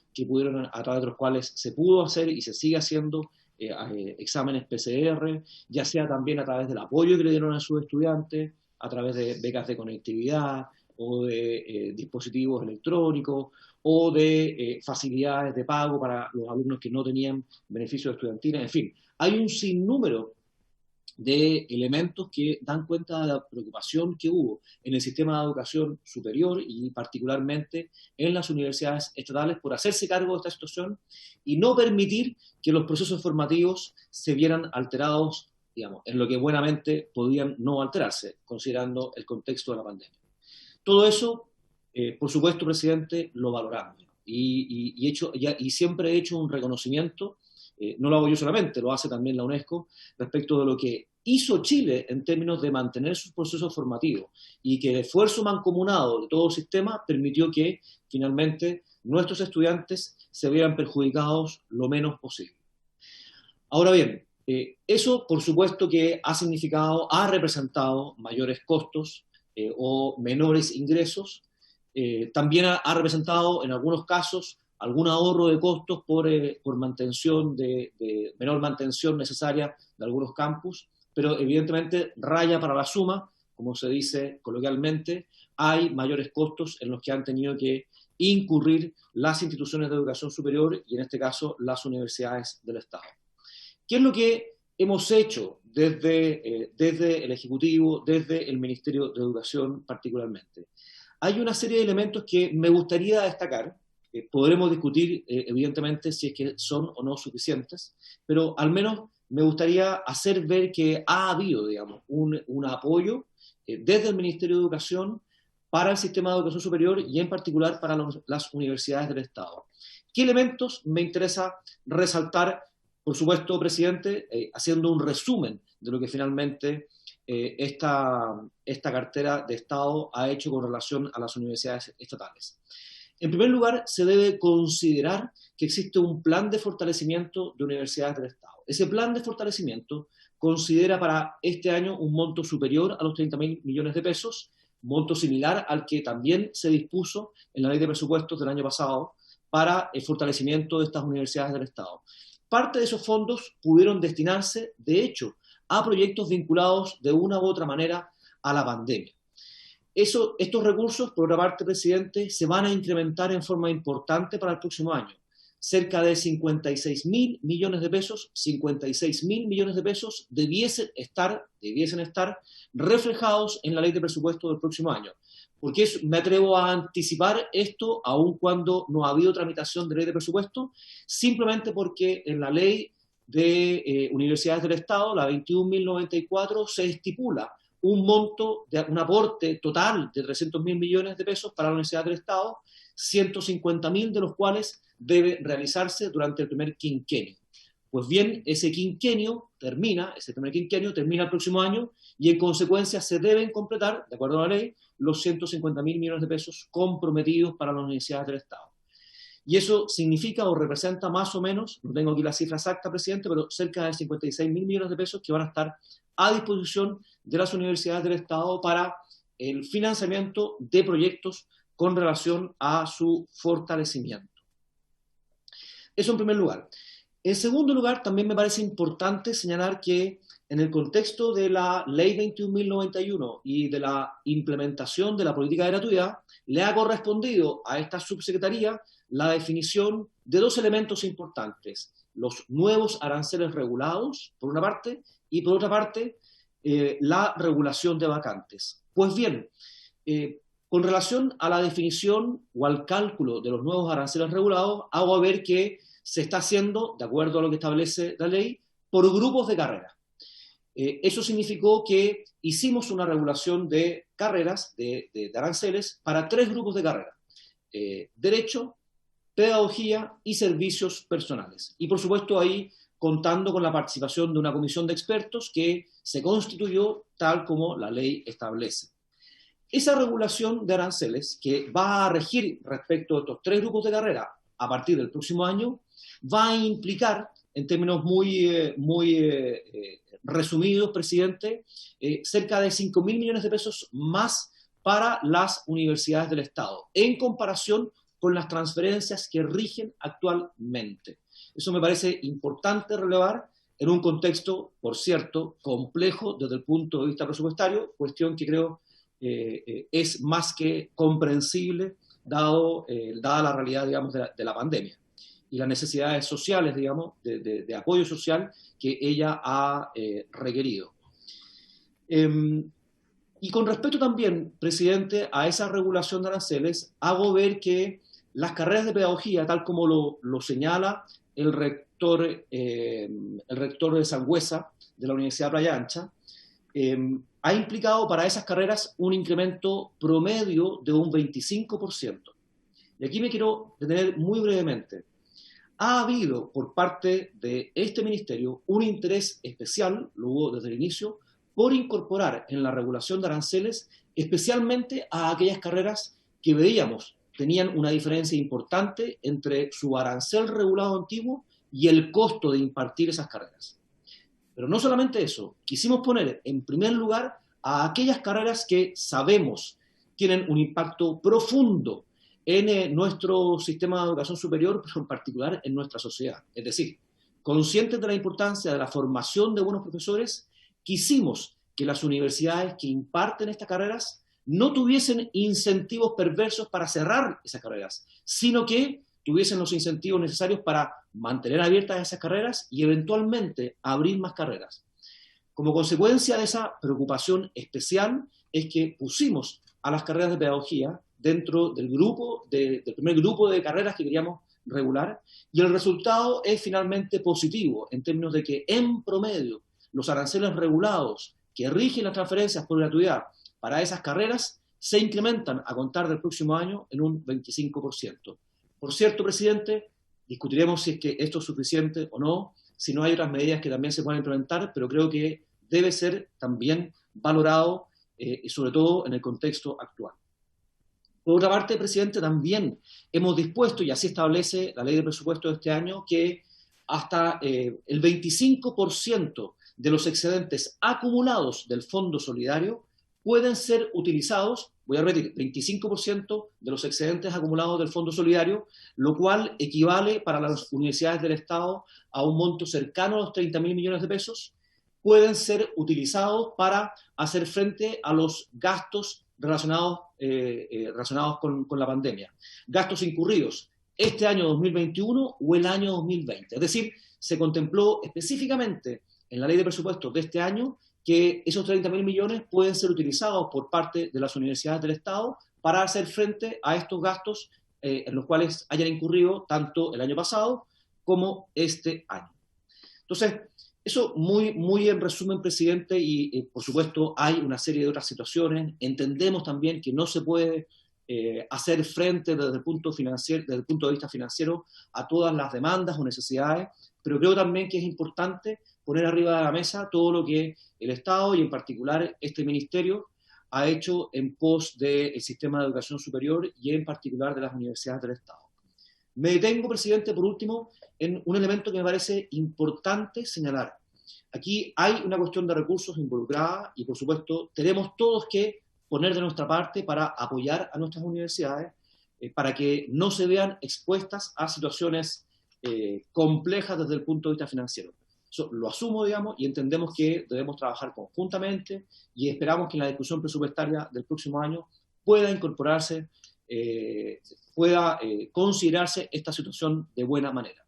a través de los cuales se pudo hacer y se sigue haciendo exámenes PCR, ya sea también a través del apoyo que le dieron a sus estudiantes, a través de becas de conectividad o de dispositivos electrónicos o de facilidades de pago para los alumnos que no tenían beneficios estudiantiles. En fin, hay un sinnúmero de elementos que dan cuenta de la preocupación que hubo en el sistema de educación superior y particularmente en las universidades estatales por hacerse cargo de esta situación y no permitir que los procesos formativos se vieran alterados, digamos, en lo que buenamente podían no alterarse, considerando el contexto de la pandemia. Todo eso, por supuesto, presidente, lo valoramos y siempre he hecho un reconocimiento. No lo hago yo solamente, lo hace también la UNESCO, respecto de lo que hizo Chile en términos de mantener sus procesos formativos y que el esfuerzo mancomunado de todo el sistema permitió que finalmente nuestros estudiantes se vieran perjudicados lo menos posible. Ahora bien, eso por supuesto que ha representado mayores costos o menores ingresos, también ha representado en algunos casos algún ahorro de costos por mantención menor mantención necesaria de algunos campus, pero evidentemente raya para la suma, como se dice coloquialmente, hay mayores costos en los que han tenido que incurrir las instituciones de educación superior y en este caso las universidades del Estado. ¿Qué es lo que hemos hecho desde el Ejecutivo, desde el Ministerio de Educación particularmente? Hay una serie de elementos que me gustaría destacar. Podremos discutir, evidentemente, si es que son o no suficientes, pero al menos me gustaría hacer ver que ha habido, digamos, un apoyo desde el Ministerio de Educación para el sistema de educación superior y en particular para las universidades del Estado. ¿Qué elementos me interesa resaltar? Por supuesto, presidente, haciendo un resumen de lo que finalmente esta cartera de Estado ha hecho con relación a las universidades estatales. En primer lugar, se debe considerar que existe un plan de fortalecimiento de universidades del Estado. Ese plan de fortalecimiento considera para este año un monto superior a los 30.000 millones de pesos, monto similar al que también se dispuso en la ley de presupuestos del año pasado para el fortalecimiento de estas universidades del Estado. Parte de esos fondos pudieron destinarse, de hecho, a proyectos vinculados de una u otra manera a la pandemia. Estos recursos, por otra parte, presidente, se van a incrementar en forma importante para el próximo año. Cerca de 56.000 millones de pesos, 56.000 millones de pesos debiesen estar reflejados en la ley de presupuesto del próximo año. ¿Por qué me atrevo a anticipar esto, aun cuando no ha habido tramitación de ley de presupuesto? Simplemente porque en la ley de universidades del Estado, la 21.094, se estipula un monto, un aporte total de 300.000 millones de pesos para la Universidad del Estado, 150.000 de los cuales debe realizarse durante el primer quinquenio. Pues bien, ese primer quinquenio termina el próximo año y en consecuencia se deben completar, de acuerdo a la ley, los 150.000 millones de pesos comprometidos para las universidades del Estado. Y eso significa o representa más o menos, no tengo aquí la cifra exacta, presidente, pero cerca de 56.000 millones de pesos que van a estar a disposición de las universidades del Estado para el financiamiento de proyectos con relación a su fortalecimiento. Eso en primer lugar. En segundo lugar, también me parece importante señalar que en el contexto de la Ley 21.091 y de la implementación de la política de gratuidad, le ha correspondido a esta subsecretaría la definición de dos elementos importantes: los nuevos aranceles regulados, por una parte, y por otra parte, la regulación de vacantes. Pues bien, con relación a la definición o al cálculo de los nuevos aranceles regulados, hago ver que se está haciendo, de acuerdo a lo que establece la ley, por grupos de carrera. Eso significó que hicimos una regulación de carreras, de aranceles, para 3 grupos de carrera: Derecho, Pedagogía y Servicios Personales. Y por supuesto ahí contando con la participación de una comisión de expertos que se constituyó tal como la ley establece. Esa regulación de aranceles, que va a regir respecto a estos 3 grupos de carrera a partir del próximo año, va a implicar, en términos muy resumidos, presidente, cerca de 5.000 millones de pesos más para las universidades del Estado, en comparación con las transferencias que rigen actualmente. Eso me parece importante relevar en un contexto, por cierto, complejo desde el punto de vista presupuestario, cuestión que creo es más que comprensible dada la realidad, digamos, de la pandemia y las necesidades sociales, digamos, de apoyo social que ella ha requerido. Y con respecto también, presidente, a esa regulación de aranceles, hago ver que las carreras de pedagogía, tal como lo señala el rector de Sangüesa, de la Universidad de Playa Ancha, ha implicado para esas carreras un incremento promedio de un 25%. Y aquí me quiero detener muy brevemente. Ha habido por parte de este ministerio un interés especial, lo hubo desde el inicio, por incorporar en la regulación de aranceles especialmente a aquellas carreras que veíamos tenían una diferencia importante entre su arancel regulado antiguo y el costo de impartir esas carreras. Pero no solamente eso, quisimos poner en primer lugar a aquellas carreras que sabemos tienen un impacto profundo en nuestro sistema de educación superior, pero en particular en nuestra sociedad. Es decir, conscientes de la importancia de la formación de buenos profesores, quisimos que las universidades que imparten estas carreras no tuviesen incentivos perversos para cerrar esas carreras, sino que tuviesen los incentivos necesarios para mantener abiertas esas carreras y eventualmente abrir más carreras. Como consecuencia de esa preocupación especial es que pusimos a las carreras de pedagogía dentro del primer grupo de carreras que queríamos regular, y el resultado es finalmente positivo en términos de que en promedio los aranceles regulados que rigen las transferencias por gratuidad para esas carreras se incrementan a contar del próximo año en un 25%. Por cierto, presidente, discutiremos si es que esto es suficiente o no, si no hay otras medidas que también se puedan implementar, pero creo que debe ser también valorado, y sobre todo en el contexto actual. Por otra parte, presidente, también hemos dispuesto, y así establece la ley de presupuesto de este año, que hasta el 25% de los excedentes acumulados del Fondo Solidario pueden ser utilizados, voy a repetir, 25% de los excedentes acumulados del Fondo Solidario, lo cual equivale para las universidades del Estado a un monto cercano a los 30.000 millones de pesos, pueden ser utilizados para hacer frente a los gastos relacionados con la pandemia. Gastos incurridos este año 2021 o el año 2020. Es decir, se contempló específicamente en la ley de presupuestos de este año que esos 30.000 millones pueden ser utilizados por parte de las universidades del Estado para hacer frente a estos gastos en los cuales hayan incurrido tanto el año pasado como este año. Entonces, eso muy en resumen, presidente, y por supuesto hay una serie de otras situaciones. Entendemos también que no se puede hacer frente desde el punto de vista financiero a todas las demandas o necesidades, pero creo también que es importante poner arriba de la mesa todo lo que el Estado y en particular este ministerio ha hecho en pos del sistema de educación superior y en particular de las universidades del Estado. Me detengo, presidente, por último, en un elemento que me parece importante señalar. Aquí hay una cuestión de recursos involucrada y, por supuesto, tenemos todos que poner de nuestra parte para apoyar a nuestras universidades, para que no se vean expuestas a situaciones complejas desde el punto de vista financiero. Eso lo asumo, digamos, y entendemos que debemos trabajar conjuntamente y esperamos que en la discusión presupuestaria del próximo año pueda incorporarse, pueda considerarse esta situación de buena manera.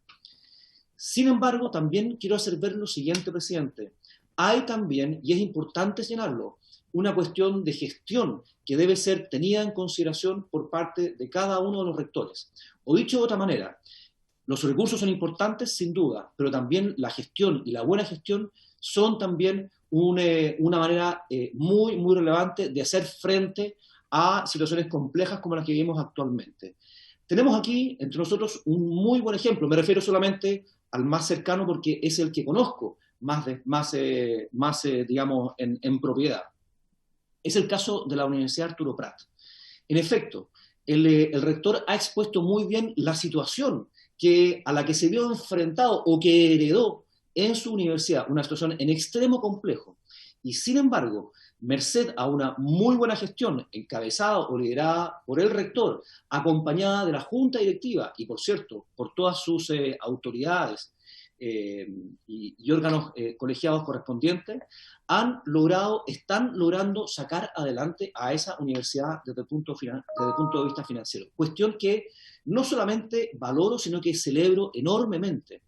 Sin embargo, también quiero hacer ver lo siguiente, presidente. Hay también, y es importante señalarlo, una cuestión de gestión que debe ser tenida en consideración por parte de cada uno de los rectores. O dicho de otra manera, los recursos son importantes, sin duda, pero también la gestión y la buena gestión son también una manera muy, muy relevante de hacer frente a situaciones complejas como las que vivimos actualmente. Tenemos aquí, entre nosotros, un muy buen ejemplo. Me refiero solamente al más cercano porque es el que conozco digamos, en propiedad. Es el caso de la Universidad Arturo Prat. En efecto, el rector ha expuesto muy bien la situación a la que se vio enfrentado o que heredó en su universidad, una situación en extremo complejo. Y sin embargo, merced a una muy buena gestión encabezada o liderada por el rector, acompañada de la junta directiva y, por cierto, por todas sus autoridades y órganos colegiados correspondientes, están logrando sacar adelante a esa universidad desde el punto de vista financiero. Cuestión que no solamente valoro, sino que celebro enormemente.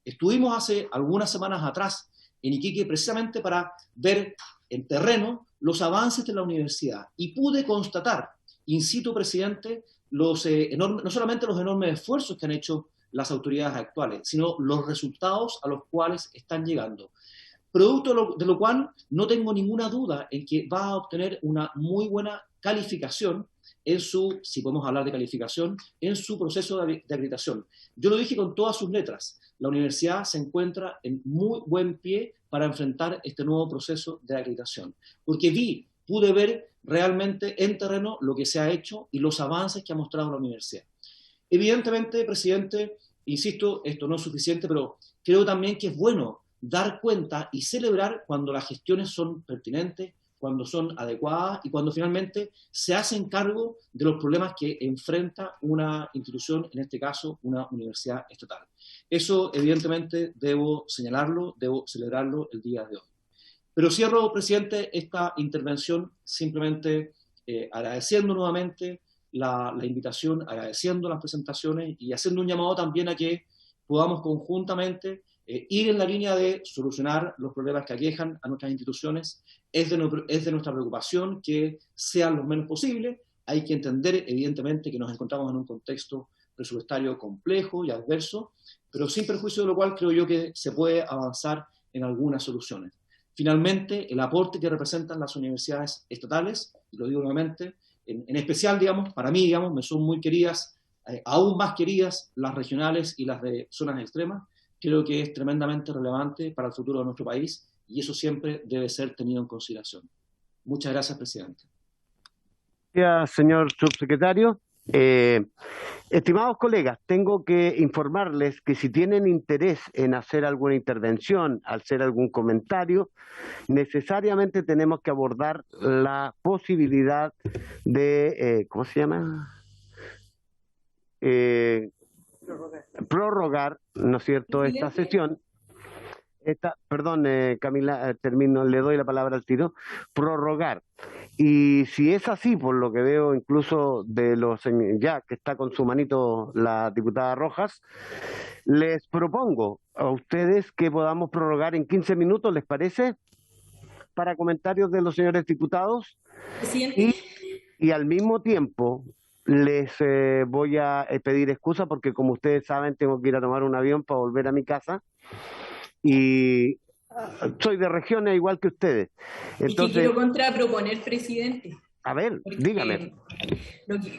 Estuvimos hace algunas semanas atrás en Iquique precisamente para ver en terreno los avances de la universidad y pude constatar, in situ, presidente, no solamente los enormes esfuerzos que han hecho las autoridades actuales, sino los resultados a los cuales están llegando. Producto de lo cual no tengo ninguna duda en que va a obtener una muy buena calificación si podemos hablar de calificación, en su proceso de acreditación. Yo lo dije con todas sus letras, la universidad se encuentra en muy buen pie para enfrentar este nuevo proceso de acreditación, porque pude ver realmente en terreno lo que se ha hecho y los avances que ha mostrado la universidad. Evidentemente, presidente, insisto, esto no es suficiente, pero creo también que es bueno dar cuenta y celebrar cuando las gestiones son pertinentes, cuando son adecuadas y cuando finalmente se hacen cargo de los problemas que enfrenta una institución, en este caso una universidad estatal. Eso evidentemente debo señalarlo, debo celebrarlo el día de hoy. Pero cierro, presidente, esta intervención simplemente agradeciendo nuevamente la invitación, agradeciendo las presentaciones y haciendo un llamado también a que podamos conjuntamente ir en la línea de solucionar los problemas que aquejan a nuestras instituciones. Es de nuestra preocupación que sean lo menos posible. Hay que entender, evidentemente, que nos encontramos en un contexto presupuestario complejo y adverso, pero sin perjuicio de lo cual creo yo que se puede avanzar en algunas soluciones. Finalmente, el aporte que representan las universidades estatales, y lo digo nuevamente, en especial, digamos, para mí, digamos, me son muy queridas, aún más queridas las regionales y las de zonas extremas. Creo que es tremendamente relevante para el futuro de nuestro país y eso siempre debe ser tenido en consideración. Muchas gracias, presidente. Gracias, señor subsecretario. Estimados colegas, tengo que informarles que si tienen interés en hacer alguna intervención, hacer algún comentario, necesariamente tenemos que abordar la posibilidad de, ¿cómo se llama? Prorrogar, ¿no es cierto?, esta sesión. Perdón, Camila, termino, le doy la palabra al tiro. Prorrogar. Y si es así, por lo que veo incluso ya que está con su manito la diputada Rojas, les propongo a ustedes que podamos prorrogar en 15 minutos, ¿les parece? Para comentarios de los señores diputados. Y al mismo tiempo les voy a pedir excusa porque, como ustedes saben, tengo que ir a tomar un avión para volver a mi casa. Y soy de regiones igual que ustedes. Entonces, y que quiero contraproponer, presidente. A ver, dígame.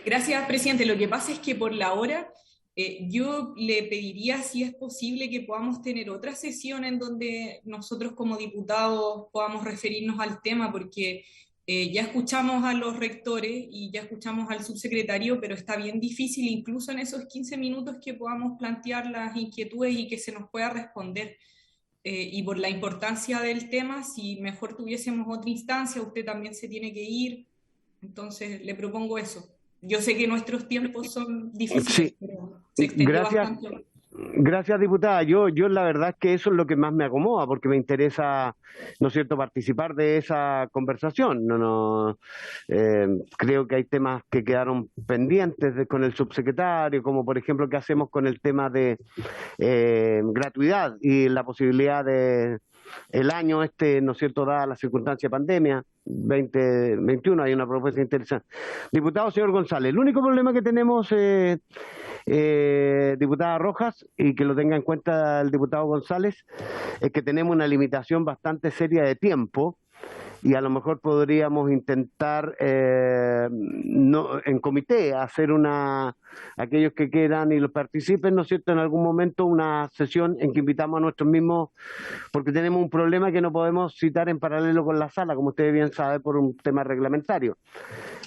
Gracias, presidente. Lo que pasa es que por la hora yo le pediría si es posible que podamos tener otra sesión en donde nosotros como diputados podamos referirnos al tema, porque ya escuchamos a los rectores y ya escuchamos al subsecretario, pero está bien difícil incluso en esos 15 minutos que podamos plantear las inquietudes y que se nos pueda responder. Y por la importancia del tema, si mejor tuviésemos otra instancia, usted también se tiene que ir, entonces le propongo eso. Yo sé que nuestros tiempos son difíciles, sí. pero se extendió bastante. Gracias, diputada. Yo la verdad es que eso es lo que más me acomoda, porque me interesa, ¿no es cierto?, participar de esa conversación. Creo que hay temas que quedaron pendientes con el subsecretario, como por ejemplo, ¿qué hacemos con el tema de gratuidad y la posibilidad de el año ¿no es cierto?, dada la circunstancia de pandemia, 2021, hay una propuesta interesante. Diputado señor González, el único problema que tenemos, diputada Rojas, y que lo tenga en cuenta el diputado González, es que tenemos una limitación bastante seria de tiempo, y a lo mejor podríamos intentar en comité hacer aquellos que quieran y los participen, ¿no es cierto?, en algún momento una sesión en que invitamos a nuestros mismos, porque tenemos un problema que no podemos citar en paralelo con la sala, como ustedes bien saben, por un tema reglamentario.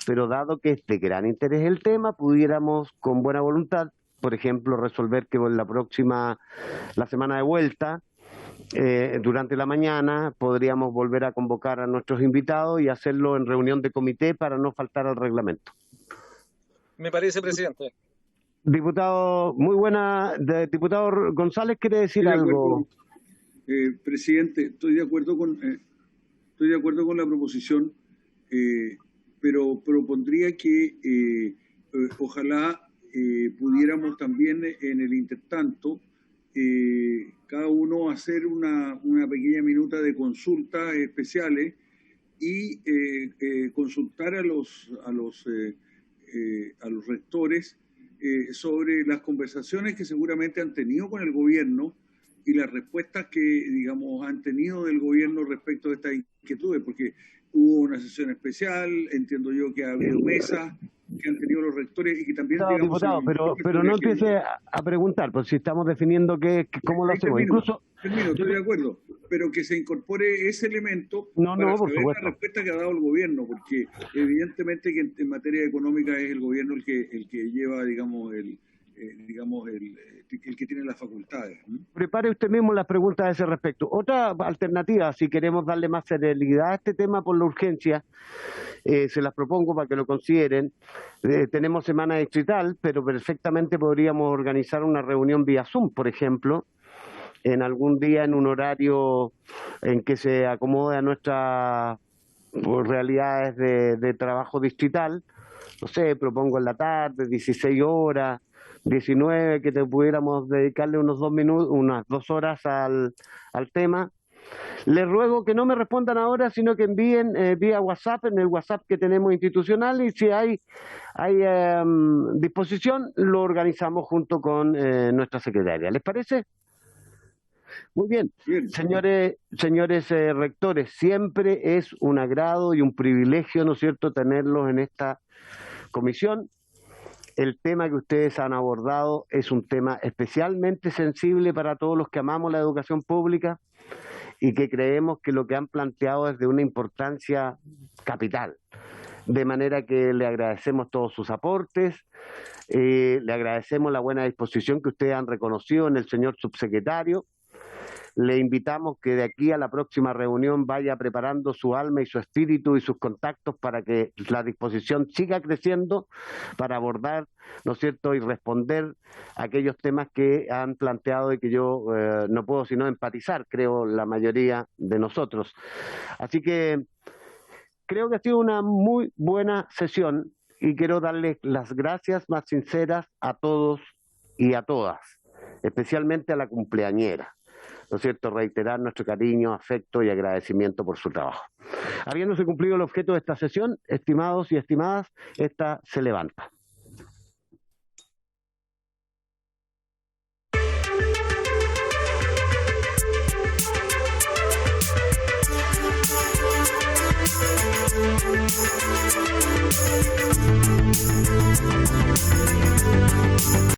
Pero dado que es de gran interés el tema, pudiéramos con buena voluntad, por ejemplo, resolver que la semana de vuelta, durante la mañana podríamos volver a convocar a nuestros invitados y hacerlo en reunión de comité para no faltar al reglamento. Me parece, presidente. Diputado, muy buena. Diputado González, ¿quiere decir algo? Presidente, estoy de acuerdo con la proposición, pero propondría que ojalá pudiéramos también en el intertanto cada uno hacer una pequeña minuta de consultas especiales y consultar a los rectores sobre las conversaciones que seguramente han tenido con el gobierno y las respuestas que, digamos, han tenido del gobierno respecto de estas inquietudes, porque hubo una sesión especial, entiendo yo que ha habido mesas que han tenido los rectores y que también... No, digamos, diputado, pero no empiece a preguntar, pues si estamos definiendo cómo lo hacemos. Termino, estoy de acuerdo, pero que se incorpore ese elemento para saber la respuesta que ha dado el gobierno, porque evidentemente que en materia económica es el gobierno el que lleva, digamos, el que tiene las facultades. Prepare usted mismo las preguntas a ese respecto. Otra alternativa, si queremos darle más celeridad a este tema por la urgencia, se las propongo para que lo consideren. Tenemos semana distrital, pero perfectamente podríamos organizar una reunión vía Zoom, por ejemplo, en algún día en un horario en que se acomode a nuestras realidades de trabajo distrital. No sé, propongo en la tarde, 16 horas, 19, que pudiéramos dedicarle unas 2 horas al tema. Les ruego que no me respondan ahora, sino que envíen vía WhatsApp, en el WhatsApp que tenemos institucional, y si hay disposición, lo organizamos junto con nuestra secretaria. ¿Les parece? Muy bien. Señores rectores, siempre es un agrado y un privilegio, ¿no es cierto?, tenerlos en esta comisión. El tema que ustedes han abordado es un tema especialmente sensible para todos los que amamos la educación pública y que creemos que lo que han planteado es de una importancia capital. De manera que le agradecemos todos sus aportes, le agradecemos la buena disposición que ustedes han reconocido en el señor subsecretario. Le invitamos que de aquí a la próxima reunión vaya preparando su alma y su espíritu y sus contactos para que la disposición siga creciendo para abordar, ¿no es cierto?, y responder aquellos temas que han planteado y que yo no puedo sino empatizar, creo, la mayoría de nosotros. Así que creo que ha sido una muy buena sesión y quiero darles las gracias más sinceras a todos y a todas, especialmente a la cumpleañera. ¿No es cierto?, reiterar nuestro cariño, afecto y agradecimiento por su trabajo. Habiéndose cumplido el objeto de esta sesión, estimados y estimadas, esta se levanta.